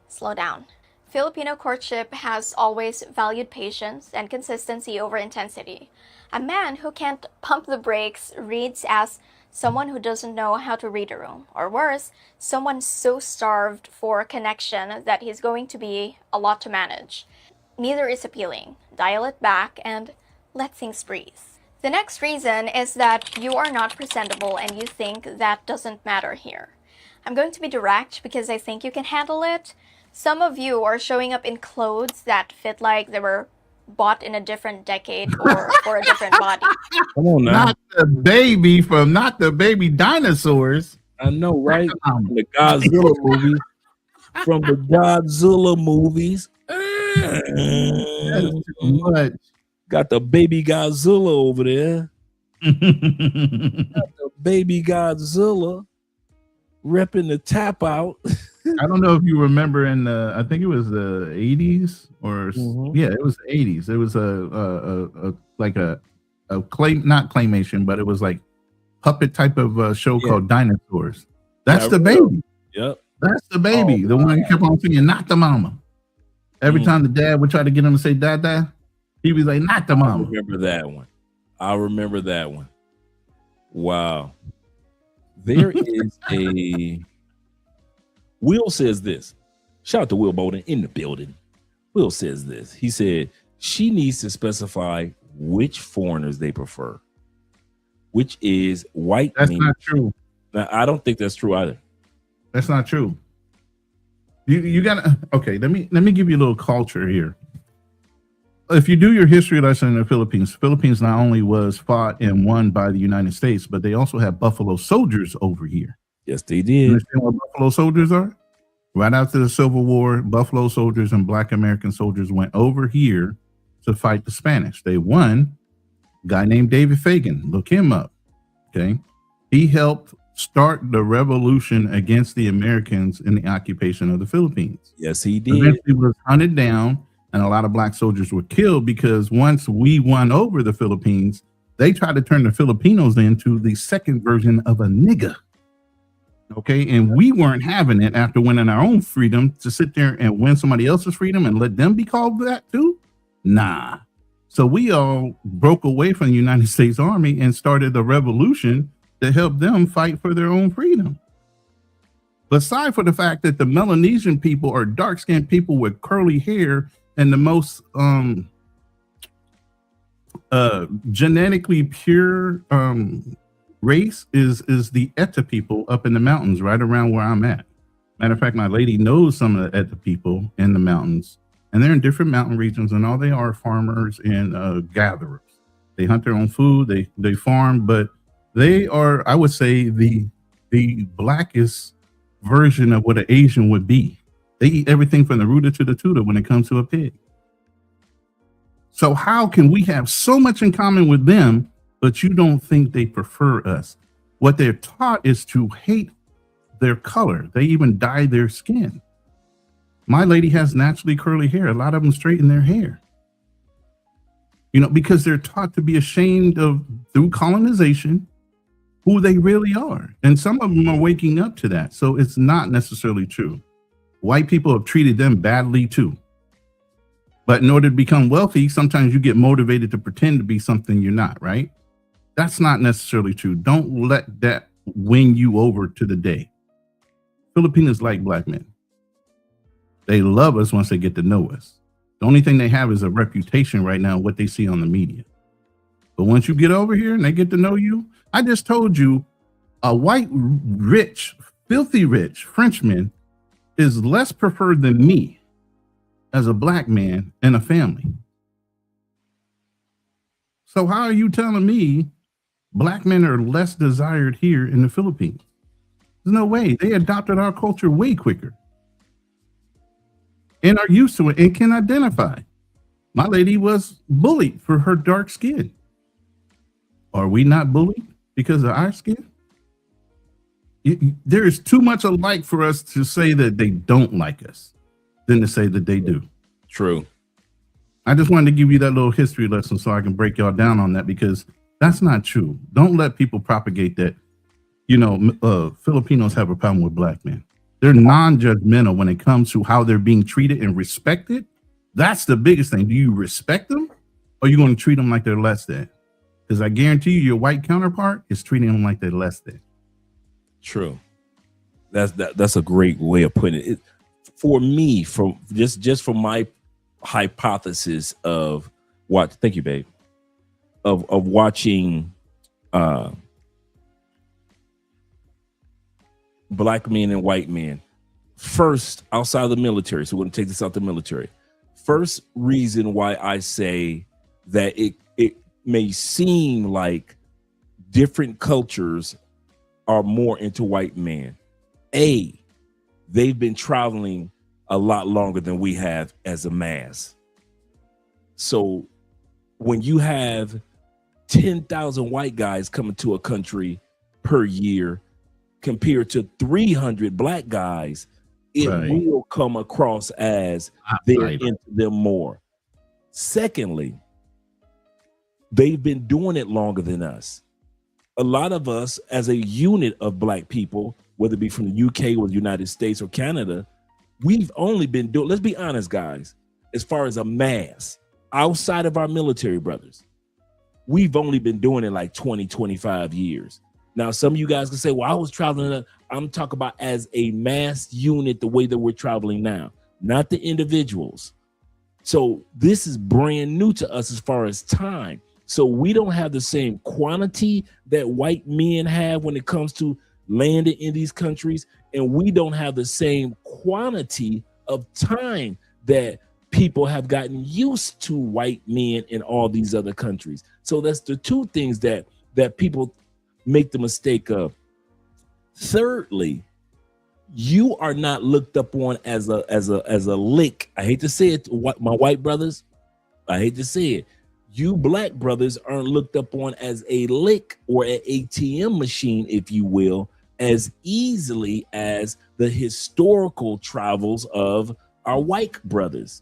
Speaker 11: slow down. Filipino courtship has always valued patience and consistency over intensity. A man who can't pump the brakes reads as someone who doesn't know how to read a room, or worse, someone so starved for connection that he's going to be a lot to manage. Neither is appealing. Dial it back and let things breathe. The next reason is that you are not presentable and you think that doesn't matter here. I'm going to be direct because I think you can handle it. Some of you are showing up in clothes that fit like they were bought in a different decade or for a different body.
Speaker 6: Come on now.
Speaker 10: Not the baby dinosaurs.
Speaker 6: I know, right? From the Godzilla movies. From the Godzilla movies.
Speaker 10: That's too much.
Speaker 6: Got the baby Godzilla over there. Got the baby Godzilla repping the tap out.
Speaker 10: I don't know if you remember in the, I think it was the 80s or yeah, it was the 80s. It was a claim, not claymation, but it was like puppet type of show called Dinosaurs. That's the baby.
Speaker 6: Yep.
Speaker 10: That's the baby. The one who kept on singing, not the mama. Every time the dad would try to get him to say dada, he was like, not the mama.
Speaker 6: I remember that one. Wow. There is a Will says this. Shout out to Will Bowden in the building. Will says this. He said she needs to specify which foreigners they prefer, which is white.
Speaker 10: That's not true.
Speaker 6: Now, I don't think that's true either.
Speaker 10: That's not true. You gotta, okay, let me give you a little culture here. If you do your history lesson in the Philippines not only was fought and won by the United States, but they also had Buffalo Soldiers over here.
Speaker 6: Yes, they did.
Speaker 10: You understand what Buffalo Soldiers are? Right after the Civil War, Buffalo Soldiers and Black American soldiers went over here to fight the Spanish. They won. A guy named David Fagan, look him up. Okay. He helped start the revolution against the Americans in the occupation of the Philippines.
Speaker 6: Yes, he did.
Speaker 10: Eventually was hunted down, and a lot of black soldiers were killed because once we won over the Philippines, they tried to turn the Filipinos into the second version of a nigga. Okay, and we weren't having it after winning our own freedom to sit there and win somebody else's freedom and let them be called that too? Nah. So we all broke away from the United States Army and started a revolution to help them fight for their own freedom. Aside from the fact that the Melanesian people are dark-skinned people with curly hair and the most genetically pure race is the Eta people up in the mountains right around where I'm at. Matter of fact, my lady knows some of the Eta people in the mountains, and they're in different mountain regions, and all they are farmers and gatherers. They hunt their own food, they farm, but they are, I would say, the blackest version of what an Asian would be. They eat everything from the rooter to the tutor when it comes to a pig. So how can we have so much in common with them, but you don't think they prefer us? What they're taught is to hate their color. They even dye their skin. My lady has naturally curly hair. A lot of them straighten their hair. You know, because they're taught to be ashamed of, through colonization, who they really are. And some of them are waking up to that. So it's not necessarily true. White people have treated them badly too. But in order to become wealthy, sometimes you get motivated to pretend to be something you're not, right? That's not necessarily true. Don't let that win you over to the day. Filipinos like black men. They love us once they get to know us. The only thing they have is a reputation right now, what they see on the media. But once you get over here and they get to know you, I just told you a white, rich, filthy rich Frenchman is less preferred than me as a black man in a family. So how are you telling me black men are less desired here in the Philippines? There's no way. They adopted our culture way quicker and are used to it and can identify. My lady was bullied for her dark skin. Are we not bullied because of our skin? There is too much alike for us to say that they don't like us than to say that they do.
Speaker 6: True.
Speaker 10: I just wanted to give you that little history lesson so I can break y'all down on that, because that's not true. Don't let people propagate that, Filipinos have a problem with black men. They're non-judgmental when it comes to how they're being treated and respected. That's the biggest thing. Do you respect them, or are you going to treat them like they're less than? Because I guarantee you, your white counterpart is treating them like they're less than.
Speaker 6: True. That's a great way of putting it. For me, from just from my hypothesis of what, thank you, babe, of watching black men and white men. First, outside of the military, so we're going to take this out the military. First reason why I say that it may seem like different cultures are more into white men. They've been traveling a lot longer than we have as a mass. So when you have 10,000 white guys coming to a country per year compared to 300 black guys, it will come across as they're into them more. Secondly, they've been doing it longer than us. A lot of us as a unit of black people, whether it be from the UK or the United States or Canada, we've only been doing, let's be honest, guys, as far as a mass, outside of our military brothers, we've only been doing it like 20, 25 years. Now, some of you guys can say, well, I was traveling. I'm talking about as a mass unit, the way that we're traveling now, not the individuals. So this is brand new to us as far as time. So we don't have the same quantity that white men have when it comes to landing in these countries. And we don't have the same quantity of time that people have gotten used to white men in all these other countries. So that's the two things that people make the mistake of. Thirdly, you are not looked up on as a lick. I hate to say it, my white brothers. I hate to say it. You black brothers aren't looked up on as a lick or an ATM machine, if you will, as easily as the historical travels of our white brothers.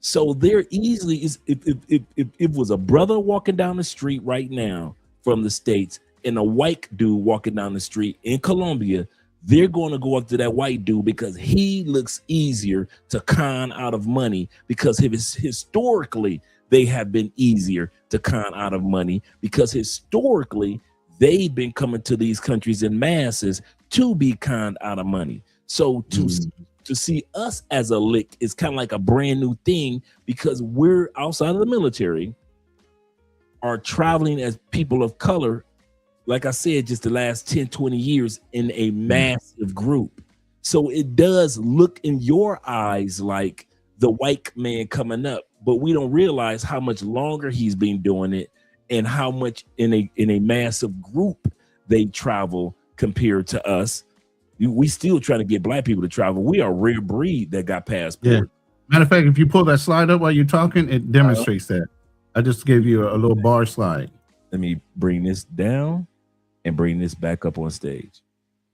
Speaker 6: So there easily is, if it was a brother walking down the street right now from the States and a white dude walking down the street in Colombia, they're going to go up to that white dude because he looks easier to con out of money, because historically they have been easier to con out of money, because historically they've been coming to these countries in masses to be conned out of money. So to see us as a lick is kind of like a brand new thing, because we're outside of the military, are traveling as people of color, like I said, just the last 10, 20 years in a massive group. So it does look in your eyes like the white man coming up, but we don't realize how much longer he's been doing it and how much in a massive group they travel compared to us. We still trying to get black people to travel. We are a rare breed that got passport.
Speaker 10: Yeah. Matter of fact, if you pull that slide up while you're talking, it demonstrates that. I just gave you a little bar slide.
Speaker 6: Let me bring this down and bring this back up on stage.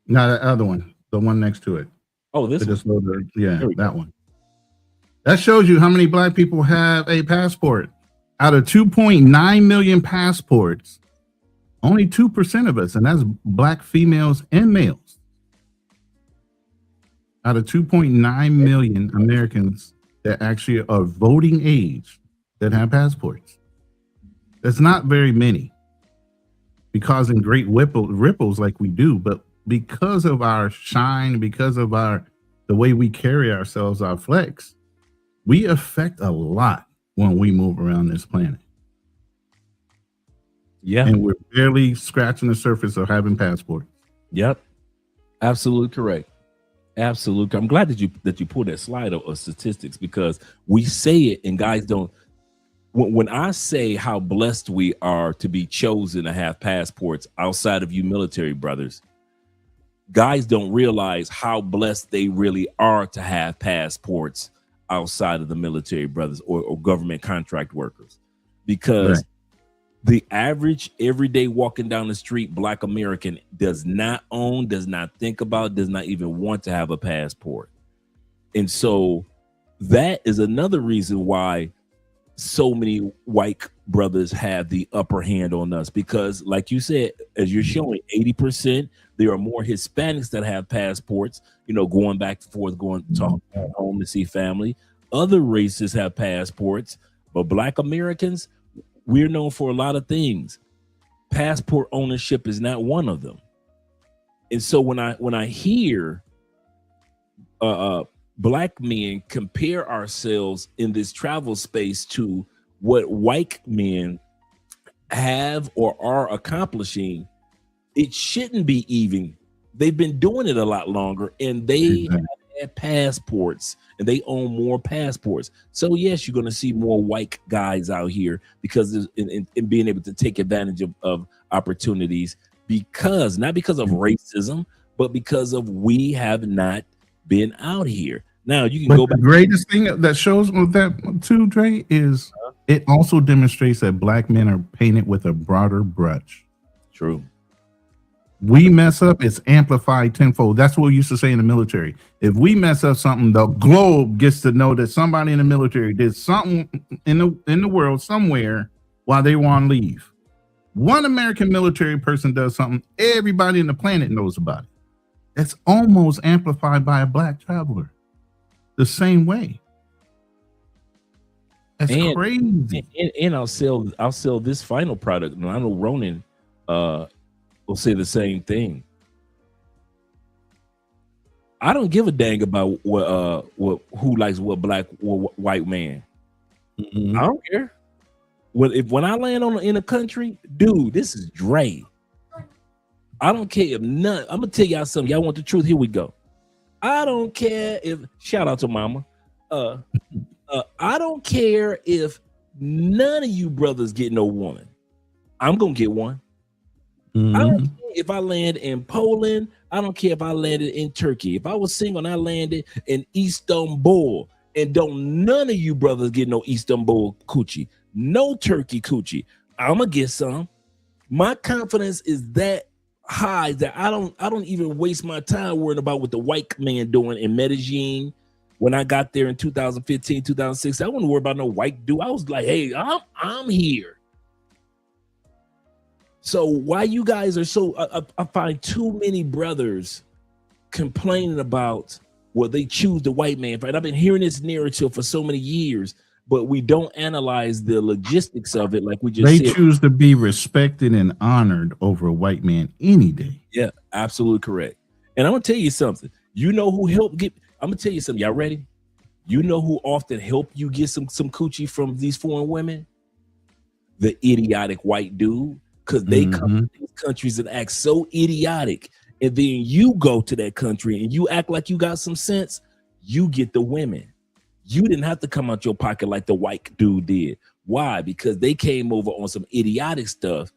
Speaker 10: Now the other one, the one next to it.
Speaker 6: Oh, this one?
Speaker 10: Yeah, that one. That shows you how many black people have a passport. Out of 2.9 million passports, only 2% of us, and that's black females and males. Out of 2.9 million Americans that actually are voting age that have passports. That's not very many, causing great ripples like we do, but because of our shine, because of the way we carry ourselves, our flex, we affect a lot when we move around this planet.
Speaker 6: Yeah.
Speaker 10: And we're barely scratching the surface of having passports.
Speaker 6: Yep. Absolutely correct. Absolutely. I'm glad that you pulled that slide of statistics, because we say it and guys don't. When I say how blessed we are to be chosen to have passports outside of you military brothers, guys don't realize how blessed they really are to have passports outside of the military, brothers, or government contract workers, because the average everyday walking down the street Black American does not own, does not think about, does not even want to have a passport. And so that is another reason why so many white brothers have the upper hand on us, because like you said, as you're showing, 80%, there are more Hispanics that have passports, going back and forth, going to home to see family. Other races have passports, but Black Americans, we're known for a lot of things. Passport ownership is not one of them. And so when I hear Black men compare ourselves in this travel space to what white men have or are accomplishing, it shouldn't be even. They've been doing it a lot longer, and they have passports, and they own more passports. So yes, you're going to see more white guys out here because in being able to take advantage of opportunities, because not because of racism, but because of we have not been out here. Now you can go back.
Speaker 10: The greatest thing that shows with that too, Dre, is it also demonstrates that Black men are painted with a broader brush.
Speaker 6: True.
Speaker 10: We mess up, it's amplified tenfold. That's what we used to say in the military. If we mess up something, the globe gets to know that somebody in the military did something in the world somewhere while they were on leave. One American military person does something, everybody in the planet knows about it. That's almost amplified by a Black traveler. The same way. That's crazy.
Speaker 6: And I'll sell this final product. And I know Ronin will say the same thing. I don't give a dang about who likes what Black or white man. I don't care. When I land in a country, dude, this is Dre. I don't care if none. I'm gonna tell y'all something. Y'all want the truth? Here we go. I don't care if, shout out to mama. I don't care if none of you brothers get no woman. I'm gonna get one. I don't care if I land in Poland. I don't care if I landed in Turkey. If I was single and I landed in Istanbul, and don't none of you brothers get no Istanbul coochie, no Turkey coochie, I'm gonna get some. My confidence is that high that I don't even waste my time worrying about what the white man doing in Medellin. When I got there in 2015, 2006, I wasn't worried about no white dude. I was like, hey, I'm here. So why you guys are so, I find too many brothers complaining about, well, they choose the white man. Right? I've been hearing this narrative for so many years, but we don't analyze the logistics of it. Like we just
Speaker 10: said. Choose to be respected and honored over a white man any day.
Speaker 6: Yeah, absolutely correct. And I'm gonna tell you something. You know who helped get? I'm gonna tell you something. Y'all ready? You know who often help you get some coochie from these foreign women? The idiotic white dude, because they come to these countries and act so idiotic, and then you go to that country and you act like you got some sense. You get the women. You didn't have to come out your pocket like the white dude did. Why? Because they came over on some idiotic stuff.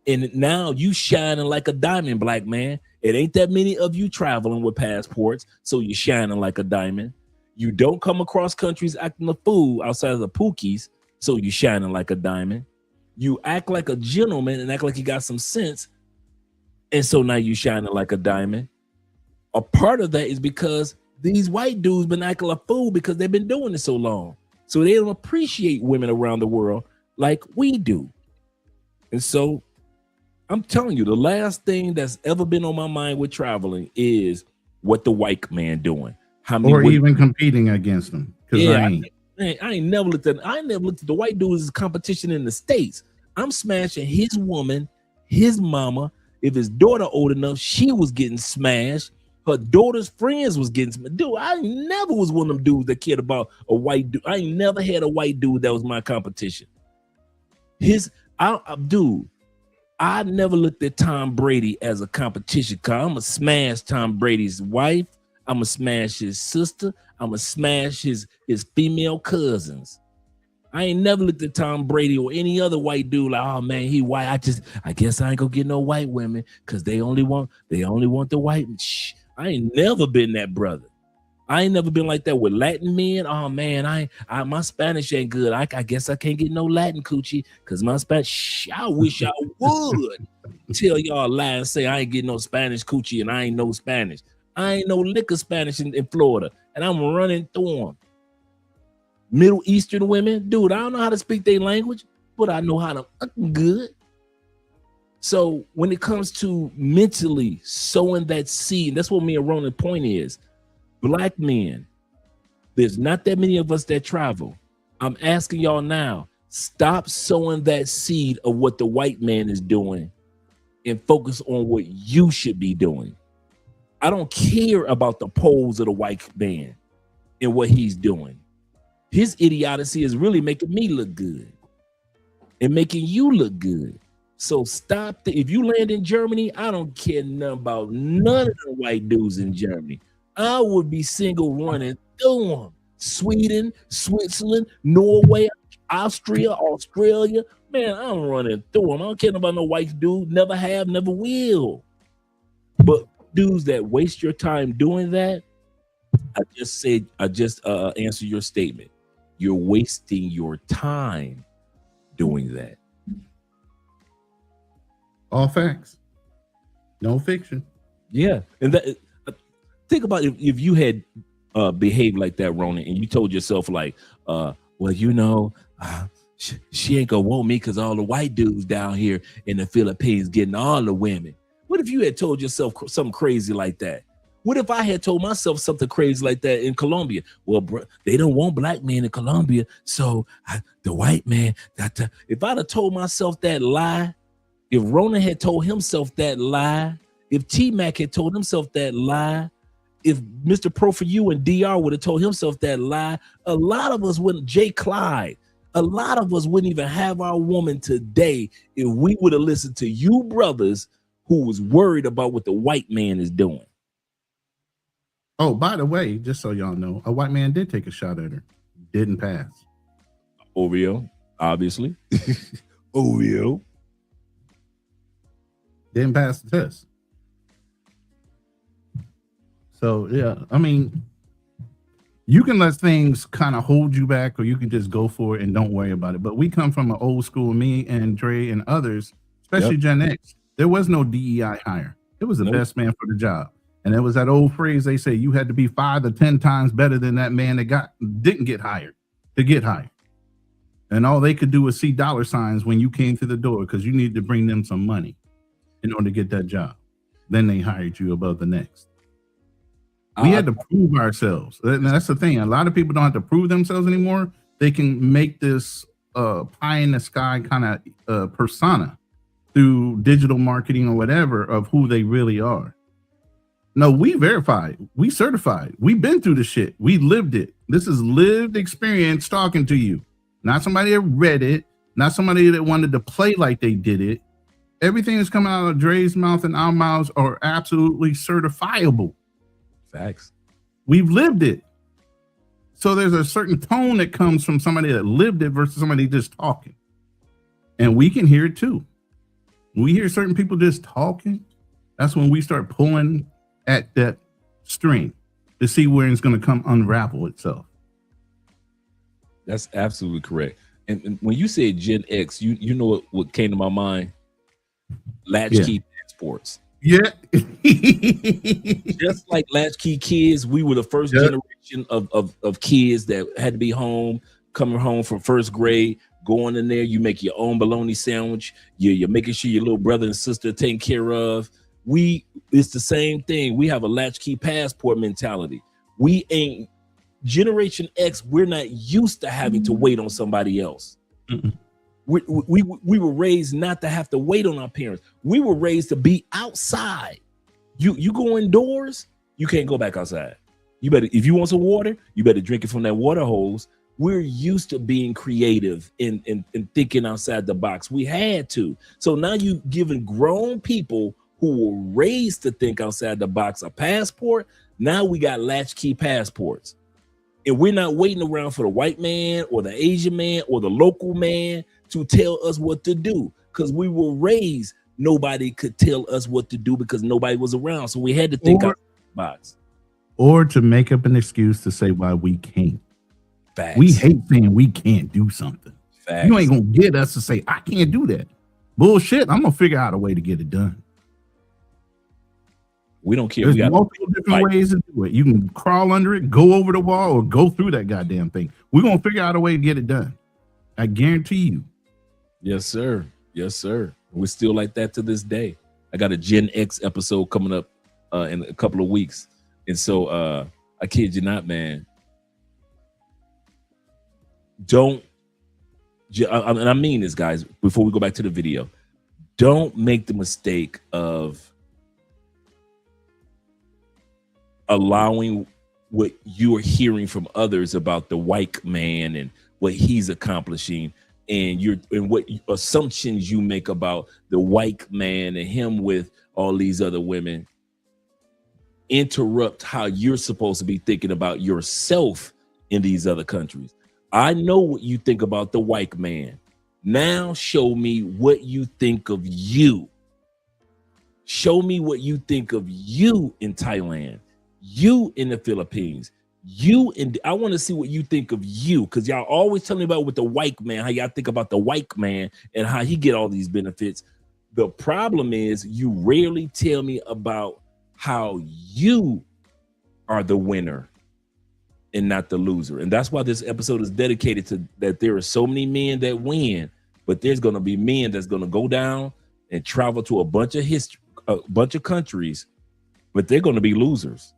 Speaker 6: And now you shining like a diamond, Black man. It ain't that many of you traveling with passports, so you're shining like a diamond. You don't come across countries acting a fool outside of the pookies, so you're shining like a diamond. You act like a gentleman and act like you got some sense, and so now you shining like a diamond. A part of that is because these white dudes been acting a fool because they've been doing it so long. So they don't appreciate women around the world like we do. And so I'm telling you, the last thing that's ever been on my mind with traveling is what the white man doing. How many
Speaker 10: or even competing against them.
Speaker 6: Yeah, I ain't never looked at the white dudes as competition in the States. I'm smashing his woman, his mama. If his daughter old enough, she was getting smashed. Her daughter's friends was getting smashed. Dude, I never was one of them dudes that cared about a white dude. I ain't never had a white dude that was my competition. I never looked at Tom Brady as a competition. Cause I'm gonna smash Tom Brady's wife. I'm gonna smash his sister. I'm gonna smash his female cousins. I ain't never looked at Tom Brady or any other white dude like, oh man, he white. I guess I ain't gonna get no white women because they only want the white. Shh. I ain't never been that brother. I ain't never been like that with Latin men. Oh man, my Spanish ain't good. I guess I can't get no Latin coochie because my Spanish. Shh, I wish I would tell y'all a lie and say I ain't getting no Spanish coochie and I ain't no Spanish. I ain't no lick of Spanish in Florida, and I'm running through them. Middle Eastern women, dude, I don't know how to speak their language, but I know how to good. So when it comes to mentally sowing that seed, that's what me and Ronin point is. Black men, there's not that many of us that travel. I'm asking y'all now, stop sowing that seed of what the white man is doing and focus on what you should be doing. I don't care about the polls of the white man and what he's doing. His idiocy is really making me look good and making you look good. So stop. If you land in Germany, I don't care nothing about none of the white dudes in Germany. I would be single running through them. Sweden, Switzerland, Norway, Austria, Australia. Man, I'm running through them. I don't care about no white dude. Never have, never will. But dudes that waste your time doing that, I just answer your statement. You're wasting your time doing that.
Speaker 10: All facts. No fiction.
Speaker 6: Yeah. And that, think about if you had behaved like that, Ronin, and you told yourself like, well, you know, she ain't gonna want me because all the white dudes down here in the Philippines getting all the women. What if you had told yourself something crazy like that? What if I had told myself something crazy like that in Colombia? Well, bro, they don't want black men in Colombia, so the white man. If I'd have told myself that lie, if Ronin had told himself that lie, if T-Mac had told himself that lie, if Mr. Pro for You and DR would have told himself that lie, a lot of us wouldn't. Jay Clyde, a lot of us wouldn't even have our woman today if we would have listened to you brothers who was worried about what the white man is doing.
Speaker 10: Oh, by the way, just so y'all know, a white man did take a shot at her. Didn't pass.
Speaker 6: Oreo, obviously. Oreo.
Speaker 10: Didn't pass the test. So, yeah, I mean, you can let things kind of hold you back or you can just go for it and don't worry about it. But we come from an old school, me and Dre and others, especially Gen X. There was no DEI hire. It was the best man for the job. And it was that old phrase they say you had to be 5 to 10 times better than that man that didn't get hired to get hired. And all they could do was see dollar signs when you came through the door because you needed to bring them some money in order to get that job. Then they hired you above the next. We had to prove ourselves. And that's the thing. A lot of people don't have to prove themselves anymore. They can make this pie in the sky kind of persona through digital marketing or whatever of who they really are. No, we verified, we certified, we've been through the shit, we lived it. This is lived experience talking to you, not somebody that read it, not somebody that wanted to play like they did it. Everything that's coming out of Dre's mouth and our mouths are absolutely certifiable.
Speaker 6: Facts.
Speaker 10: We've lived it. So there's a certain tone that comes from somebody that lived it versus somebody just talking. And we can hear it too. When we hear certain people just talking, that's when we start pulling at that string to see where it's going to come unravel itself.
Speaker 6: That's absolutely correct. And when you said Gen X, you know what came to my mind? Latchkey passports.
Speaker 10: Yeah.
Speaker 6: Just like latchkey kids, we were the first generation of kids that had to be home, coming home from first grade, going in there, you make your own bologna sandwich, you're making sure your little brother and sister are taken care of. It's the same thing. We have a latchkey passport mentality. We ain't Generation X. We're not used to having to wait on somebody else. We were raised not to have to wait on our parents. We were raised to be outside. You go indoors, you can't go back outside. You better, if you want some water, you better drink it from that water hose. We're used to being creative and thinking outside the box. We had to. So now you giving grown people who were raised to think outside the box a passport. Now we got latchkey passports. And we're not waiting around for the white man or the Asian man or the local man to tell us what to do, because we were raised nobody could tell us what to do because nobody was around. So we had to think out the box.
Speaker 10: Or to make up an excuse to say why we can't.
Speaker 6: Facts.
Speaker 10: We hate saying we can't do something.
Speaker 6: Facts.
Speaker 10: You ain't gonna get us to say I can't do that. Bullshit. I'm gonna figure out a way to get it done.
Speaker 6: We don't care.
Speaker 10: There's
Speaker 6: We got
Speaker 10: multiple different ways to do it. You can crawl under it, go over the wall, or go through that goddamn thing. We're gonna figure out a way to get it done. I guarantee you.
Speaker 6: Yes, sir. Yes, sir. We're still like that to this day. I got a Gen X episode coming up in a couple of weeks. And so I kid you not, man. Don't, and I mean this, guys, before we go back to the video, don't make the mistake of allowing what you are hearing from others about the white man and what he's accomplishing, and what assumptions you make about the white man and him with all these other women interrupt how you're supposed to be thinking about yourself in these other countries. I know what you think about the white man. Now show me what you think of you. Show me what you think of you in Thailand, you in the Philippines, I want to see what you think of you, because y'all always tell me about with the white man, how y'all think about the white man and how he get all these benefits. The problem is you rarely tell me about how you are the winner and not the loser. And that's why this episode is dedicated to that. There are so many men that win, but there's going to be men that's going to go down and travel to a bunch of countries, but they're going to be losers.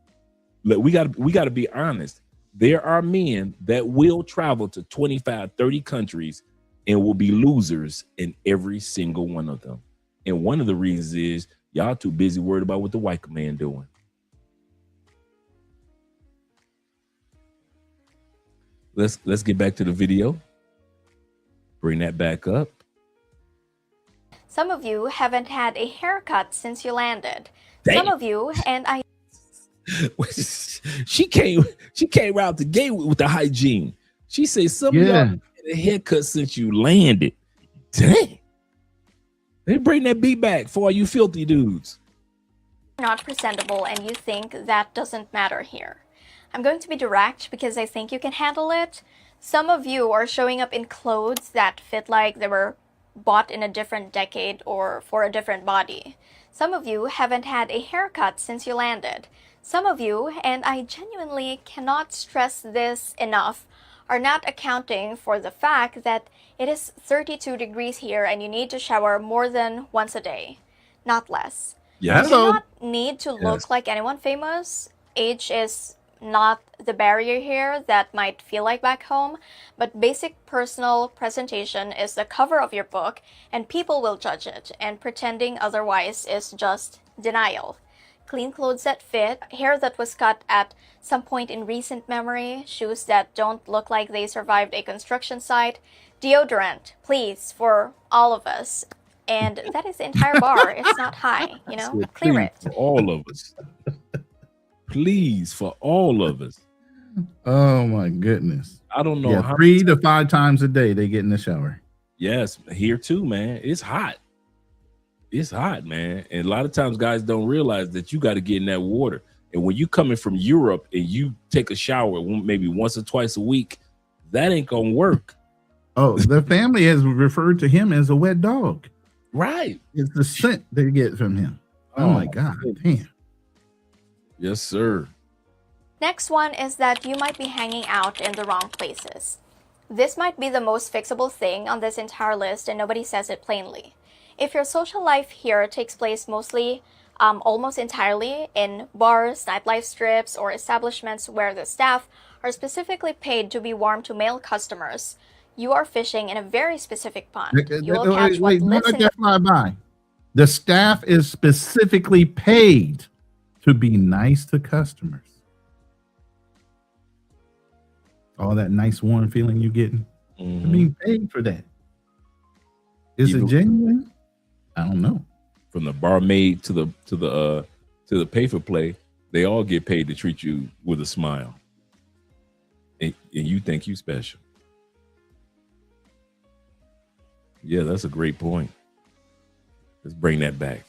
Speaker 6: Look, we got to be honest. There are men that will travel to 25, 30 countries and will be losers in every single one of them. And one of the reasons is y'all too busy worried about what the white man doing. Let's get back to the video. Bring that back up.
Speaker 11: Some of you haven't had a haircut since you landed.
Speaker 6: Damn.
Speaker 11: Some of you, and I...
Speaker 6: she came out the gate with the hygiene. She said some of y'all had a haircut since you landed. Dang. They bring that beat back for all you filthy dudes.
Speaker 11: Not presentable, and you think that doesn't matter here. I'm going to be direct because I think you can handle it. Some of you are showing up in clothes that fit like they were bought in a different decade or for a different body. Some of you haven't had a haircut since you landed. Some of you, and I genuinely cannot stress this enough, are not accounting for the fact that it is 32 degrees here and you need to shower more than once a day, not less.
Speaker 6: Yes.
Speaker 11: You do not need to look like anyone famous. Age is not the barrier here that might feel like back home, but basic personal presentation is the cover of your book, and people will judge it, and pretending otherwise is just denial. Clean clothes that fit, hair that was cut at some point in recent memory, shoes that don't look like they survived a construction site, deodorant, please, for all of us. And that is the entire bar. It's not high, you know? Clear it.
Speaker 6: For all of us. Please, for all of us.
Speaker 10: Oh my goodness.
Speaker 6: I don't know
Speaker 10: how 3 to 5 times a day they get in the shower.
Speaker 6: Yes, here too, man. It's hot. It's hot, man. And a lot of times guys don't realize that you got to get in that water. And when you coming from Europe and you take a shower maybe once or twice a week, that ain't gonna work.
Speaker 10: Oh, the family has referred to him as a wet dog.
Speaker 6: Right.
Speaker 10: It's the scent they get from him. Oh my God. Damn.
Speaker 6: Yes, sir.
Speaker 11: Next one is that you might be hanging out in the wrong places. This might be the most fixable thing on this entire list and nobody says it plainly. If your social life here takes place mostly, almost entirely in bars, nightlife strips, or establishments where the staff are specifically paid to be warm to male customers, you are fishing in a very specific pond. You will catch what lives in
Speaker 10: that fly by. The staff is specifically paid to be nice to customers. All that nice warm feeling you're getting, you're being paid for that. Is it genuine? I don't know.
Speaker 6: From the barmaid to the pay for play, they all get paid to treat you with a smile. and you think you special. Yeah, that's a great point. Let's bring that back.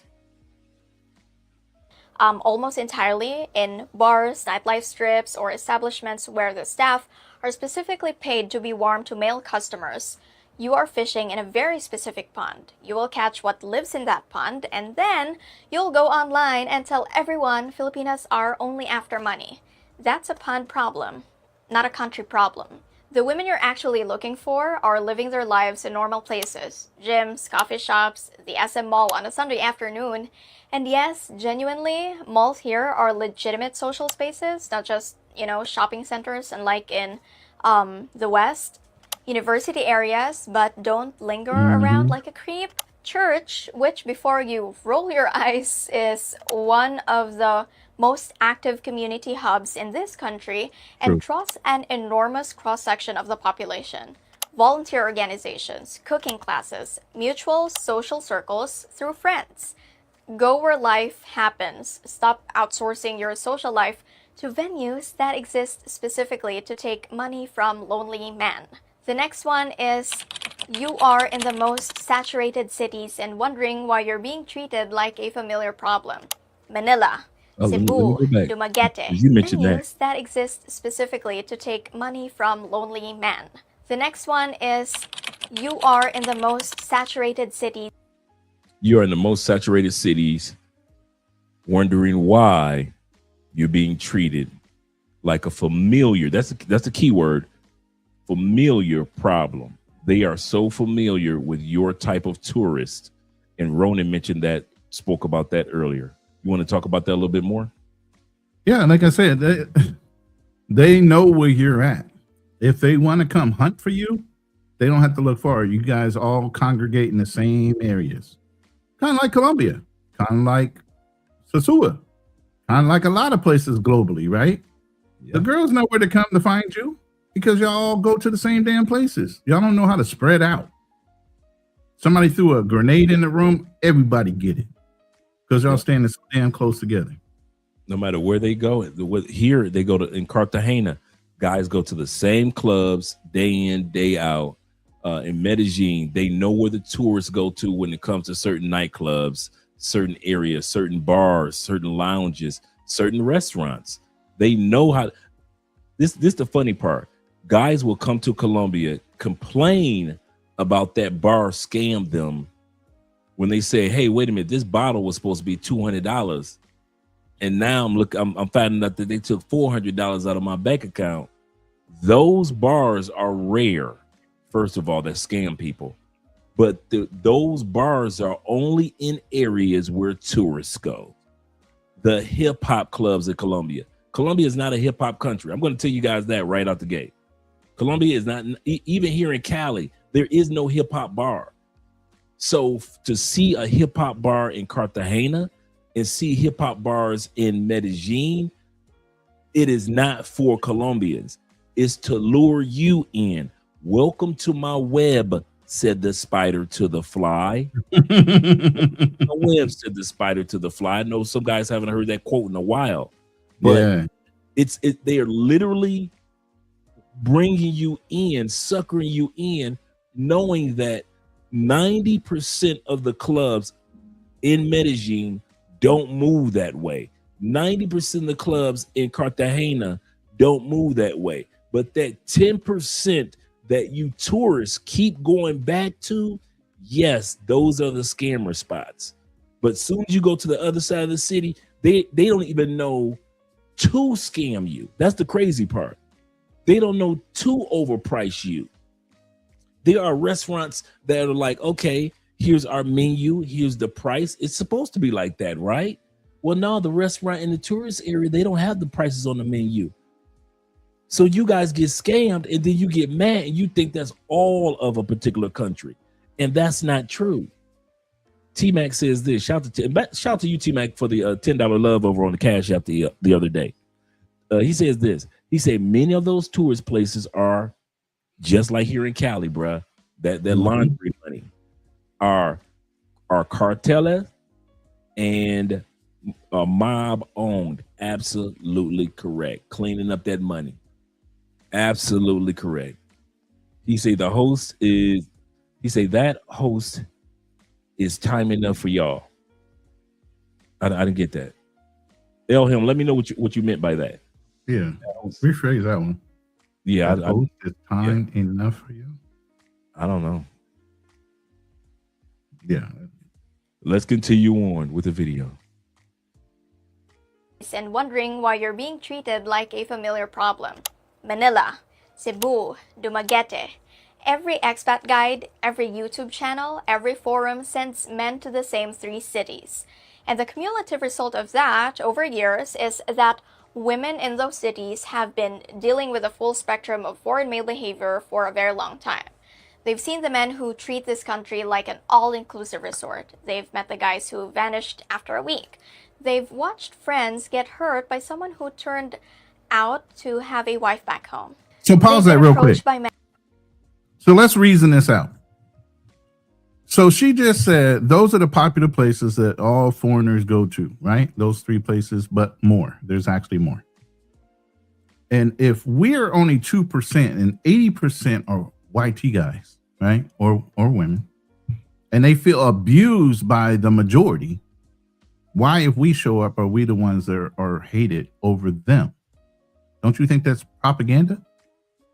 Speaker 11: Almost entirely in bars, nightlife strips, or establishments where the staff are specifically paid to be warm to male customers. You are fishing in a very specific pond. You will catch what lives in that pond, and then you'll go online and tell everyone Filipinas are only after money. That's a pond problem, not a country problem. The women you're actually looking for are living their lives in normal places, gyms, coffee shops, the SM Mall on a Sunday afternoon. And yes, genuinely, malls here are legitimate social spaces, not just, shopping centers unlike in the West. University areas, but don't linger around like a creep. Church, which before you roll your eyes is one of the most active community hubs in this country and draws an enormous cross-section of the population. Volunteer organizations, cooking classes, mutual social circles through friends. Go where life happens. Stop outsourcing your social life to venues that exist specifically to take money from lonely men. The next one is, you are in the most saturated cities and wondering why you're being treated like a familiar problem. Manila, Cebu, Dumaguete, venues that exist specifically to take money from lonely men. The next one is, you are in the most saturated cities.
Speaker 6: You are in the most saturated cities, wondering why you're being treated like a familiar. That's a key word. Familiar problem. They are so familiar with your type of tourist. And Ronin mentioned that, spoke about that earlier. You want to talk about that a little bit more?
Speaker 10: Yeah, like I said, they know where you're at. If they want to come hunt for you, they don't have to look far. You guys all congregate in the same areas. Kind of like Colombia, kind of like Sosua, kind of like a lot of places globally, right? Yeah. The girls know where to come to find you because y'all all go to the same damn places. Y'all don't know how to spread out. Somebody threw a grenade in the room, everybody get it because y'all standing so damn close together.
Speaker 6: No matter where they go, here they go to in Cartagena. Guys go to the same clubs day in, day out. In Medellin, they know where the tourists go to when it comes to certain nightclubs, certain areas, certain bars, certain lounges, certain restaurants. They know how. This the funny part. Guys will come to Colombia, complain about that bar scammed them when they say, "Hey, wait a minute, this bottle was supposed to be $200, and now I'm finding out that they took $400 out of my bank account." Those bars are rare. First of all, that scam people, but those bars are only in areas where tourists go. The hip hop clubs in Colombia. Colombia is not a hip hop country. I'm going to tell you guys that right out the gate. Colombia is not, even here in Cali, there is no hip hop bar. So to see a hip hop bar in Cartagena and see hip hop bars in Medellin, it is not for Colombians. It's to lure you in. Welcome to my web, said the spider to the fly. My web, said the spider to the fly. I know some guys haven't heard that quote in a while, but they are literally bringing you in, suckering you in, knowing that 90% of the clubs in Medellin don't move that way. 90% of the clubs in Cartagena don't move that way. But that 10% that you tourists keep going back to, yes, those are the scammer spots. But soon as you go to the other side of the city, they don't even know to scam you. That's the crazy part. They don't know to overprice you. There are restaurants that are like, okay, here's our menu, here's the price. It's supposed to be like that, right? Well, no, the restaurant in the tourist area, they don't have the prices on the menu. So you guys get scammed and then you get mad and you think that's all of a particular country. And that's not true. T-Mac says this. Shout out to you, T-Mac, for the $10 love over on the Cash App the other day. He says this. He said many of those tourist places are just like here in Cali, bruh. That laundry money are cartels and mob owned. Absolutely correct. Cleaning up that money. Absolutely correct. He say that host is time enough for y'all. I didn't get that. Tell him. Let me know what you meant by that.
Speaker 10: Yeah, rephrase that one.
Speaker 6: Yeah,
Speaker 10: is time enough for you?
Speaker 6: I don't know.
Speaker 10: Yeah.
Speaker 6: Let's continue on with the video.
Speaker 11: And wondering why you're being treated like a familiar problem. Manila, Cebu, Dumaguete. Every expat guide, every YouTube channel, every forum sends men to the same 3 cities. And the cumulative result of that over years is that women in those cities have been dealing with a full spectrum of foreign male behavior for a very long time. They've seen the men who treat this country like an all-inclusive resort. They've met the guys who vanished after a week. They've watched friends get hurt by someone who turned out to have a wife back home.
Speaker 10: So pause that real quick. So let's reason this out. So she just said those are the popular places that all foreigners go to, right? Those 3 places, but more. There's actually more. And if we're only 2% and 80% are YT guys, right? Or women, and they feel abused by the majority, why, if we show up, are we the ones that are hated over them? Don't you think that's propaganda?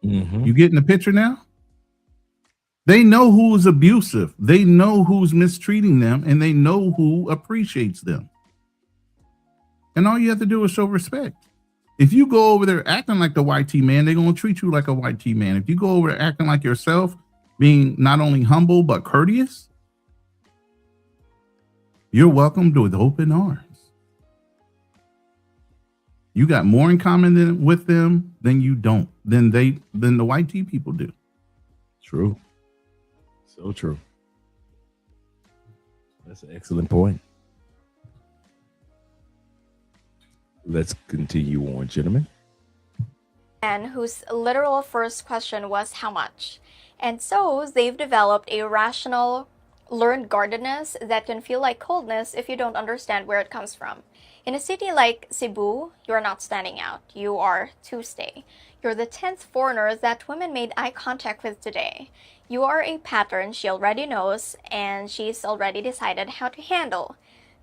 Speaker 6: Mm-hmm.
Speaker 10: You getting the picture now? They know who's abusive. They know who's mistreating them, and they know who appreciates them. And all you have to do is show respect. If you go over there acting like the YT man, they're going to treat you like a YT man. If you go over there acting like yourself, being not only humble, but courteous, you're welcomed with open arms. You got more in common with them than you don't, than the YT people do.
Speaker 6: True. So true. That's an excellent point. Let's continue on, gentlemen.
Speaker 11: And whose literal first question was how much. And so they've developed a rational, learned guardedness that can feel like coldness if you don't understand where it comes from. In a city like Cebu, you're not standing out. You are to stay. You're the 10th foreigner that women made eye contact with today. You are a pattern she already knows and she's already decided how to handle.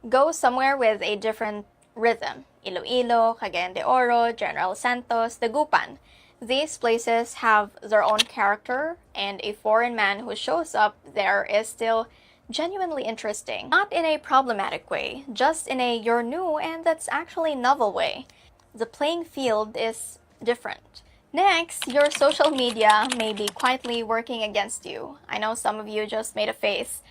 Speaker 11: Go somewhere with a different rhythm. Iloilo, Cagayan de Oro, General Santos, Dagupan. These places have their own character, and a foreign man who shows up there is still genuinely interesting. Not in a problematic way, just in a you're new and that's actually novel way. The playing field is different. Next, your social media may be quietly working against you. I know some of you just made a face.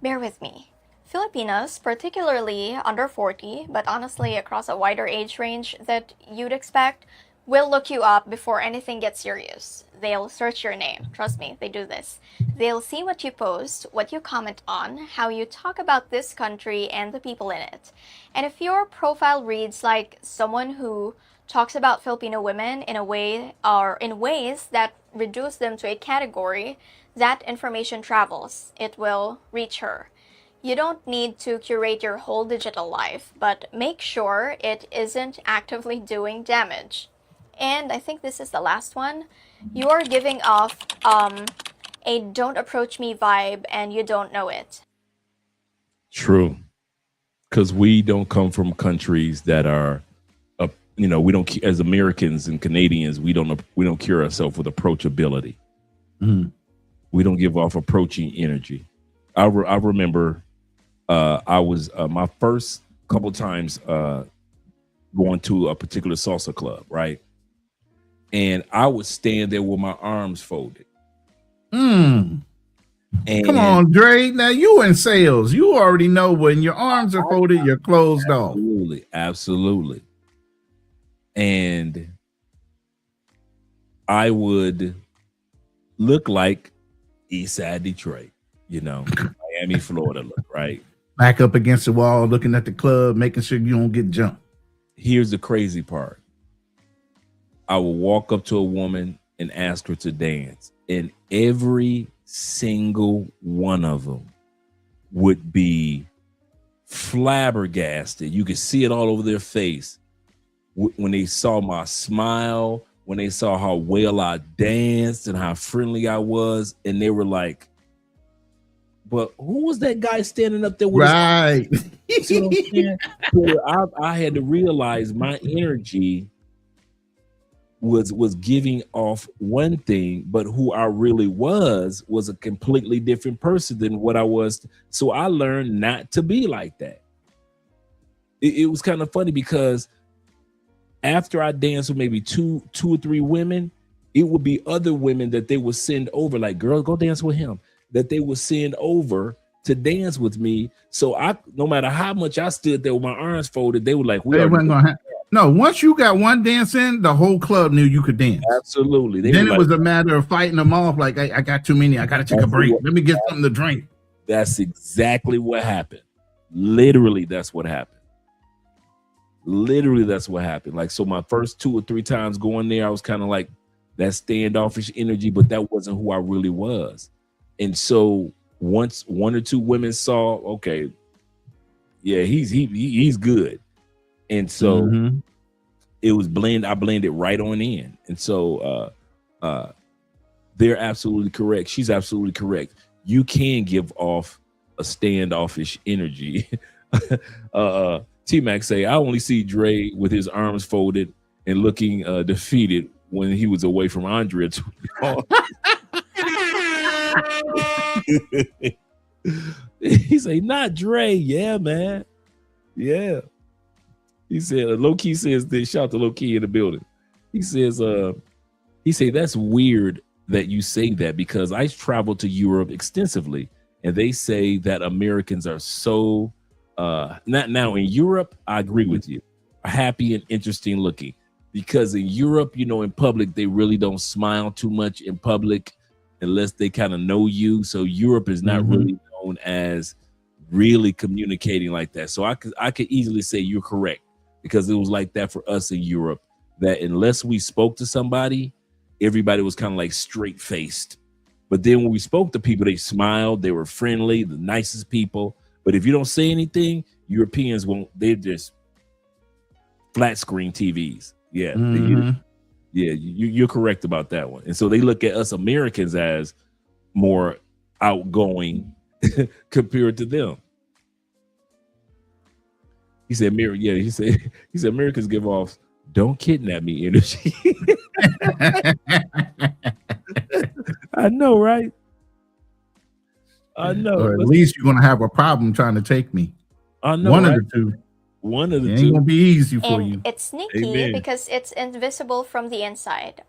Speaker 11: Bear with me. Filipinos, particularly under 40, but honestly across a wider age range that you'd expect, will look you up before anything gets serious. They'll search your name. Trust me, they do this. They'll see what you post, what you comment on, how you talk about this country and the people in it. And if your profile reads like someone who talks about Filipino women in a way or in ways that reduce them to a category, that information travels. It will reach her. You don't need to curate your whole digital life, but make sure it isn't actively doing damage. And I think this is the last one. You are giving off a don't approach me vibe and you don't know it.
Speaker 6: True. Because we don't come from countries that are, we don't, as Americans and Canadians, we don't cure ourselves with approachability.
Speaker 10: Mm.
Speaker 6: We don't give off approaching energy. I remember I was my first couple times going to a particular salsa club, right? And I would stand there with my arms folded.
Speaker 10: Mm.
Speaker 6: And
Speaker 10: come on, Dre. Now you in sales. You already know when your arms are folded, you're closed off.
Speaker 6: Absolutely. And I would look like Eastside Detroit, Miami, Florida look, right?
Speaker 10: Back up against the wall, looking at the club, making sure you don't get jumped.
Speaker 6: Here's the crazy part. I will walk up to a woman and ask her to dance, and every single one of them would be flabbergasted. You could see it all over their face when they saw my smile, when they saw how well I danced and how friendly I was, and they were like, "But who was that guy standing up there with
Speaker 10: Right.
Speaker 6: his?" See what I'm saying? So I had to realize my energy was giving off one thing, but who I really was a completely different person than what I was. So I learned not to be like that. It was kind of funny because after I danced with maybe two or three women, it would be other women that they would send over, like, "Girl, go dance with him," that they would send over to dance with me. So no matter how much I stood there with my arms folded, they were like,
Speaker 10: They wasn't gonna no, once you got one dance in, the whole club knew you could dance.
Speaker 6: Absolutely.
Speaker 10: Then it was a matter of fighting them off. Like, I got too many. I got to take a break. Let me get something to drink.
Speaker 6: That's exactly what happened. Literally, that's what happened. Literally, that's what happened. Like, so my first 2 or 3 times going there, I was kind of like that standoffish energy, but that wasn't who I really was. And so once 1 or 2 women saw, okay, yeah, he's good. And so it was I blended right on in. And so they're absolutely correct. She's absolutely correct. You can give off a standoffish energy. T-Mac say, "I only see Dre with his arms folded and looking defeated when he was away from Andre." He say, "Not Dre." Yeah, man. Yeah. He said, low-key says this. Shout out to low-key in the building. He says, "That's weird that you say that, because I traveled to Europe extensively, and they say that Americans are so not now in Europe." I agree with you. Happy and interesting looking, because in Europe, in public, they really don't smile too much in public unless they kind of know you. So Europe is not really known as really communicating like that. So I could easily say you're correct, because it was like that for us in Europe, that unless we spoke to somebody, everybody was kind of like straight faced. But then when we spoke to people, they smiled, they were friendly, the nicest people. But if you don't say anything, Europeans won't. They're just flat screen TVs. Yeah, you're correct about that one. And so they look at us Americans as more outgoing compared to them. He said, he said Americans give off "don't kidnap me" energy. I know, right? I know.
Speaker 10: Or at least you're gonna have a problem trying to take me.
Speaker 6: I know.
Speaker 10: One
Speaker 6: right?
Speaker 10: of the two.
Speaker 6: One of the
Speaker 10: it
Speaker 6: two.
Speaker 10: ain't gonna be easy for you.
Speaker 11: It's sneaky because it's invisible from the inside.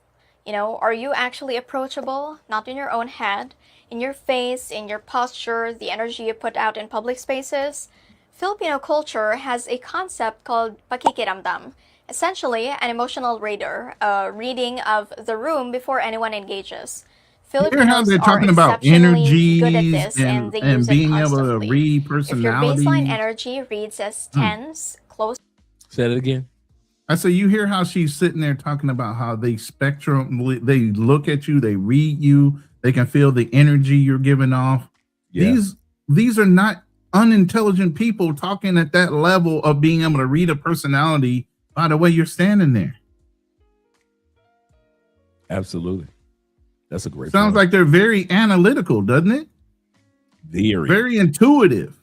Speaker 11: Are you actually approachable? Not in your own head, in your face, in your posture, the energy you put out in public spaces. Filipino culture has a concept called pakikiramdam, essentially an emotional radar, a reading of the room before anyone engages. Filipinos
Speaker 10: they're talking
Speaker 11: are
Speaker 10: about
Speaker 11: exceptionally good at
Speaker 10: energies
Speaker 11: this, and they
Speaker 10: and
Speaker 11: use
Speaker 10: being
Speaker 11: it
Speaker 10: able to
Speaker 11: constantly.
Speaker 10: read
Speaker 11: If your
Speaker 10: personality.
Speaker 11: baseline energy reads as tens, close.
Speaker 6: Say that again.
Speaker 10: I say, you hear how she's sitting there talking about how they they look at you, they read you, they can feel the energy you're giving off.
Speaker 6: Yeah.
Speaker 10: These are not unintelligent people talking at that level of being able to read a personality by the way you're standing there.
Speaker 6: Absolutely. That's a great
Speaker 10: Sounds
Speaker 6: point.
Speaker 10: like they're very analytical, doesn't it? Very intuitive.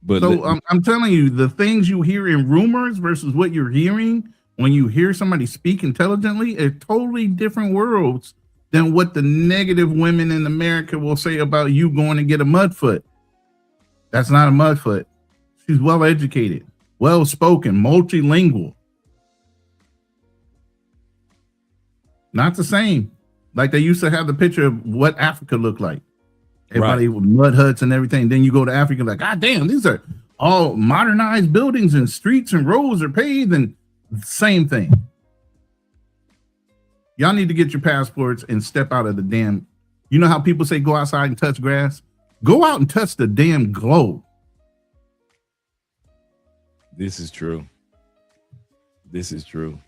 Speaker 6: But
Speaker 10: so I'm telling you, the things you hear in rumors versus what you're hearing when you hear somebody speak intelligently are totally different worlds than what the negative women in America will say about you going to get a mudfoot. That's not a mudfoot. She's well educated, well spoken, multilingual. Not the same. Like they used to have the picture of what Africa looked like. Everybody with mud huts and everything. Then you go to Africa, like, God damn, these are all modernized buildings and streets and roads are paved and same thing. Y'all need to get your passports and step out of the damn. You know how people say go outside and touch grass? Go out and touch the damn globe.
Speaker 6: This is true. This is true.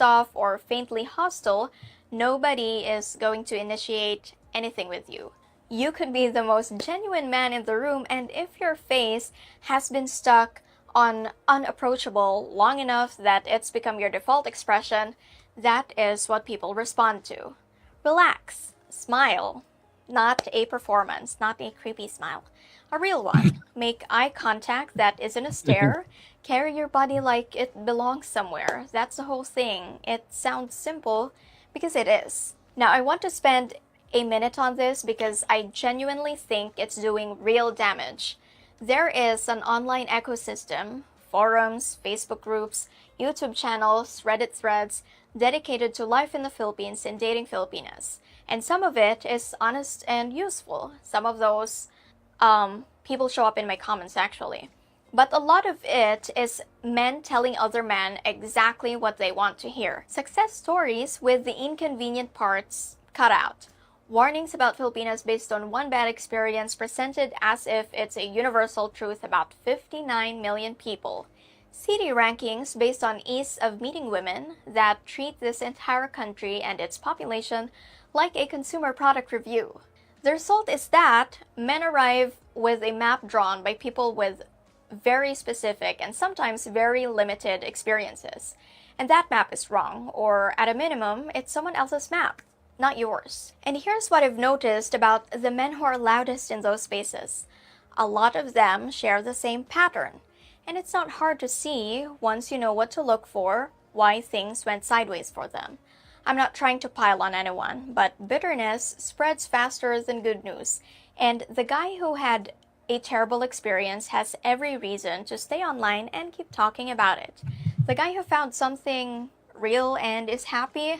Speaker 11: Off or faintly hostile, nobody is going to initiate anything with you. You could be the most genuine man in the room, and if your face has been stuck on unapproachable long enough that it's become your default expression, that is what people respond to. Relax, smile. Not a performance, not a creepy smile. A real one. Make eye contact that isn't a stare. Carry your body like it belongs somewhere. That's the whole thing. It sounds simple because it is. Now, I want to spend a minute on this because I genuinely think it's doing real damage. There is an online ecosystem, forums, Facebook groups, YouTube channels, Reddit threads, dedicated to life in the Philippines and dating Filipinas. And some of it is honest and useful. Some of those people show up in my comments actually. But a lot of it is men telling other men exactly what they want to hear. Success stories with the inconvenient parts cut out. Warnings about Filipinas based on one bad experience presented as if it's a universal truth about 59 million people. CD rankings based on ease of meeting women that treat this entire country and its population like a consumer product review. The result is that men arrive with a map drawn by people with very specific and sometimes very limited experiences. And that map is wrong, or at a minimum, it's someone else's map, not yours. And here's what I've noticed about the men who are loudest in those spaces. A lot of them share the same pattern. And it's not hard to see, once you know what to look for, why things went sideways for them. I'm not trying to pile on anyone, but bitterness spreads faster than good news. And the guy who had a terrible experience has every reason to stay online and keep talking about it. The guy who found something real and is happy,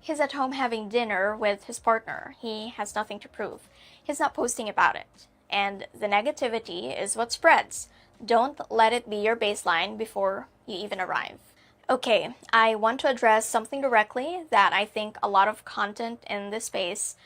Speaker 11: he's at home having dinner with his partner. He has nothing to prove. He's not posting about it. And the negativity is what spreads. Don't let it be your baseline before you even arrive. Okay, I want to address something directly that I think a lot of content in this space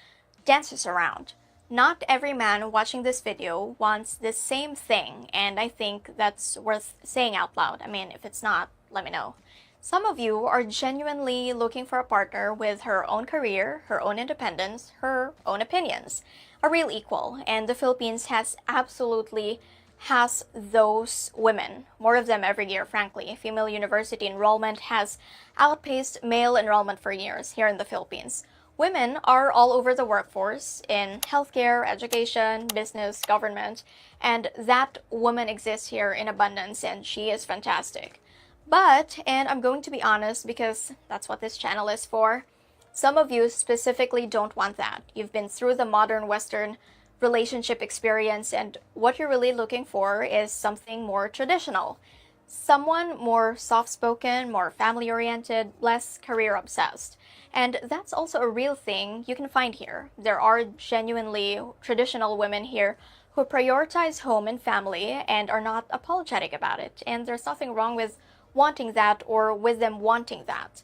Speaker 11: dances around. Not every man watching this video wants the same thing, and I think that's worth saying out loud. I mean, if it's not, let me know. Some of you are genuinely looking for a partner with her own career, her own independence, her own opinions. A real equal, and the Philippines has those women, more of them every year, frankly. Female university enrollment has outpaced male enrollment for years here in the Philippines. Women are all over the workforce in healthcare, education, business, government, and that woman exists here in abundance, and she is fantastic. But, and I'm going to be honest because that's what this channel is for, some of you specifically don't want that. You've been through the modern Western relationship experience, and what you're really looking for is something more traditional. Someone more soft-spoken, more family-oriented, less career-obsessed. And that's also a real thing you can find here. There are genuinely traditional women here who prioritize home and family and are not apologetic about it. And there's nothing wrong with wanting that or with them wanting that.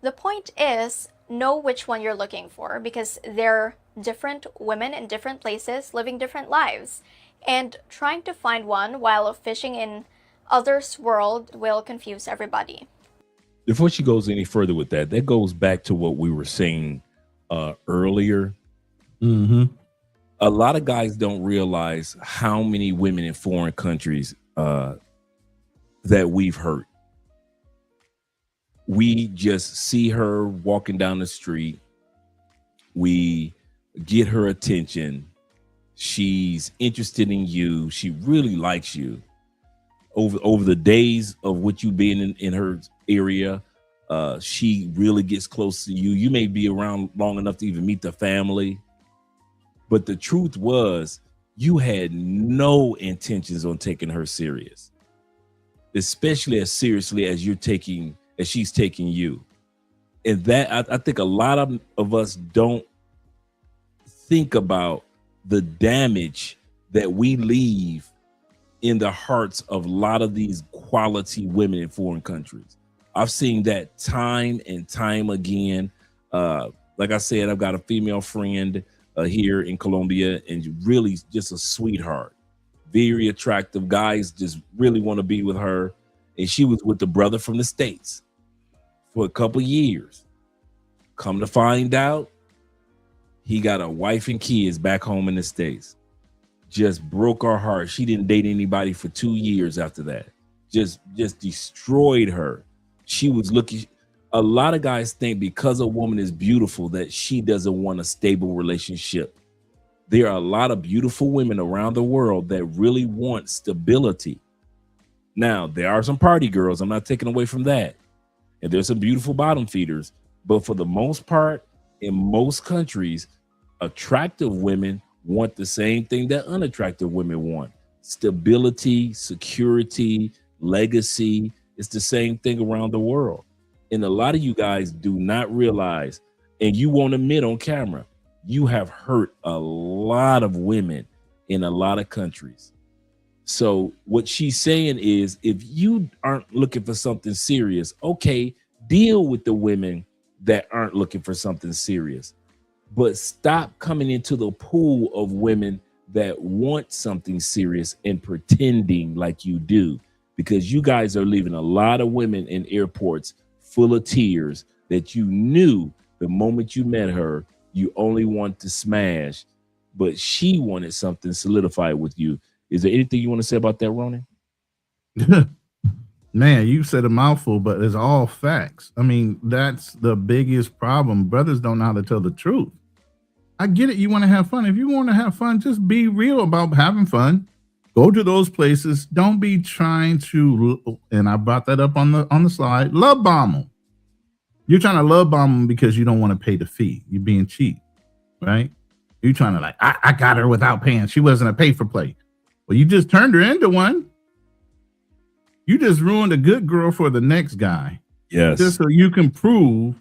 Speaker 11: The point is, know which one you're looking for, because they're different women in different places living different lives. And trying to find one while fishing in others' world will confuse everybody.
Speaker 6: Before she goes any further with that, that goes back to what we were saying earlier. A lot of guys don't realize how many women in foreign countries that we've hurt. We just see her walking down the street. We get her attention. She's interested in you. She really likes you. Over the days of what you being in her area, she really gets close to you. You may be around long enough to even meet the family. But the truth was, you had no intentions on taking her serious, especially as seriously as she's taking you. And that I think a lot of us don't think about the damage that we leave in the hearts of a lot of these quality women in foreign countries. I've seen that time and time again. Like I said, I've got a female friend here in Colombia, and really just a sweetheart, very attractive. Guys just really want to be with her. And she was with the brother from the States for a couple years. Come to find out, He got a wife and kids back home in the States. Just broke her heart. She didn't date anybody for 2 years after that. Just destroyed her. She was looking. A lot of guys think because a woman is beautiful that she doesn't want a stable relationship. There are a lot of beautiful women around the world that really want stability. Now, there are some party girls. I'm not taking away from that. And there's some beautiful bottom feeders. But for the most part, in most countries, attractive women want the same thing that unattractive women want. Stability, security, legacy. It's the same thing around the world. And a lot of you guys do not realize, and you won't admit on camera, you have hurt a lot of women in a lot of countries. So what she's saying is, if you aren't looking for something serious, okay, deal with the women that aren't looking for something serious. But stop coming into the pool of women that want something serious and pretending like you do, because you guys are leaving a lot of women in airports full of tears that you knew the moment you met her, you only want to smash, but she wanted something solidified with you. Is there anything you want to say about that, Ronin?
Speaker 10: Man, you said a mouthful, but it's all facts. I mean, that's the biggest problem. Brothers don't know how to tell the truth. I get it. You want to have fun. If you want to have fun, just be real about having fun. Go to those places. Don't be trying to, and I brought that up on the slide, love bomb them. You're trying to love bomb them because you don't want to pay the fee. You're being cheap, right? You're trying to like, I got her without paying. She wasn't a pay for play. Well, you just turned her into one. You just ruined a good girl for the next guy.
Speaker 6: Yes.
Speaker 10: Just so you can prove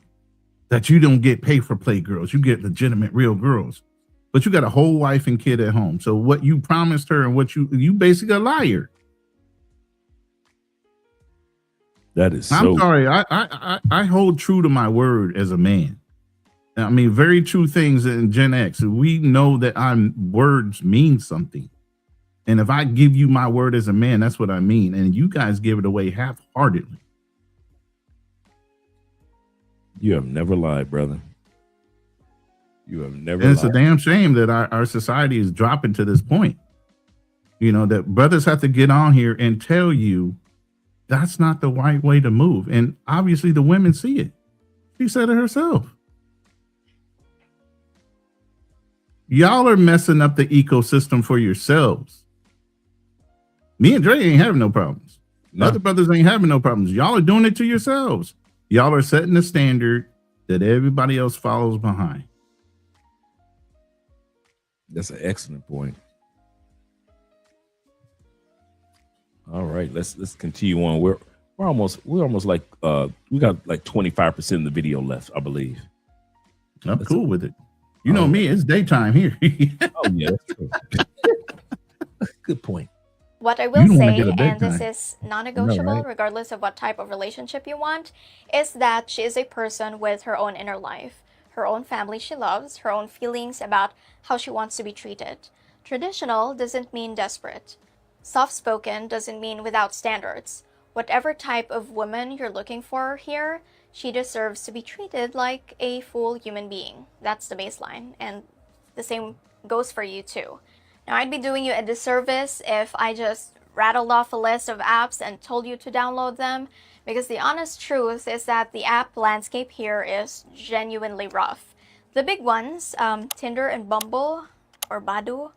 Speaker 10: that you don't get pay for play girls. You get legitimate, real girls. But you got a whole wife and kid at home. So what you promised her and what you basically a liar.
Speaker 6: That is
Speaker 10: I'm sorry. I hold true to my word as a man. I mean, very true things in Gen X. We know that words mean something. And if I give you my word as a man, that's what I mean. And you guys give it away half-heartedly.
Speaker 6: You have never lied, brother. You have never
Speaker 10: And it's
Speaker 6: lied.
Speaker 10: a damn shame that our society is dropping to this point. You know, that brothers have to get on here and tell you that's not the right way to move. And obviously the women see it. She said it herself. Y'all are messing up the ecosystem for yourselves. Me and Dre ain't having no problems.
Speaker 6: No.
Speaker 10: Other brothers ain't having no problems. Y'all are doing it to yourselves. Y'all are setting the standard that everybody else follows behind.
Speaker 6: That's an excellent point. All right, let's continue on. We're almost like we got like 25% of the video left, I believe.
Speaker 10: I'm cool with it. You know me, it's daytime here.
Speaker 6: Oh yeah, that's true. Good point.
Speaker 11: What I will say, and
Speaker 10: bedtime.
Speaker 11: this is non-negotiable
Speaker 10: right?
Speaker 11: regardless of what type of relationship you want, is that she is a person with her own inner life, her own family she loves, her own feelings about how she wants to be treated. Traditional doesn't mean desperate. Soft-spoken doesn't mean without standards. Whatever type of woman you're looking for here, she deserves to be treated like a full human being. That's the baseline, and the same goes for you too. Now, I'd be doing you a disservice if I just rattled off a list of apps and told you to download them, because the honest truth is that the app landscape here is genuinely rough. The big ones, Tinder and Bumble, or Badoo,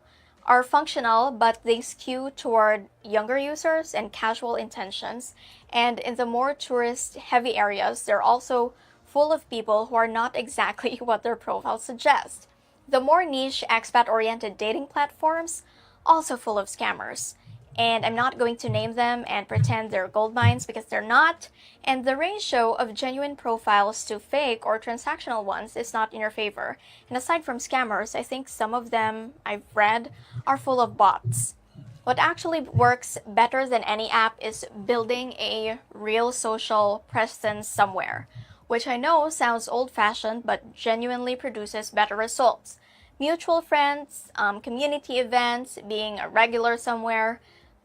Speaker 11: are functional, but they skew toward younger users and casual intentions. And in the more tourist-heavy areas, they're also full of people who are not exactly what their profiles suggest. The more niche, expat-oriented dating platforms, also full of scammers. And I'm not going to name them and pretend they're gold mines because they're not. And the ratio of genuine profiles to fake or transactional ones is not in your favor. And aside from scammers, I think some of them I've read are full of bots. What actually works better than any app is building a real social presence somewhere, which I know sounds old-fashioned but genuinely produces better results. Mutual friends, community events, being a regular somewhere,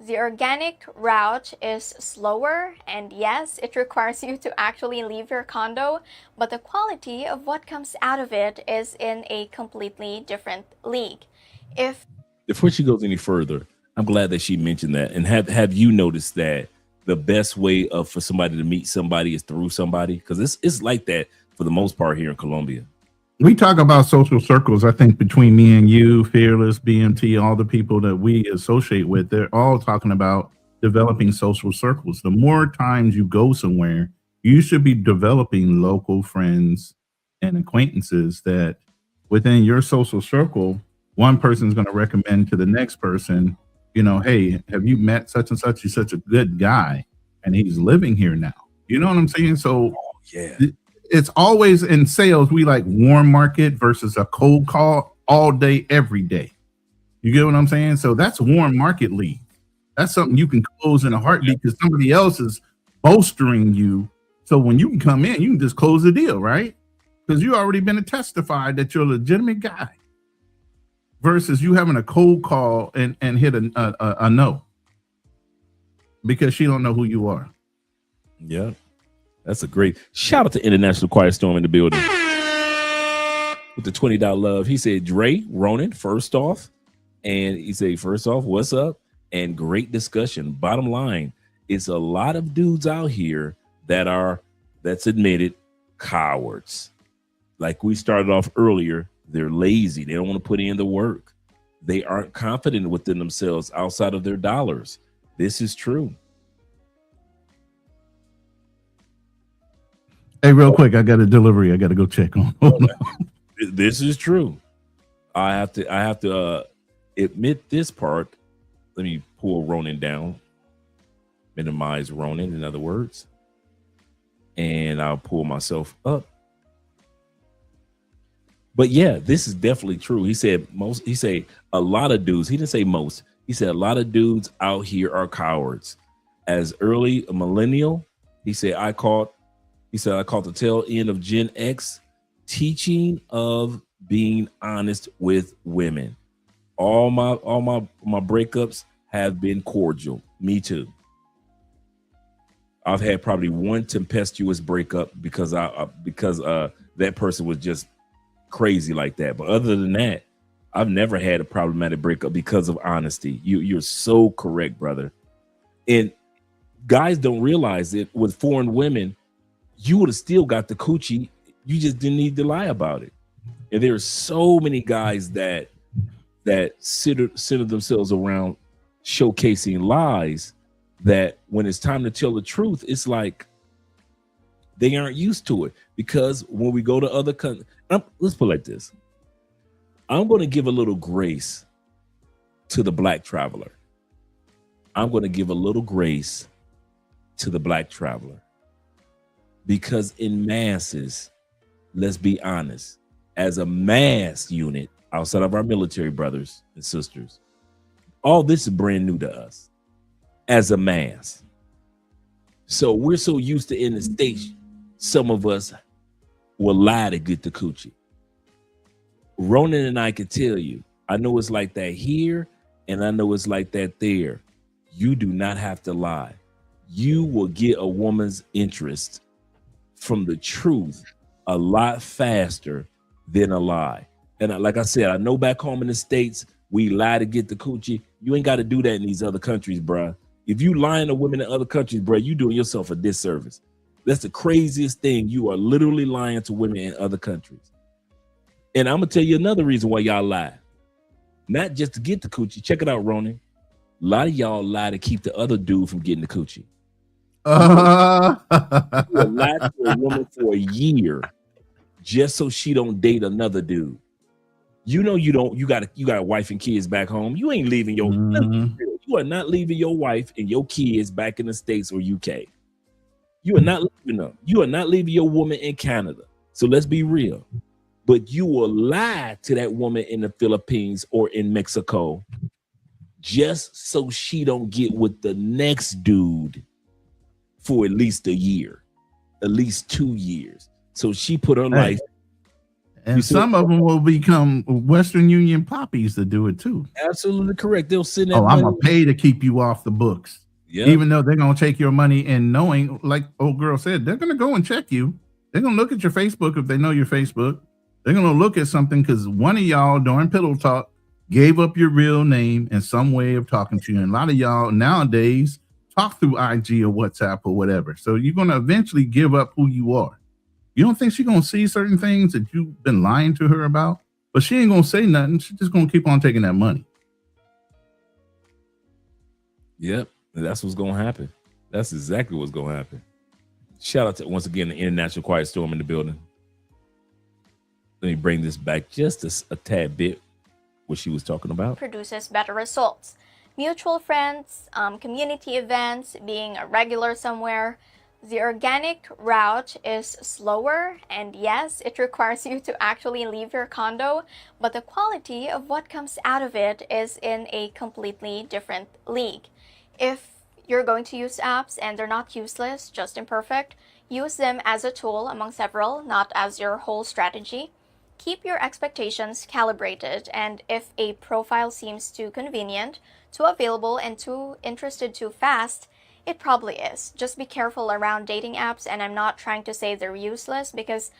Speaker 11: The organic route is slower, and yes, it requires you to actually leave your condo, but the quality of what comes out of it is in a completely different league.
Speaker 6: Before she goes any further, I'm glad that she mentioned that. And have you noticed that the best way for somebody to meet somebody is through somebody? Because it's like that for the most part here in Colombia.
Speaker 10: We talk about social circles. I think between me and you, Fearless, BMT, all the people that we associate with, they're all talking about developing social circles. The more times you go somewhere, you should be developing local friends and acquaintances that within your social circle, one person's going to recommend to the next person, you know, hey, have you met such and such? He's such a good guy and he's living here now. You know what I'm saying? So
Speaker 6: yeah.
Speaker 10: It's always in sales. We like warm market versus a cold call all day, every day. You get what I'm saying? So that's warm market lead. That's something you can close in a heartbeat because somebody else is bolstering you. So when you can come in, you can just close the deal, right? Because you already been testified that you're a legitimate guy. Versus you having a cold call and hit a no because she don't know who you are.
Speaker 6: Yeah. That's a great shout out to International Quiet Storm in the building with the $20 love. He said, Dre, Ronin, first off. And he said, first off, what's up? And great discussion. Bottom line, it's a lot of dudes out here that's admitted cowards. Like we started off earlier, they're lazy. They don't want to put in the work. They aren't confident within themselves outside of their dollars. This is true.
Speaker 10: Hey, real quick, I got a delivery. I got to go check on.
Speaker 6: This is true. I have to admit this part. Let me pull Ronin down, minimize Ronin, in other words, and I'll pull myself up. But yeah, this is definitely true. He said a lot of dudes. He didn't say most. He said a lot of dudes out here are cowards. As early a millennial, he said I caught the tail end of Gen X teaching of being honest with women. All my breakups have been cordial. Me too. I've had probably one tempestuous breakup because that person was just crazy like that. But other than that, I've never had a problematic breakup because of honesty. You're so correct, brother. And guys don't realize it with foreign women. You would have still got the coochie. You just didn't need to lie about it. And there are so many guys that center themselves around showcasing lies that when it's time to tell the truth, it's like they aren't used to it. Because when we go to other countries, let's put it like this. I'm going to give a little grace to the black traveler. I'm going to give a little grace to the black traveler. Because in masses, let's be honest, as a mass unit outside of our military brothers and sisters, all this is brand new to us as a mass. So we're so used to in the States, some of us will lie to get the coochie. Ronin and I can tell you, I know it's like that here and I know it's like that there. You do not have to lie. You will get a woman's interest from the truth a lot faster than a lie. And like I said, I know back home in the States, we lie to get the coochie. You ain't got to do that in these other countries, bruh. If you lying to women in other countries, bruh, you doing yourself a disservice. That's the craziest thing. You are literally lying to women in other countries. And I'm going to tell you another reason why y'all lie. Not just to get the coochie. Check it out, Ronin. A lot of y'all lie to keep the other dude from getting the coochie. You lie to a woman for a year just so she don't date another dude. You know you got a wife and kids back home. You ain't leaving your you are not leaving your wife and your kids back in the States or UK. You are not leaving them. You are not leaving your woman in Canada. So let's be real. But you will lie to that woman in the Philippines or in Mexico just so she don't get with the next dude for at least a year, at least 2 years. So she put her life
Speaker 10: And some of them will become Western Union poppies to do it too.
Speaker 6: Absolutely correct. They'll send that
Speaker 10: I'm
Speaker 6: money.
Speaker 10: gonna pay to keep you off the books.
Speaker 6: Yep.
Speaker 10: Even though they're gonna take your money and knowing, like old girl said, they're gonna go and check you. They're gonna look at your Facebook if they know your Facebook. They're gonna look at something because one of y'all during Pillow Talk gave up your real name and some way of talking to you. And a lot of y'all nowadays talk through IG or WhatsApp or whatever. So you're gonna eventually give up who you are. You don't think she's gonna see certain things that you've been lying to her about? But she ain't gonna say nothing. She's just gonna keep on taking that money.
Speaker 6: Yep. That's what's going to happen. That's exactly what's going to happen. Shout out to, once again, the International Quiet Storm in the building. Let me bring this back just a tad bit, what she was talking about.
Speaker 11: Produces better results. Mutual friends, community events, being a regular somewhere. The organic route is slower, and yes, it requires you to actually leave your condo, but the quality of what comes out of it is in a completely different league. If you're going to use apps and they're not useless, just imperfect, use them as a tool among several, not as your whole strategy. Keep your expectations calibrated, and if a profile seems too convenient, too available, and too interested too fast, it probably is. Just be careful around dating apps, and I'm not trying to say they're useless because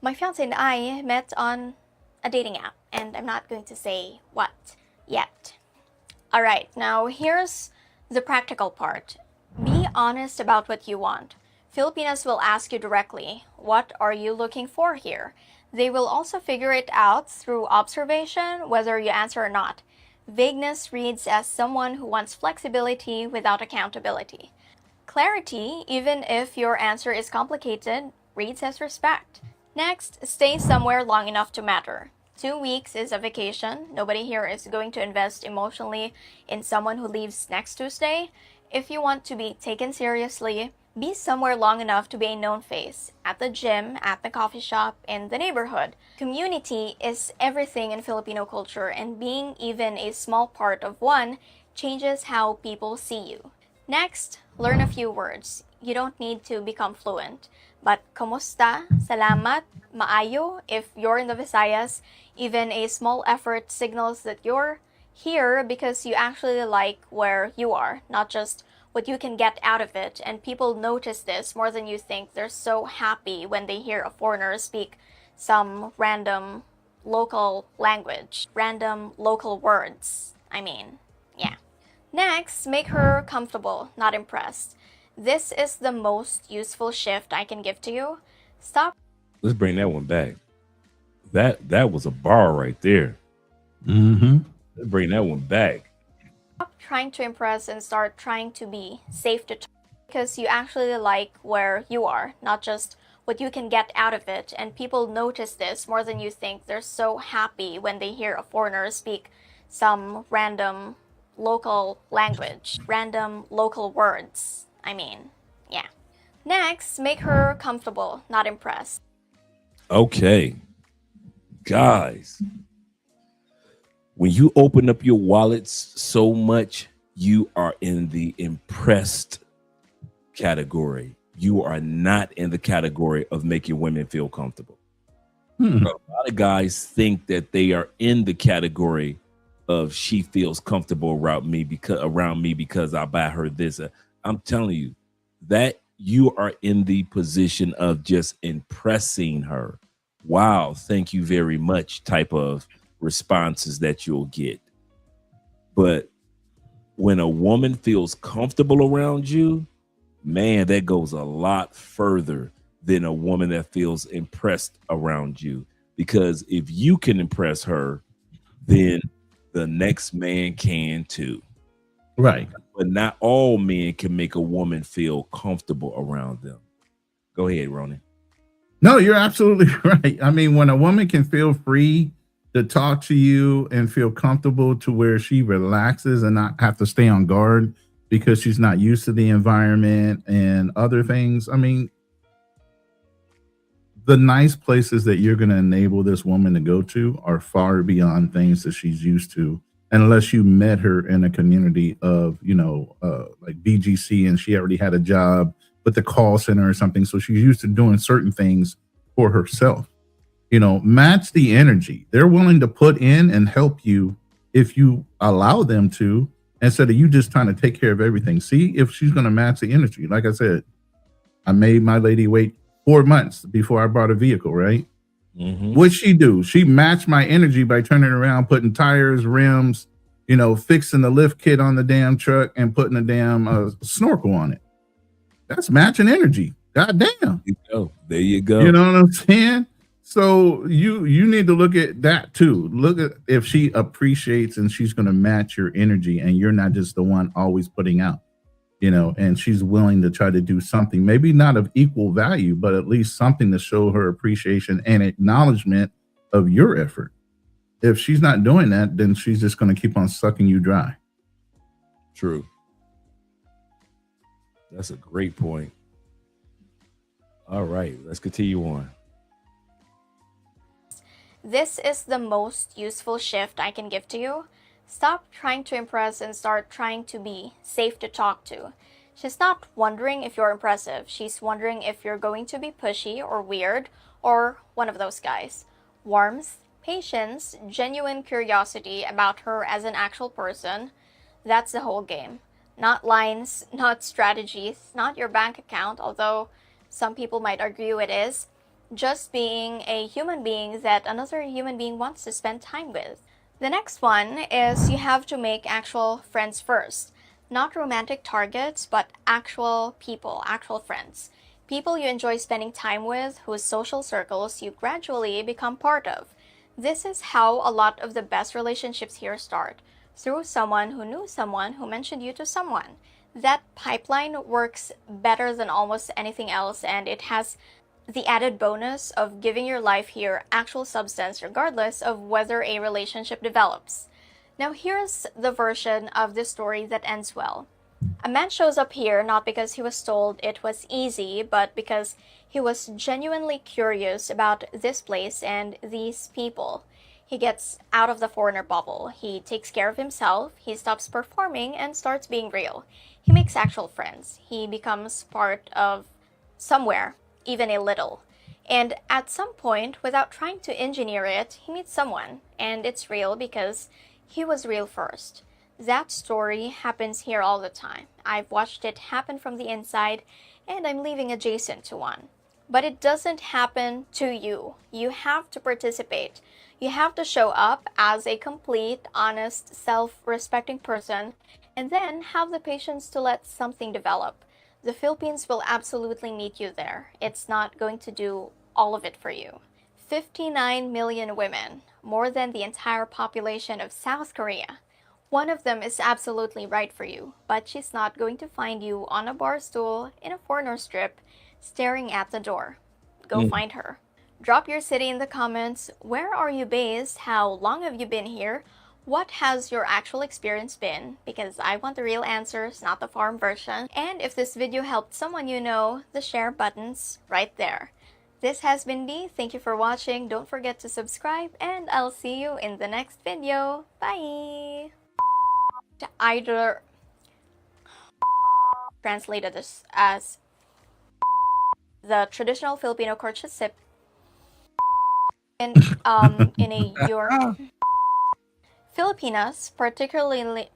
Speaker 11: my fiance and I met on a dating app, and I'm not going to say what yet. Alright, now here's the practical part. Be honest about what you want. Filipinas will ask you directly, what are you looking for here? They will also figure it out through observation, whether you answer or not. Vagueness reads as someone who wants flexibility without accountability. Clarity, even if your answer is complicated, reads as respect. Next, stay somewhere long enough to matter. 2 weeks is a vacation. Nobody here is going to invest emotionally in someone who leaves next Tuesday. If you want to be taken seriously, be somewhere long enough to be a known face. At the gym, at the coffee shop, in the neighborhood. Community is everything in Filipino culture, and being even a small part of one changes how people see you. Next, learn a few words. You don't need to become fluent. But kumusta, salamat, maayo, if you're in the Visayas, even a small effort signals that you're here because you actually like where you are, not just what you can get out of it. And people notice this more than you think. They're so happy when they hear a foreigner speak some random local language, random local words. Yeah. Next, make her comfortable, not impressed. This is the most useful shift I can give to you. Stop.
Speaker 6: Let's bring that one back. That was a bar right there.
Speaker 10: Mm-hmm.
Speaker 6: Let's bring that one back.
Speaker 11: Stop trying to impress and start trying to be safe to talk, because you actually like where you are, not just what you can get out of it. And people notice this more than you think. They're so happy when they hear a foreigner speak some random local language, random local words. Yeah. Next, make her comfortable, not impressed.
Speaker 6: Okay. Guys, when you open up your wallets so much, you are in the impressed category. You are not in the category of making women feel comfortable. A lot of guys think that they are in the category of she feels comfortable around me because I buy her this. I'm telling you that you are in the position of just impressing her. Wow, thank you very much type of responses that you'll get. But when a woman feels comfortable around you, man, that goes a lot further than a woman that feels impressed around you. Because if you can impress her, then the next man can too.
Speaker 10: Right.
Speaker 6: But not all men can make a woman feel comfortable around them. Go ahead, Ronin.
Speaker 10: No, you're absolutely right. I mean, when a woman can feel free to talk to you and feel comfortable to where she relaxes and not have to stay on guard because she's not used to the environment and other things. I mean, the nice places that you're going to enable this woman to go to are far beyond things that she's used to. Unless you met her in a community of, like BGC, and she already had a job with the call center or something. So she's used to doing certain things for herself. match the energy. They're willing to put in and help you if you allow them to, instead of you just trying to take care of everything. See if she's going to match the energy. Like I said, I made my lady wait 4 months before I bought a vehicle, right? What'd she do? She matched my energy by turning around, putting tires, rims, fixing the lift kit on the damn truck and putting a damn snorkel on it. That's matching energy. God damn.
Speaker 6: There you go.
Speaker 10: You know what I'm saying? So you need to look at that too. Look at if she appreciates and she's going to match your energy, and you're not just the one always putting out, and she's willing to try to do something, maybe not of equal value, but at least something to show her appreciation and acknowledgement of your effort. If she's not doing that, then she's just going to keep on sucking you dry.
Speaker 6: True. That's a great point. All right, let's continue on.
Speaker 11: This is the most useful shift I can give to you. Stop trying to impress and start trying to be safe to talk to. She's not wondering if you're impressive. She's wondering if you're going to be pushy or weird or one of those guys. Warmth, patience, genuine curiosity about her as an actual person. That's the whole game. Not lines, not strategies, not your bank account, although some people might argue it is. Just being a human being that another human being wants to spend time with. The next one is you have to make actual friends first. Not romantic targets, but actual people, actual friends. People you enjoy spending time with, whose social circles you gradually become part of. This is how a lot of the best relationships here start. Through someone who knew someone who mentioned you to someone. That pipeline works better than almost anything else, and it has the added bonus of giving your life here actual substance regardless of whether a relationship develops. Now here's the version of this story that ends well. A man shows up here not because he was told it was easy, but because he was genuinely curious about this place and these people. He gets out of the foreigner bubble. He takes care of himself. He stops performing and starts being real. He makes actual friends. He becomes part of somewhere, even a little. And at some point, without trying to engineer it, he meets someone. And it's real because he was real first. That story happens here all the time. I've watched it happen from the inside, and I'm living adjacent to one. But it doesn't happen to you. You have to participate. You have to show up as a complete, honest, self-respecting person, and then have the patience to let something develop. The Philippines will absolutely meet you there. It's not going to do all of it for you. 59 million women, more than the entire population of South Korea. One of them is absolutely right for you, but she's not going to find you on a bar stool in a foreigner strip staring at the door. Go find her. Drop your city in the comments. Where are you based? How long have you been here? What has your actual experience been? Because I want the real answers, not the farm version. And if this video helped someone you know, the share button's right there. This has been Dee. Thank you for watching. Don't forget to subscribe, and I'll see you in the next video. Bye! Either translated this as the traditional Filipino courtship in a Europe. Filipinas, particularly.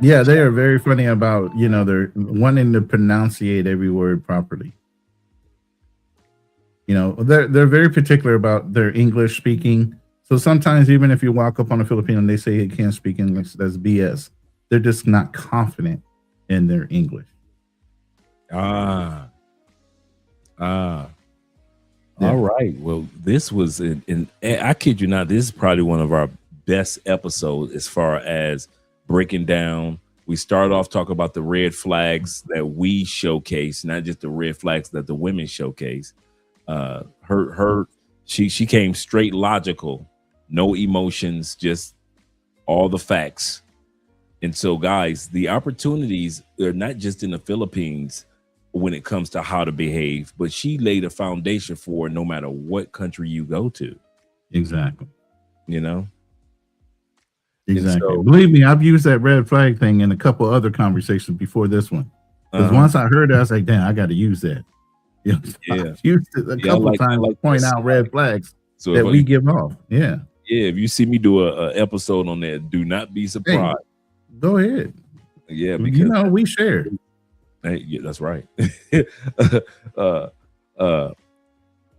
Speaker 10: Yeah, they are very funny about, they're wanting to pronunciate every word properly. They're very particular about their English speaking. So sometimes even if you walk up on a Filipino and they say they can't speak English, that's BS. They're just not confident in their English.
Speaker 6: Yeah.
Speaker 10: Yeah.
Speaker 6: All right. Well, this was I kid you not, this is probably one of our best episodes as far as breaking down. We start off talking about the red flags that we showcase, not just the red flags that the women showcase. She came straight logical, no emotions, just all the facts. And so, guys, the opportunities are not just in the Philippines when it comes to how to behave, but she laid a foundation for no matter what country you go to.
Speaker 10: Exactly.
Speaker 6: Exactly.
Speaker 10: So, believe me, I've used that red flag thing in a couple other conversations before this one. Because once I heard it, I was like, damn, I got to use that. You know,
Speaker 6: Yeah.
Speaker 10: I've used it a couple times to point out red flags that we give off. Yeah.
Speaker 6: Yeah. If you see me do a episode on that, do not be surprised.
Speaker 10: Hey, go ahead.
Speaker 6: Yeah, because
Speaker 10: you know we share.
Speaker 6: Yeah, that's right.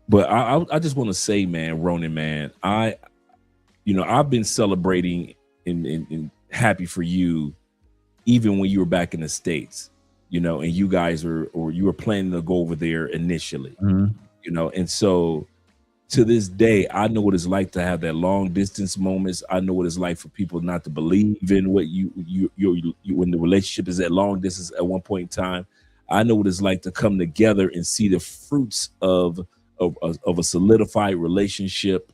Speaker 6: But I just want to say, man, Ronin, man, I've been celebrating and happy for you, even when you were back in the States, and you guys you were planning to go over there initially, and so to this day, I know what it's like to have that long distance moments. I know what it's like for people not to believe in what you when the relationship is at long distance at one point in time. I know what it's like to come together and see the fruits of a solidified relationship.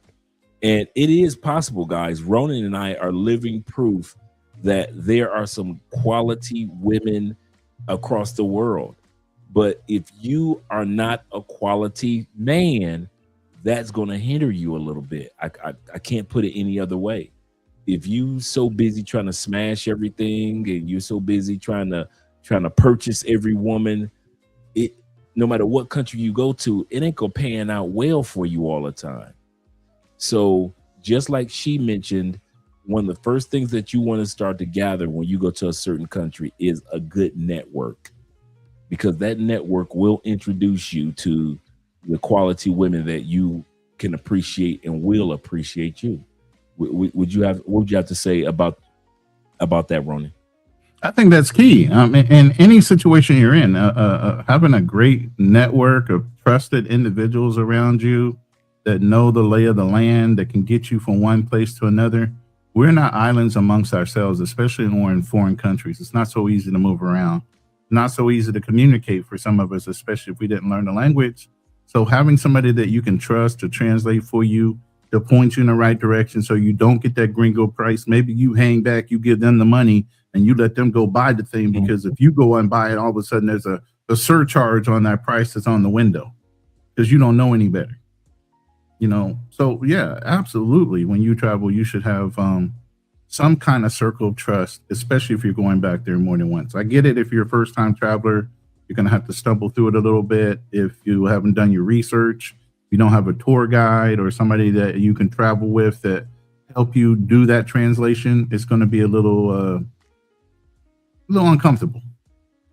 Speaker 6: And it is possible, guys. Ronin and I are living proof that there are some quality women across the world. But if you are not a quality man, that's going to hinder you a little bit. I can't put it any other way. If you so busy trying to smash everything and you're so busy trying to purchase every woman, no matter what country you go to, it ain't gonna pan out well for you all the time. So just like she mentioned, one of the first things that you want to start to gather when you go to a certain country is a good network, because that network will introduce you to the quality women that you can appreciate and will appreciate you. What would you have to say about that, Ronin?
Speaker 10: I think that's key. In any situation you're in, having a great network of trusted individuals around you that know the lay of the land, that can get you from one place to another. We're not islands amongst ourselves, especially when we're in foreign countries. It's not so easy to move around, not so easy to communicate for some of us, especially if we didn't learn the language. So having somebody that you can trust to translate for you, to point you in the right direction so you don't get that gringo price. Maybe you hang back, you give them the money, and you let them go buy the thing, because if you go and buy it, all of a sudden there's a surcharge on that price that's on the window because you don't know any better. So yeah, absolutely. When you travel, you should have some kind of circle of trust, especially if you're going back there more than once. I get it. If you're a first time traveler, you're going to have to stumble through it a little bit. If you haven't done your research, you don't have a tour guide or somebody that you can travel with that help you do that translation, it's going to be a little uncomfortable.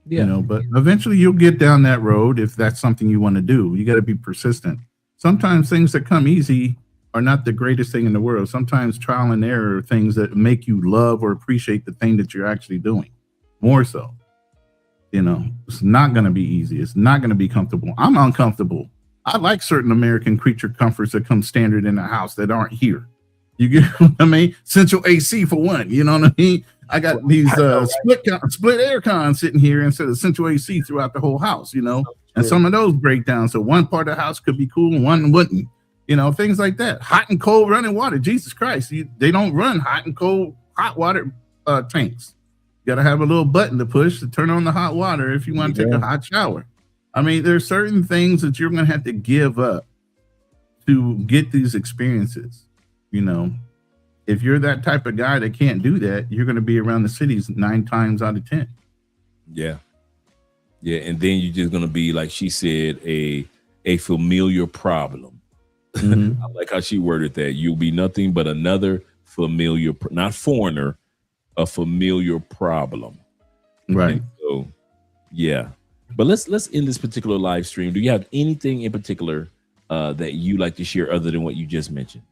Speaker 10: But eventually you'll get down that road if that's something you want to do. You got to be persistent. Sometimes things that come easy are not the greatest thing in the world. Sometimes trial and error are things that make you love or appreciate the thing that you're actually doing more so. It's not going to be easy. It's not going to be comfortable. I'm uncomfortable. I like certain American creature comforts that come standard in the house that aren't here. You get what I mean? Central AC for one. You know what I mean? I got these split air cons sitting here instead of central AC throughout the whole house, and some of those break down. So one part of the house could be cool and one wouldn't, things like that. Hot and cold running water. Jesus Christ. They don't run hot and cold hot water tanks. You got to have a little button to push to turn on the hot water if you want to take a hot shower. I mean, there's certain things that you're going to have to give up to get these experiences. If you're that type of guy that can't do that, you're going to be around the cities 9 times out of 10.
Speaker 6: Yeah. And then you're just going to be, like she said, a familiar problem. I like how she worded that. You'll be nothing but another familiar, not foreigner, a familiar problem.
Speaker 10: Right.
Speaker 6: And so, yeah. But let's end this particular live stream. Do you have anything in particular that you like to share other than what you just mentioned?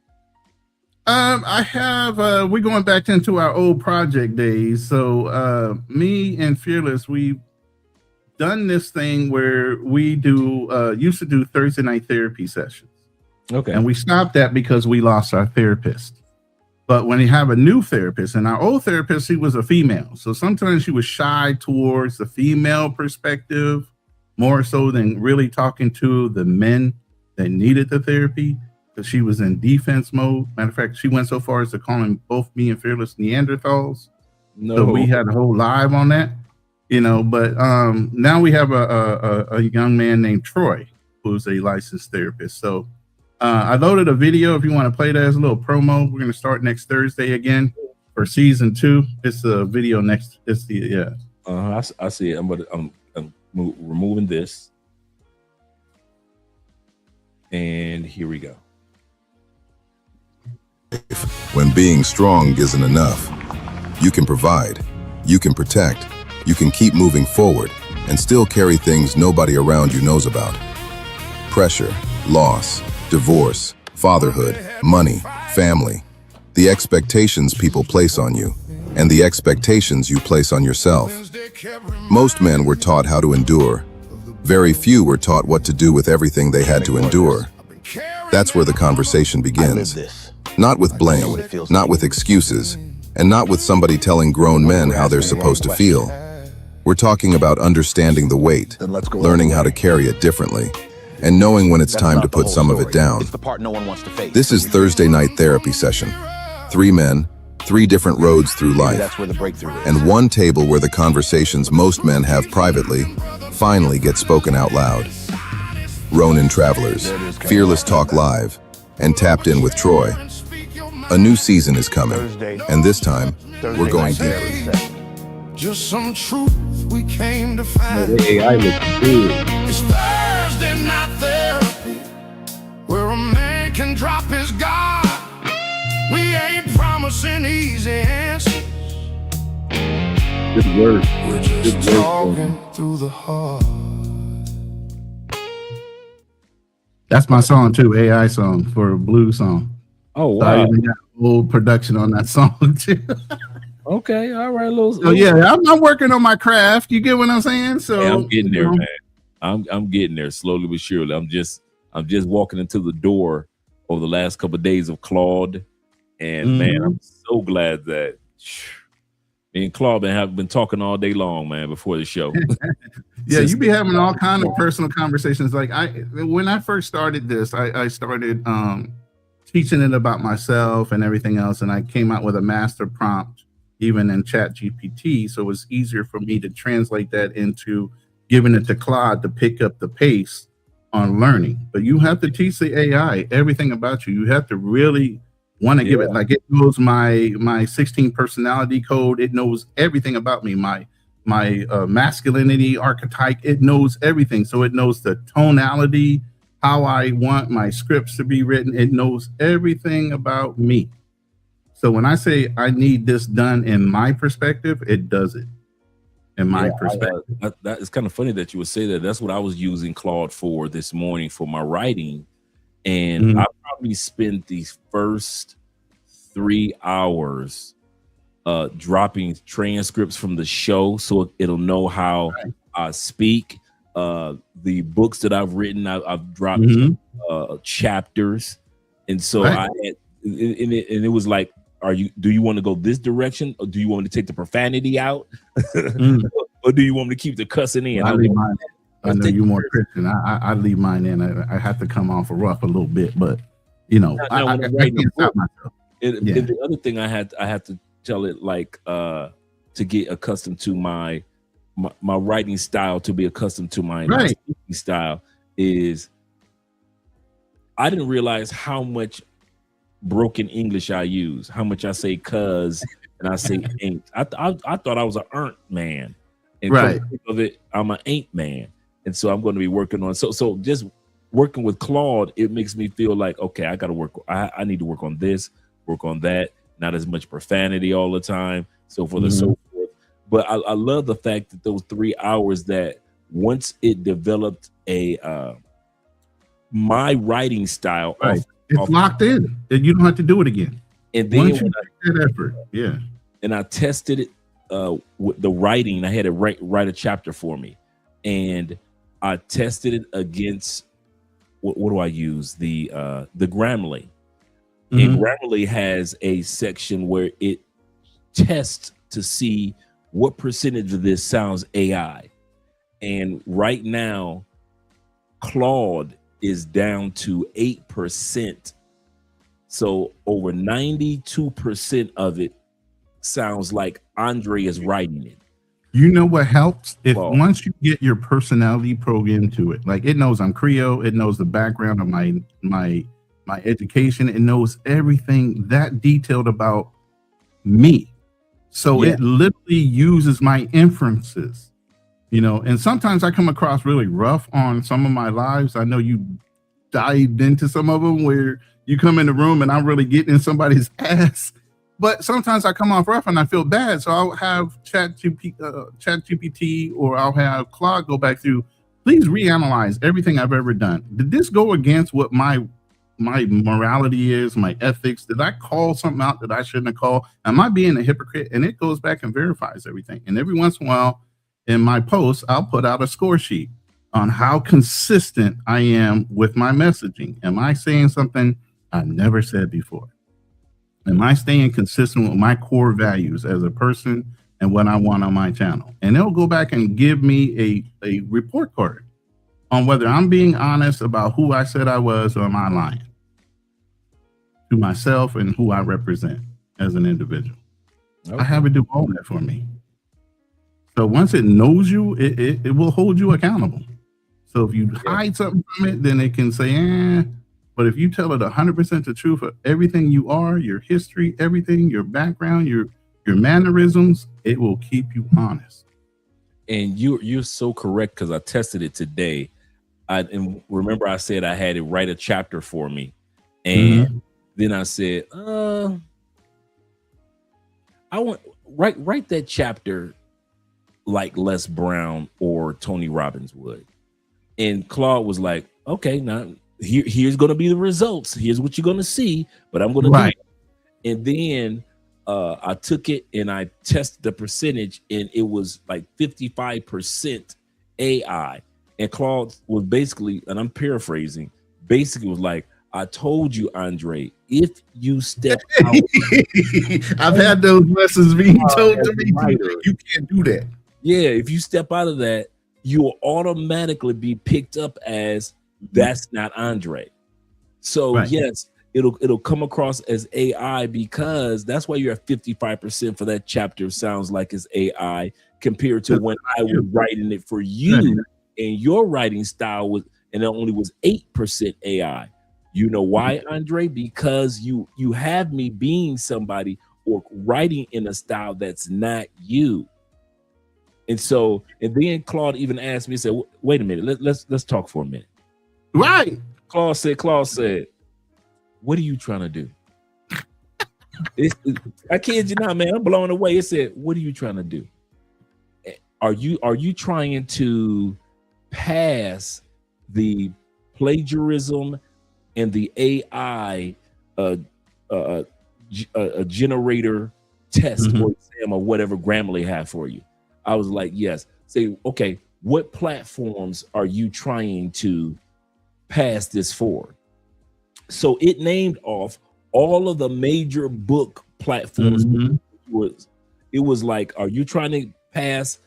Speaker 10: I have, we're going back into our old project days. So me and Fearless, we've done this thing where we used to do Thursday night therapy sessions.
Speaker 6: Okay.
Speaker 10: And we stopped that because we lost our therapist. But when you have a new therapist, and our old therapist, she was a female. So sometimes she was shy towards the female perspective, more so than really talking to the men that needed the therapy. Because she was in defense mode. Matter of fact, she went so far as to calling both me and Fearless Neanderthals.
Speaker 6: No.
Speaker 10: So we had a whole live on that, But now we have a young man named Troy, who's a licensed therapist. So I loaded a video. If you want to play that as a little promo, we're going to start next Thursday again for season 2. It's a video next. It's the
Speaker 6: I see it. I'm removing this. And here we go.
Speaker 12: When being strong isn't enough, you can provide, you can protect, you can keep moving forward and still carry things nobody around you knows about. Pressure, loss, divorce, fatherhood, money, family, the expectations people place on you, and the expectations you place on yourself. Most men were taught how to endure. Very few were taught what to do with everything they had to endure. That's where the conversation begins. Not with blame, not with excuses, and not with somebody telling grown men how they're supposed to feel. We're talking about understanding the weight, learning how to carry it differently, and knowing when it's time to put some of it down. This is Thursday night therapy session. 3 men, 3 different roads through life, and one table where the conversations most men have privately finally get spoken out loud. Ronin Travelers, Fearless Talk Live, and Tapped In with Troy. A new season is coming, and this time, we're going deeper.
Speaker 13: Just some truth we came to find.
Speaker 10: AI looks good.
Speaker 13: It's Thursday night therapy, where a man can drop his guard. We ain't promising easy answers.
Speaker 10: Good work.
Speaker 13: We're just talking through the heart.
Speaker 10: That's my song too, AI song for a blues song.
Speaker 6: Oh,
Speaker 10: So I
Speaker 6: wow.
Speaker 10: even got full production on that song too.
Speaker 6: Okay, all right, little.
Speaker 10: So yeah, I'm working on my craft. You get what I'm saying? So
Speaker 6: Hey, I'm getting there,
Speaker 10: you know,
Speaker 6: man. I'm getting there slowly but surely. I'm just walking into the door over the last couple of days of Claude, and man, I'm so glad that me and Claude have been talking all day long, man, before the show.
Speaker 10: Yeah, you be having all kind of personal conversations. Like when I first started this, I started teaching it about myself and everything else, and I came out with a master prompt even in Chat GPT, so it was easier for me to translate that into giving it to Claude to pick up the pace on learning. But you have to teach the AI everything about you. You have to really want to give it, like, it knows my 16 personality code. It knows everything about me, my masculinity archetype. It knows everything. So it knows the tonality, how I want my scripts to be written. It knows everything about me. So when I say I need this done in my perspective, it does it in my perspective.
Speaker 6: That is kind of funny that you would say that. That's what I was using Claude for this morning for my writing. And I probably spent these first 3 hours dropping transcripts from the show, so it'll know how I speak. The books that I've written, I've dropped chapters, and so I had, and it was like, do you want to go this direction, or do you want me to take the profanity out, or do you want me to keep the cussing in?
Speaker 10: I leave mine in. I know you're more Christian. I leave mine in. I have to come off rough a little bit, but you know, I can't stop myself.
Speaker 6: And the other thing I had to tell it, like, to get accustomed to my writing style, to be accustomed to my speaking style, is I didn't realize how much broken English I use, how much I say cuz and I say ain't. I thought I was an earned man, and come to think of it, I'm an ain't man, and so I'm going to be working on. So just working with Claude, it makes me feel like, okay, I got to work. I need to work on this, work on that. Not as much profanity all the time, so forth and so forth. But I love the fact that those 3 hours, that once it developed my writing style,
Speaker 10: it's locked in, and you don't have to do it again.
Speaker 6: And then
Speaker 10: once you take that effort,
Speaker 6: and I tested it with the writing. I had it write a chapter for me, and I tested it against what do I use, the Grammarly. And Grammarly has a section where it tests to see what percentage of this sounds AI. And right now, Claude is down to 8%. So over 92% of it sounds like Andre is writing it.
Speaker 10: You know what helps? If once you get your personality programmed to it, like it knows I'm Creole, it knows the background of my education, it knows everything that detailed about me. So it literally uses my inferences, you know, and sometimes I come across really rough on some of my lives. I know you dived into some of them where you come in the room and I'm really getting in somebody's ass. But sometimes I come off rough and I feel bad. So I'll have ChatGPT or I'll have Claude go back through, please reanalyze everything I've ever done. Did this go against what my morality is, my ethics? Did I call something out that I shouldn't have called? Am I being a hypocrite? And it goes back and verifies everything. And every once in a while in my posts, I'll put out a score sheet on how consistent I am with my messaging. Am I saying something I never said before? Am I staying consistent with my core values as a person and what I want on my channel? And they'll go back and give me a report card on whether I'm being honest about who I said I was or am I lying to myself and who I represent as an individual. Okay. I have it do all that for me. So once it knows you, it will hold you accountable. So if you hide something from it, then it can say, but if you tell it 100% the truth of everything you are, your history, everything, your background, your mannerisms, it will keep you honest.
Speaker 6: And you're so correct, because I tested it today. And remember I said I had it write a chapter for me. And then I said, I want write that chapter like Les Brown or Tony Robbins would. And Claude was like, okay, now here's going to be the results. Here's what you're going to see, but I'm going to do it. And then I took it and I tested the percentage, and it was like 55% AI. And Claude was basically, and I'm paraphrasing, basically was like, I told you, Andre, if you step out.
Speaker 10: I've had those lessons being told to me. You can't do that.
Speaker 6: Yeah, if you step out of that, you will automatically be picked up as that's not Andre. So yes, it'll come across as AI, because that's why you're at 55% for that chapter. Sounds like it's AI compared to when I was writing it for you, and your writing style was, and it only was 8% AI. You know why, Andre? Because you have me being somebody or writing in a style that's not you. And so, and then Claude even asked me, said, wait a minute, let's talk for a minute.
Speaker 10: Right.
Speaker 6: Claude said, what are you trying to do? I kid you not, man, I'm blown away. It said, what are you trying to do? Are you trying to pass the plagiarism and the AI generator test or exam or whatever Grammarly had for you? I was like, yes. Say, okay, what platforms are you trying to pass this for? So it named off all of the major book platforms. It was like, are you trying to pass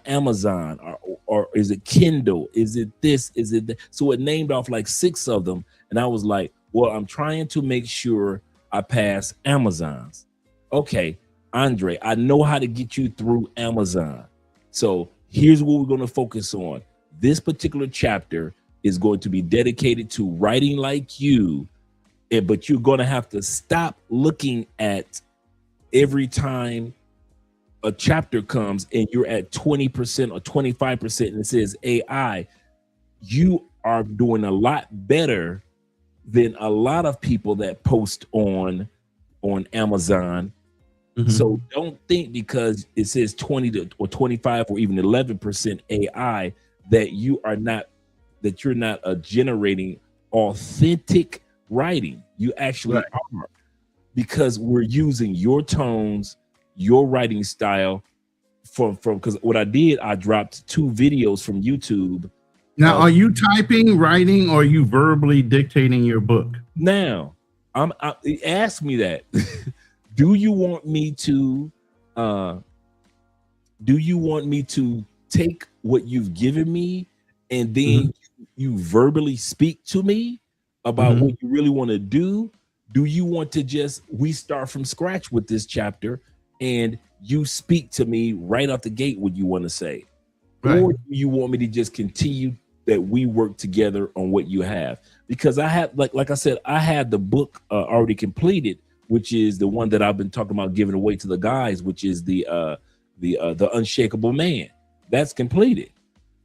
Speaker 6: Amazon, or is it Kindle? Is it this? Is it that? So it named off like 6 of them. And I was like, well, I'm trying to make sure I pass Amazon's. Okay, Andre, I know how to get you through Amazon. So here's what we're going to focus on. This particular chapter is going to be dedicated to writing like you, but you're going to have to stop looking at every time a chapter comes and you're at 20% or 25% and it says AI. You are doing a lot better than a lot of people that post on Amazon. So don't think because it says 20 or 25 or even 11% AI that you're not generating authentic writing. You actually are, because we're using your tones, your writing style because what I did, I dropped 2 videos from YouTube.
Speaker 10: Now, are you typing, writing, or are you verbally dictating your book?
Speaker 6: Now, ask me that. Do you want me to take what you've given me and then you verbally speak to me about what you really want to do? Do you want to we start from scratch with this chapter and you speak to me right off the gate what you want to say? Or do you want me to just continue that we work together on what you have? Because I have, like I said, I had the book already completed, which is the one that I've been talking about giving away to the guys, which is the Unshakable Man. That's completed.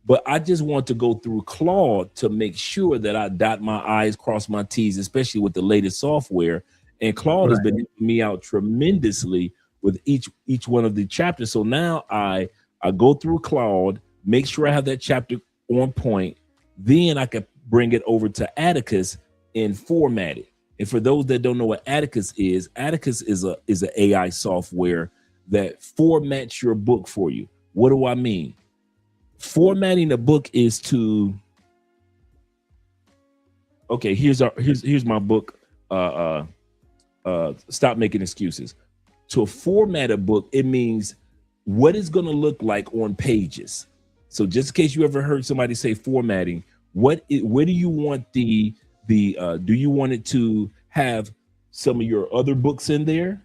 Speaker 6: But I just want to go through Claude to make sure that I dot my I's, cross my T's, especially with the latest software. And Claude has been helping me out tremendously with each one of the chapters. So now I go through Claude, make sure I have that chapter on point. Then I can bring it over to Atticus and format it. And for those that don't know what Atticus is an AI software that formats your book for you. What do I mean? Formatting a book is to, okay, here's my book, Stop Making Excuses. To format a book, it means what it's going to look like on pages. So just in case you ever heard somebody say formatting, where do you want do you want it to have some of your other books in there?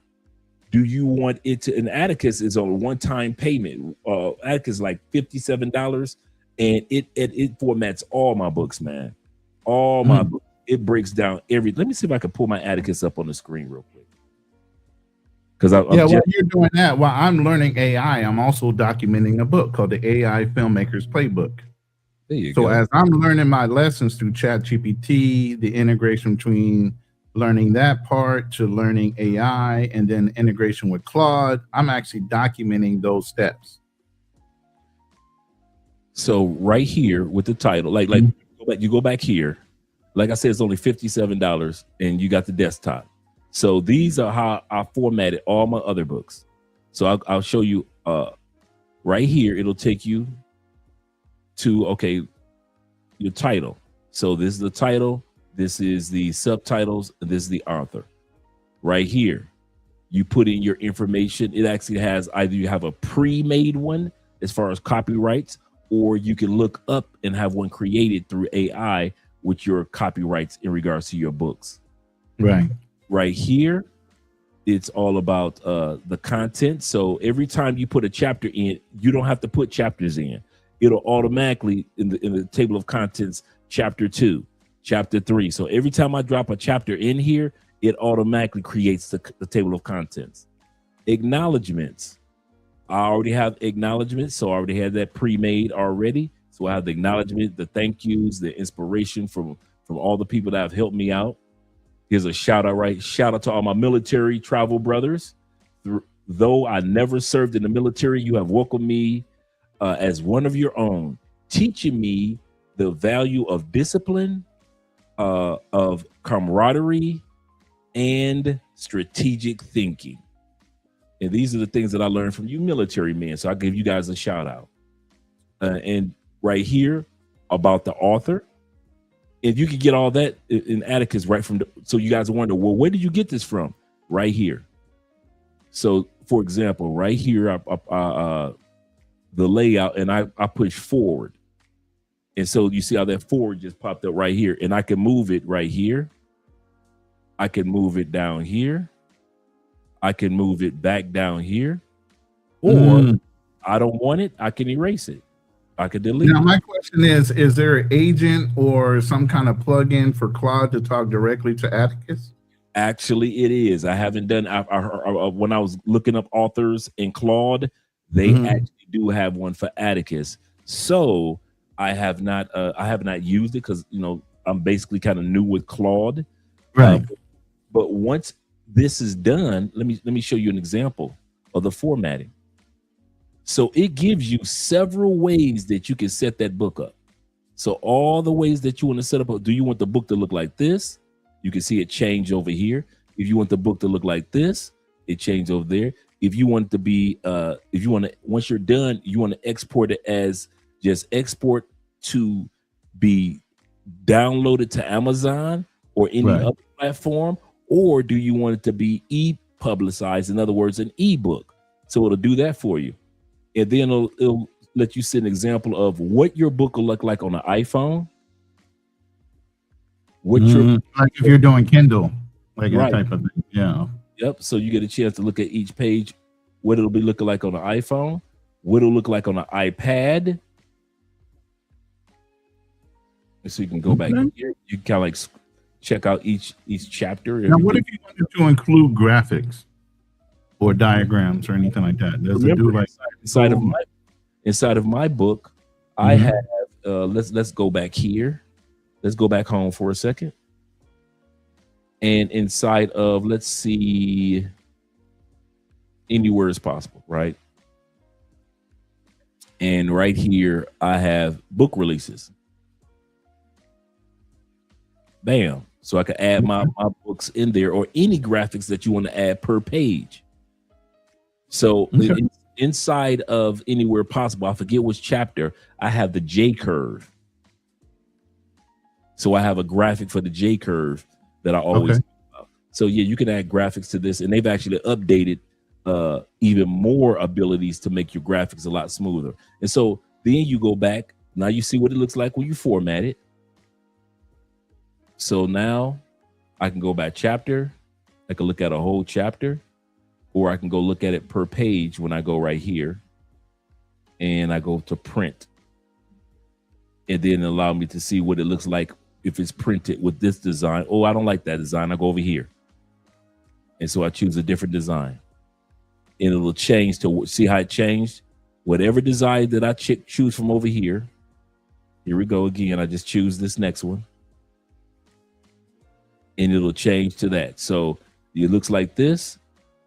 Speaker 6: Do you want it to, and Atticus is on a one-time payment. Atticus is like $57, and it formats all my books, man. All my books. It breaks down let me see if I can pull my Atticus up on the screen real quick. Because while
Speaker 10: you're doing that, while I'm learning AI, I'm also documenting a book called the AI Filmmaker's Playbook.
Speaker 6: There you go.
Speaker 10: So as I'm learning my lessons through ChatGPT, the integration between learning that part to learning AI and then integration with Claude, I'm actually documenting those steps.
Speaker 6: So right here with the title, like you go back here, like I said, it's only $57 and you got the desktop. So these are how I formatted all my other books. So I'll show you right here. It'll take you to, okay, your title. So this is the title. This is the subtitles. This is the author. Right here, you put in your information. It actually has either you have a pre-made one as far as copyrights, or you can look up and have one created through AI with your copyrights in regards to your books.
Speaker 10: Right.
Speaker 6: Right here, it's all about the content. So every time you put a chapter in, you don't have to put chapters in. It'll automatically in the table of contents, chapter 2, chapter 3. So every time I drop a chapter in here, it automatically creates the table of contents. Acknowledgements. I already have acknowledgements, so I already had that pre-made already. So I have the acknowledgement, the thank yous, the inspiration from all the people that have helped me out. Here's a shout out, right? Shout out to all my military travel brothers. Though I never served in the military, you have welcomed me as one of your own, teaching me the value of discipline, of camaraderie, and strategic thinking. And these are the things that I learned from you military men. So I give you guys a shout out. And right here about the author. And you can get all that in Atticus right from so you guys wonder, well, where did you get this from? Right here. So for example, right here, the layout, and I push forward. And so you see how that forward just popped up right here, and I can move it right here. I can move it down here. I can move it back down here, or I don't want it. I can erase it. I could delete.
Speaker 10: Now, my question is there an agent or some kind of plugin for Claude to talk directly to Atticus?
Speaker 6: Actually, it is. I haven't done. When I was looking up authors in Claude, they actually do have one for Atticus. So I have not used it because I'm basically kind of new with Claude.
Speaker 10: Right.
Speaker 6: But once this is done, let me show you an example of the formatting. So it gives you several ways that you can set that book up. So all the ways that you want to set up, do you want the book to look like this? You can see it change over here. If you want the book to look like this, it changes over there. If you want it to be, once you're done, you want to export it as just export to be downloaded to Amazon or any other platform, or do you want it to be e-publicized? In other words, an ebook. So it'll do that for you. And then it'll let you see an example of what your book will look like on an iPhone. What
Speaker 10: like if you're doing Kindle, like that type of thing. Yeah.
Speaker 6: Yep. So you get a chance to look at each page, what it'll be looking like on an iPhone, what it'll look like on an iPad. And so you can go back here. You can kind of like check out each chapter.
Speaker 10: Now, what if you wanted to include graphics or diagrams or anything like that? Does it do like
Speaker 6: inside of my book, I have let's go back here. Let's go back home for a second. And inside of, let's see, anywhere is possible, right? And right here, I have book releases. Bam. So I can add my books in there, or any graphics that you want to add per page. So inside of anywhere possible, I forget which chapter, I have the J curve. So I have a graphic for the J curve that I always talk about. So yeah, you can add graphics to this, and they've actually updated even more abilities to make your graphics a lot smoother. And so then you go back, now you see what it looks like when you format it. So now I can go by chapter, I can look at a whole chapter, or I can go look at it per page when I go right here and I go to print, and then allow me to see what it looks like if it's printed with this design. Oh, I don't like that design. I go over here. And so I choose a different design, and it will change to see how it changed. Whatever design that I choose from over here. Here we go again. I just choose this next one, and it'll change to that. So it looks like this,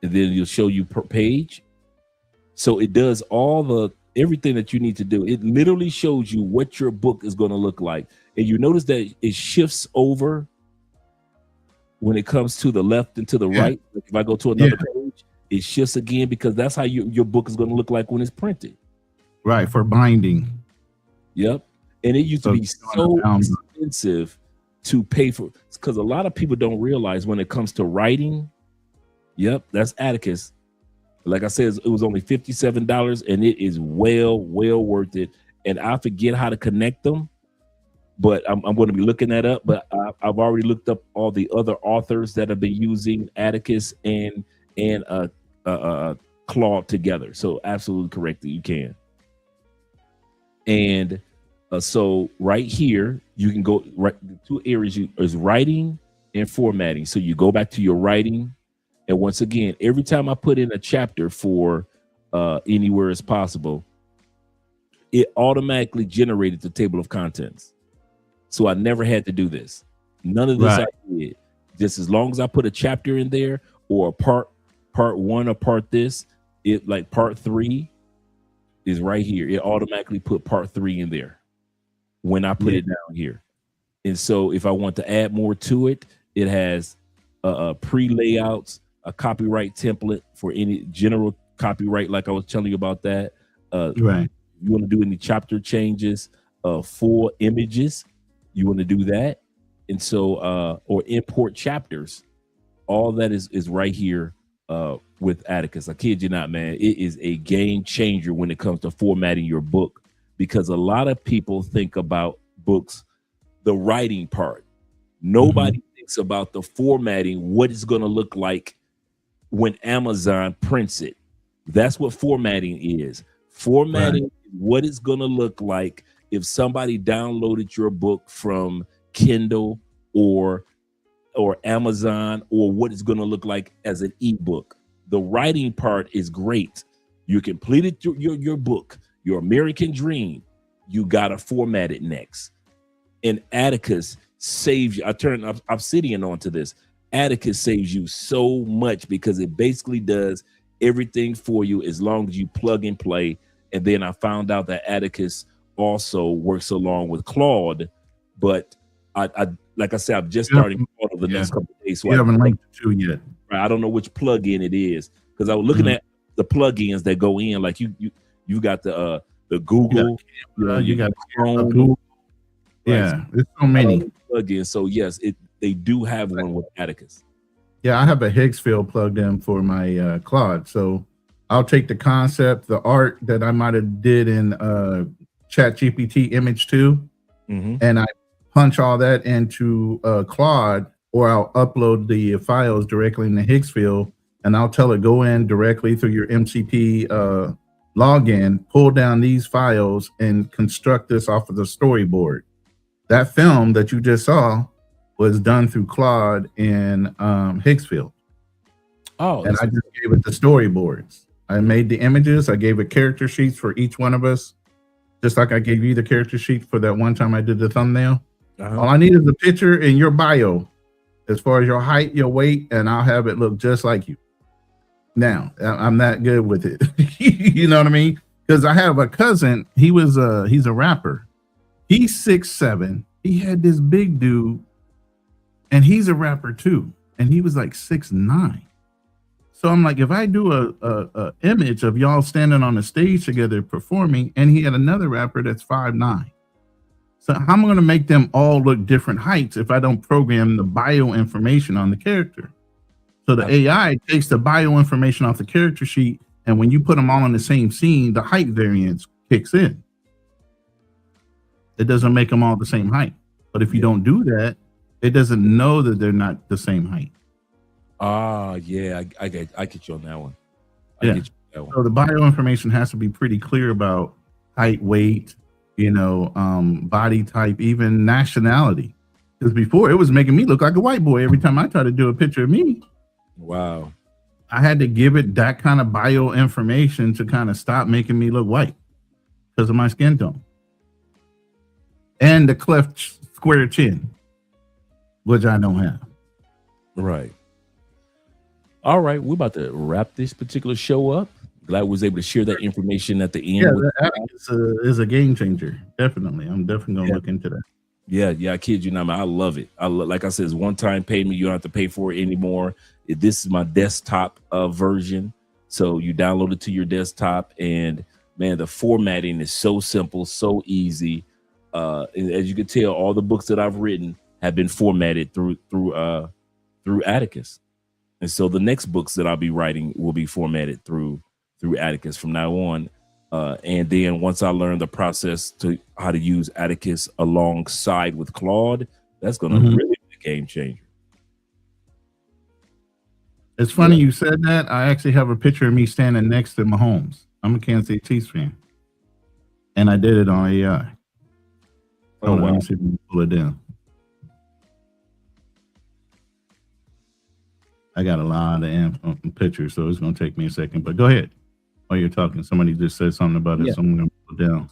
Speaker 6: and then it'll show you per page. So it does everything that you need to do. It literally shows you what your book is going to look like. And you notice that it shifts over when it comes to the left and to the right. Like if I go to another page, it shifts again, because that's how your book is going to look like when it's printed.
Speaker 10: Right, for binding.
Speaker 6: Yep. And it used to be so expensive to pay for, because a lot of people don't realize when it comes to writing, yep, that's Atticus. Like I said, it was only $57, and it is well worth it. And I forget how to connect them, but I'm going to be looking that up. But I've already looked up all the other authors that have been using Atticus and Claude together. So absolutely correct that you can. And so right here, you can go right. The two areas is writing and formatting. So you go back to your writing. And once again, every time I put in a chapter for Anywhere is Possible, it automatically generated the table of contents. So I never had to do this. None of this I did. Just as long as I put a chapter in there, or part one or part this, it like part 3 is right here. It automatically put part 3 in there when I put it down here. And so if I want to add more to it, it has pre-layouts, a copyright template for any general copyright, like I was telling you about that.
Speaker 10: Right.
Speaker 6: You want to do any chapter changes, full images, you want to do that. And so, or import chapters, all that is right here with Atticus. I kid you not, man. It is a game changer when it comes to formatting your book, because a lot of people think about books, the writing part. Nobody thinks about the formatting, what it's going to look like when Amazon prints it. That's what formatting is. Formatting is what it's going to look like if somebody downloaded your book from Kindle or Amazon, or what it's going to look like as an ebook. The writing part is great. You completed your book, your American Dream. You got to format it next. And Atticus saves you. I turned Obsidian onto this. Atticus saves you so much, because it basically does everything for you as long as you plug and play. And then I found out that Atticus also works along with Claude, but I like I said, I'm just starting Claude over the next couple of days. So
Speaker 10: you haven't linked to yet.
Speaker 6: I don't know which plugin it is, because I was looking at the plugins that go in. Like you got the Google,
Speaker 10: you got
Speaker 6: Chrome.
Speaker 10: Google. Yeah, there's so many
Speaker 6: plugins. So yes, they do have one with Atticus.
Speaker 10: Yeah, I have a Higgs field plugged in for my Claude. So I'll take the concept, the art that I might have did in ChatGPT Image 2, and I punch all that into Claude, or I'll upload the files directly in the Higgs field, and I'll tell it, go in directly through your MCP login, pull down these files, and construct this off of the storyboard. That film that you just saw was done through Claude in Higgs field. Oh, and I just gave it the storyboards. I made the images. I gave it character sheets for each one of us, just like I gave you the character sheet for that one time I did the thumbnail.
Speaker 6: Uh-huh.
Speaker 10: All I need is a picture and your bio as far as your height, your weight, and I'll have it look just like you. Now, I'm that good with it. You know what I mean? Because I have a cousin. He's a rapper. He's 6'7". He had this big dude, and he's a rapper too. And he was like 6'9". So I'm like, if I do a image of y'all standing on the stage together performing, and he had another rapper that's 5'9". So how am I going to make them all look different heights if I don't program the bio information on the character? So the AI takes the bio information off the character sheet, and when you put them all in the same scene, the height variance kicks in. It doesn't make them all the same height. But if you don't do that, it doesn't know that they're not the same height.
Speaker 6: Yeah, I get you on that one.
Speaker 10: So the bio information has to be pretty clear about height, weight, body type, even nationality. Because before it was making me look like a white boy every time I tried to do a picture of me.
Speaker 6: Wow.
Speaker 10: I had to give it that kind of bio information to kind of stop making me look white because of my skin tone. And the cleft square chin, which I don't have.
Speaker 6: Right. All right, we're about to wrap this particular show up. Glad we was able to share that information at the end.
Speaker 10: Yeah, that is a game changer. Definitely. I'm definitely going to look into that.
Speaker 6: Yeah, I kid you not, man. I love it. Like I said, it's one time pay me. You don't have to pay for it anymore. This is my desktop version. So you download it to your desktop, and man, the formatting is so simple, so easy. And as you can tell, all the books that I've written have been formatted through Atticus. And so the next books that I'll be writing will be formatted through Atticus from now on. And then once I learn the process to how to use Atticus alongside with Claude, that's going to really be a game changer.
Speaker 10: It's funny you said that. I actually have a picture of me standing next to Mahomes. I'm a Kansas City Chiefs fan. And I did it on AI.
Speaker 6: Oh, wow.
Speaker 10: Let me see if we can pull it down. I got a lot of pictures, so it's going to take me a second. But go ahead. While you're talking, somebody just said something about it, so I'm going to pull it down.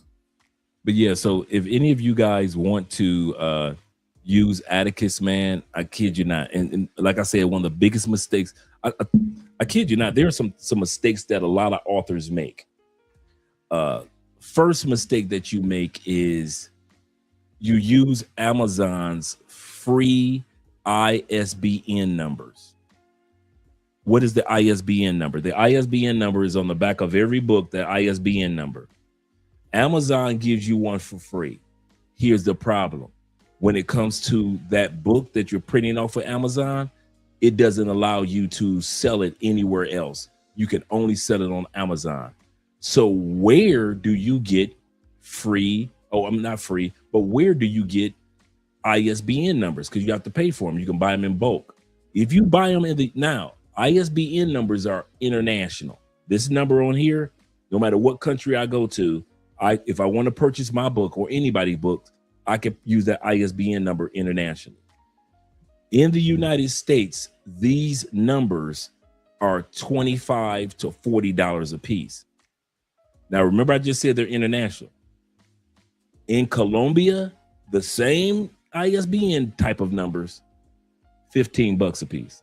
Speaker 6: But yeah, so if any of you guys want to use Atticus, man, I kid you not. And like I said, one of the biggest mistakes, I kid you not, there are some mistakes that a lot of authors make. First mistake that you make is you use Amazon's free ISBN numbers. What is the ISBN number? The ISBN number is on the back of every book, the ISBN number. Amazon gives you one for free. Here's the problem. When it comes to that book that you're printing off of Amazon, it doesn't allow you to sell it anywhere else. You can only sell it on Amazon. So where do you get free? Oh, I'm not free, but where do you get ISBN numbers? Because you have to pay for them. You can buy them in bulk. If you buy them now, ISBN numbers are international. This number on here, no matter what country I go to, if I want to purchase my book or anybody's book, I can use that ISBN number internationally. In the United States, these numbers are $25 to $40 a piece. Now, remember, I just said they're international. In Colombia, the same ISBN type of numbers, $15 a piece.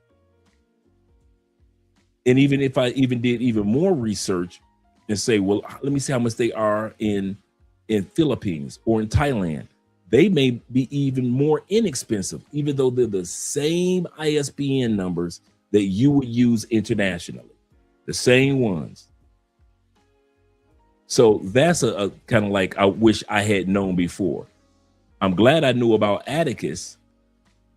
Speaker 6: And even if I even did even more research and say, well, let me see how much they are in Philippines or in Thailand, they may be even more inexpensive, even though they're the same ISBN numbers that you would use internationally, the same ones. So that's a kind of like, I wish I had known before. I'm glad I knew about Atticus,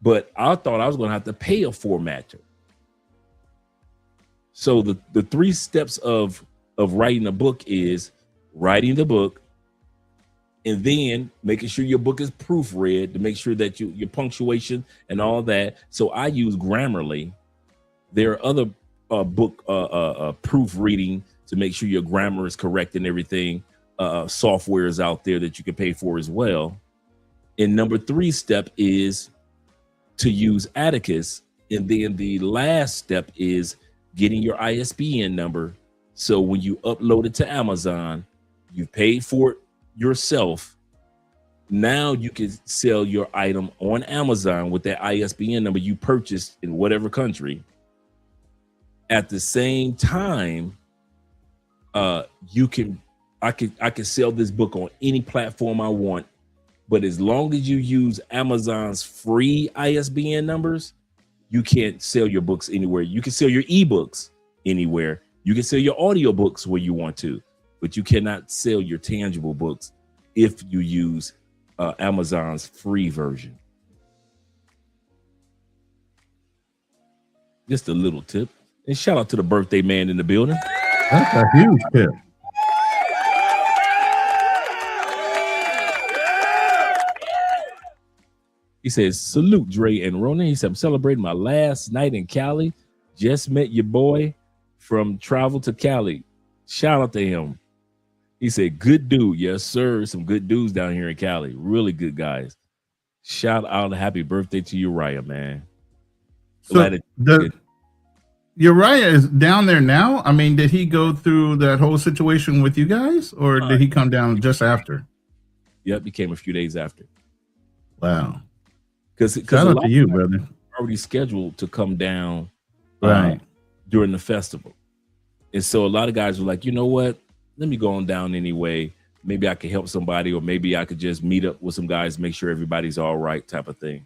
Speaker 6: but I thought I was going to have to pay a formatter. So the 3 steps of writing a book is writing the book, and then making sure your book is proofread to make sure that your punctuation and all that. So I use Grammarly. There are other book proofreading to make sure your grammar is correct and everything. Software is out there that you can pay for as well. And number 3 step is to use Atticus. And then the last step is getting your ISBN number. So when you upload it to Amazon, you've paid for it yourself, now you can sell your item on Amazon with that ISBN number you purchased in whatever country. At the same time, I can sell this book on any platform I want, but as long as you use Amazon's free ISBN numbers, you can't sell your books anywhere. You can sell your ebooks anywhere. You can sell your audiobooks where you want to, but you cannot sell your tangible books if you use Amazon's free version. Just a little tip. And shout out to the birthday man in the building.
Speaker 10: That's a huge tip.
Speaker 6: He says, salute Dre and Ronin. He said, I'm celebrating my last night in Cali. Just met your boy from Travel to Cali. Shout out to him. He said, good dude. Yes, sir. Some good dudes down here in Cali. Really good guys. Shout out and happy birthday to Uriah, man.
Speaker 10: So Uriah is down there now? I mean, did he go through that whole situation with you guys, or did he come down just after?
Speaker 6: Yep, he came a few days after.
Speaker 10: Wow.
Speaker 6: Because
Speaker 10: shout out to you, brother.
Speaker 6: Already scheduled to come down
Speaker 10: right
Speaker 6: during the festival. And so a lot of guys were like, you know what? Let me go on down anyway. Maybe I could help somebody, or maybe I could just meet up with some guys, make sure everybody's all right type of thing.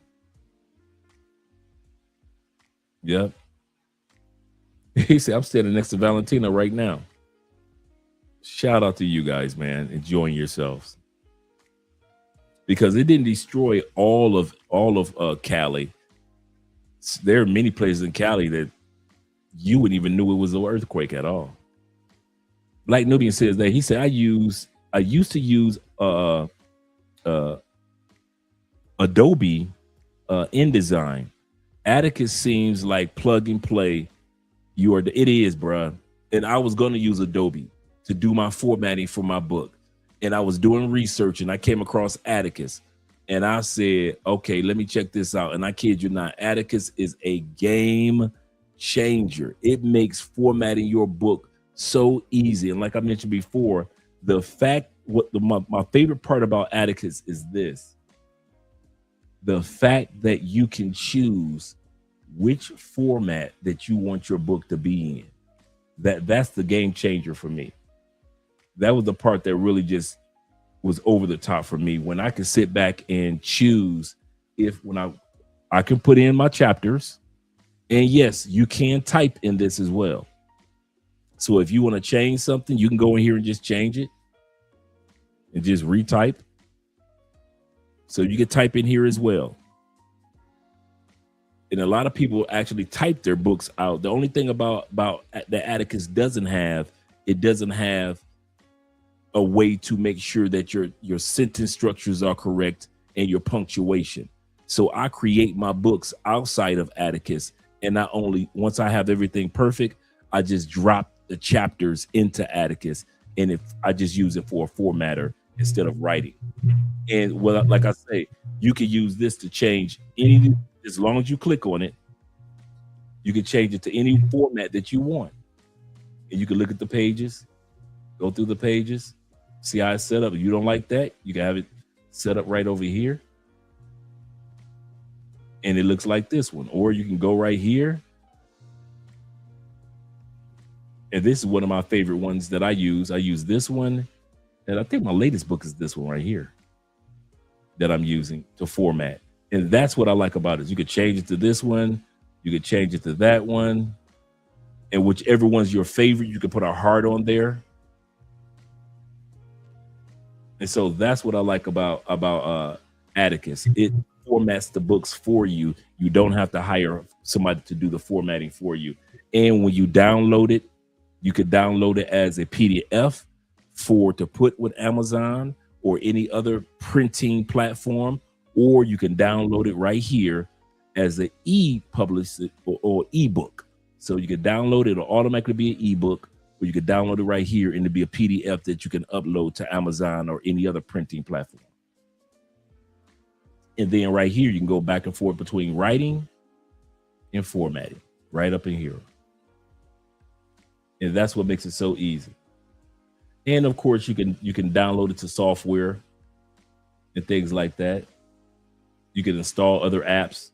Speaker 6: Yep. He said, I'm standing next to Valentina right now. Shout out to you guys, man. Enjoying yourselves. Because it didn't destroy all of Cali. There are many places in Cali that you wouldn't even knew it was an earthquake at all. Black Nubian says that he said, I used to use Adobe InDesign. Atticus seems like plug and play. It is, bruh. And I was going to use Adobe to do my formatting for my book. And I was doing research and I came across Atticus. And I said, okay, let me check this out. And I kid you not, Atticus is a game changer. It makes formatting your book so easy. And like I mentioned before, my favorite part about Atticus is this. The fact that you can choose which format that you want your book to be in. That's the game changer for me. That was the part that really just was over the top for me, when I could sit back and choose when I can put in my chapters. And yes, you can type in this as well. So if you want to change something, you can go in here and just change it and just retype. So you can type in here as well. And a lot of people actually type their books out. The only thing about the Atticus doesn't have a way to make sure that your sentence structures are correct and your punctuation. So I create my books outside of Atticus, and not only once I have everything perfect, I just drop the chapters into Atticus, and if I just use it for a formatter instead of writing. And well, like I say, you can use this to change any, as long as you click on it, you can change it to any format that you want. And you can look at the pages, go through the pages, see how it's set up. If you don't like that, you can have it set up right over here. And it looks like this one. Or you can go right here. And this is one of my favorite ones that I use. I use this one. And I think my latest book is this one right here that I'm using to format. And that's what I like about it. You could change it to this one. You could change it to that one. And whichever one's your favorite, you can put a heart on there. And so that's what I like about Atticus. It formats the books for you. You don't have to hire somebody to do the formatting for you. And when you download it, you could download it as a PDF to put with Amazon or any other printing platform, or you can download it right here as an e-published or ebook. So you can download it, it'll automatically be an ebook, or you can download it right here and it'll be a PDF that you can upload to Amazon or any other printing platform. And then right here, you can go back and forth between writing and formatting right up in here. And that's what makes it so easy. And of course, you can download it to software and things like that. You can install other apps,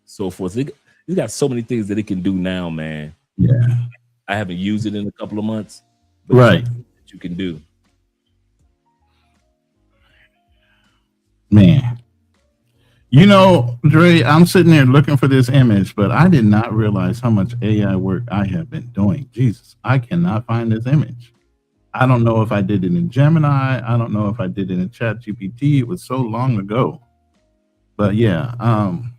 Speaker 6: so forth. It's got so many things that it can do now, man.
Speaker 10: Yeah.
Speaker 6: I haven't used it in a couple of months, but
Speaker 10: Right.
Speaker 6: you can do.
Speaker 10: Man. You know, Dre, I'm sitting there looking for this image, but I did not realize how much AI work I have been doing. Jesus, I cannot find this image. I don't know if I did it in Gemini. I don't know if I did it in ChatGPT. It was so long ago. But yeah, I'm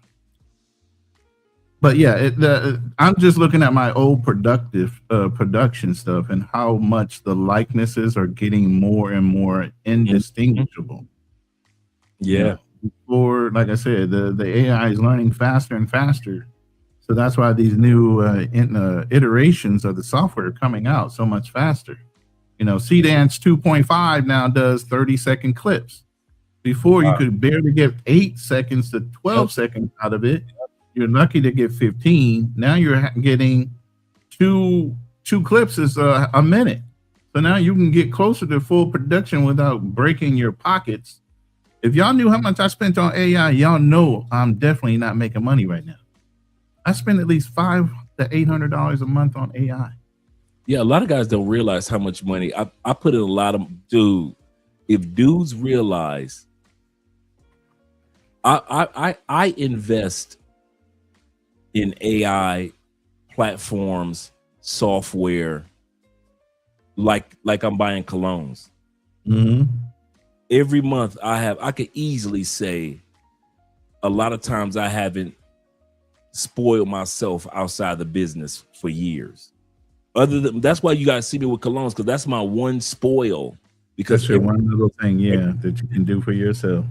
Speaker 10: just looking at my old production stuff and how much the likenesses are getting more and more indistinguishable.
Speaker 6: Yeah.
Speaker 10: You know, before, like I said, the AI is learning faster and faster. So that's why these new iterations of the software are coming out so much faster. You know, Cdance 2.5 now does 30-second clips. Before, you could barely get 8 seconds to 12 seconds out of it. You're lucky to get 15. Now you're getting two clips is a minute. So now you can get closer to full production without breaking your pockets. If y'all knew how much I spent on AI, y'all know I'm definitely not making money right now. I spend at least $500 to $800 a month on AI.
Speaker 6: Yeah, a lot of guys don't realize how much money I put in a lot of if dudes realize I invest in AI platforms, software, like I'm buying colognes.
Speaker 10: Mm-hmm.
Speaker 6: Every month I could easily say a lot of times I haven't spoiled myself outside the business for years. That's why you guys see me with colognes, because that's my one spoil. Because
Speaker 10: that's your one little thing, that you can do for yourself.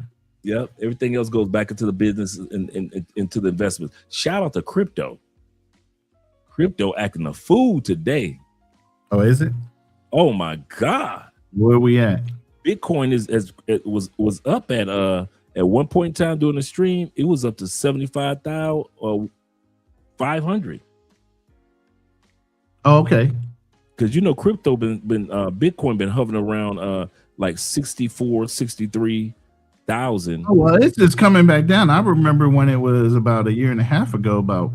Speaker 6: Yep. Everything else goes back into the business and into the investments. Shout out to crypto. Crypto acting a fool today.
Speaker 10: Oh, is it?
Speaker 6: Oh my God.
Speaker 10: Where we at?
Speaker 6: Bitcoin was up at one point in time during the stream. It was up to 75,000 or 500.
Speaker 10: Oh, okay.
Speaker 6: Because crypto been Bitcoin been hovering around like 64, 63,000.
Speaker 10: Oh, well, it's just coming back down. I remember when it was about a year and a half ago, about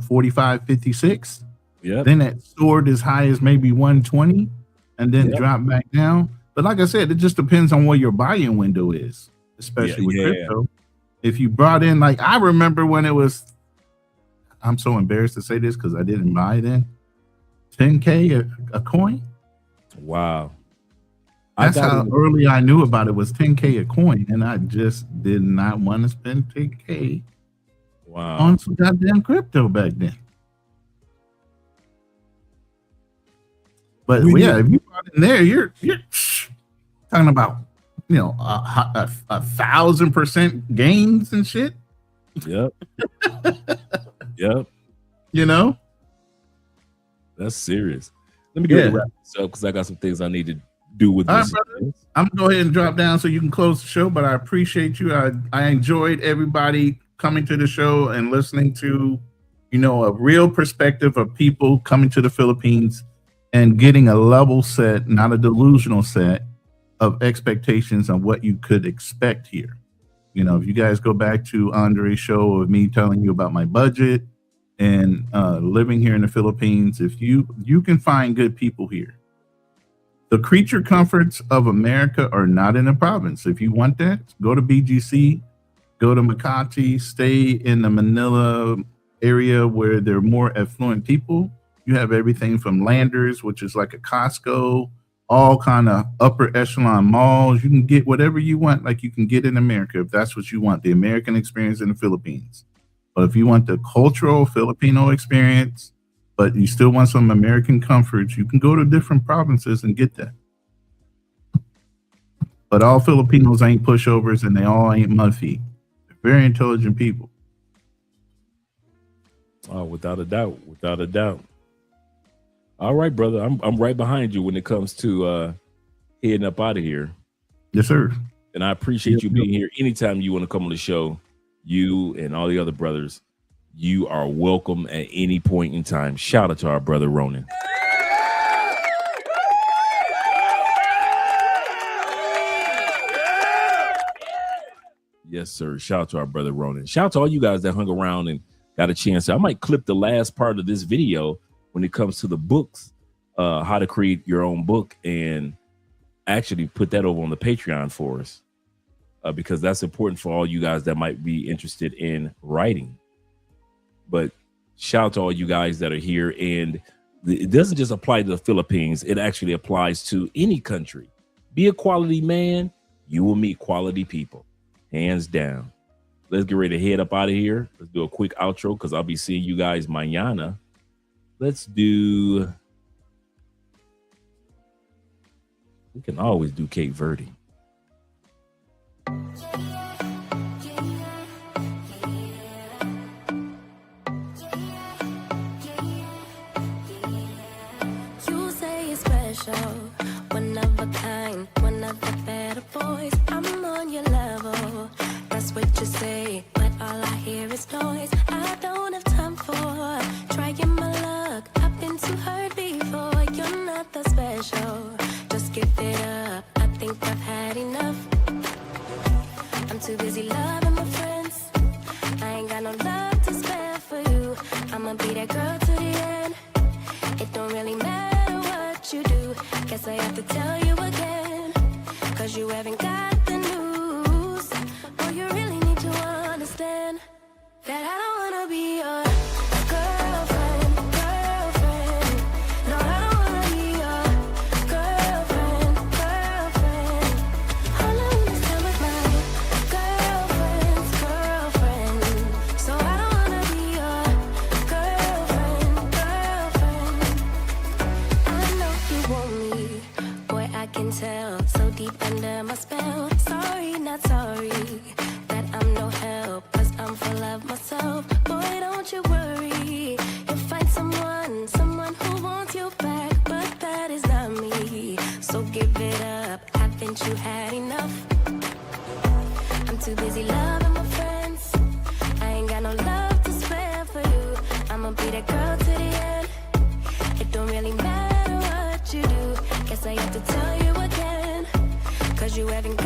Speaker 10: 45, 56.
Speaker 6: Yeah.
Speaker 10: Then it soared as high as maybe 120 and then dropped back down. But like I said, it just depends on what your buying window is, especially with crypto. If you brought in, like, I remember when it was, I'm so embarrassed to say this because I didn't buy it in, 10K a coin.
Speaker 6: Wow.
Speaker 10: That's how early I knew about it, was 10K a coin. And I just did not want to spend 10K on some goddamn crypto back then. But if you brought in there, you're talking about, 1,000% gains and shit.
Speaker 6: Yep. Yep. That's serious. Let me get wrap this up because I got some things I need to do with this.
Speaker 10: Right, I'm gonna go ahead and drop down so you can close the show. But I appreciate you. I enjoyed everybody coming to the show and listening to, a real perspective of people coming to the Philippines and getting a level set, not a delusional set, of expectations on what you could expect here. If you guys go back to Andre's show of me telling you about my budget and living here in the Philippines, if you can find good people here. The creature comforts of America are not in the province. If you want that, go to BGC, go to Makati, stay in the Manila area where there are more affluent people. You have everything from Landers, which is like a Costco, all kind of upper echelon malls. You can get whatever you want, like you can get in America, if that's what you want, the American experience in the Philippines. But if you want the cultural Filipino experience, but you still want some American comforts, you can go to different provinces and get that. But all Filipinos ain't pushovers and they all ain't mud feet. They're very intelligent people.
Speaker 6: Oh, without a doubt. Without a doubt. All right, brother. I'm right behind you when it comes to heading up out of here.
Speaker 10: Yes, sir.
Speaker 6: And I appreciate you being here. Anytime you want to come on the show, you and all the other brothers, you are welcome at any point in time. Shout out to our brother Ronin. Yes, sir. Shout out to our brother Ronin. Shout out to all you guys that hung around and got a chance. I might clip the last part of this video when it comes to the books, how to create your own book, and actually put that over on the Patreon for us, because that's important for all you guys that might be interested in writing. But shout out to all you guys that are here. And it doesn't just apply to the Philippines. It actually applies to any country. Be a quality man, you will meet quality people, hands down. Let's get ready to head up out of here. Let's do a quick outro because I'll be seeing you guys mañana. Let's do, we can always do Cape Verde.
Speaker 14: You say it's special, one of a kind, one of the better boys. I'm on your level, that's what you say, but all I hear is noise. I don't have time for trying my luck. I've been too hurt before. You're not that special, just give it up. I think I've had enough. I'm too busy loving my friends. I ain't got no love to spare for you. I'ma be that girl to the end. It don't really matter what you do. Guess I have to tell you again, cause you haven't got the news. Oh, you really need to understand that I don't wanna be your girlfriend, girlfriend. No, I don't wanna be your girlfriend, girlfriend. All I wanna spend with my girlfriend's girlfriend. So I don't wanna be your girlfriend, girlfriend. I know you want me, boy, I can tell. So deep under my spell. Sorry, not sorry that I'm no help, cause I'm full of myself. Boy, don't you worry, you'll find someone who wants you back, but that is not me. So give it up, haven't you had enough? I'm too busy loving my friends. I ain't got no love to spare for you. I'ma be that girl to the end. It don't really matter what you do. Guess I have to tell you again, cause you haven't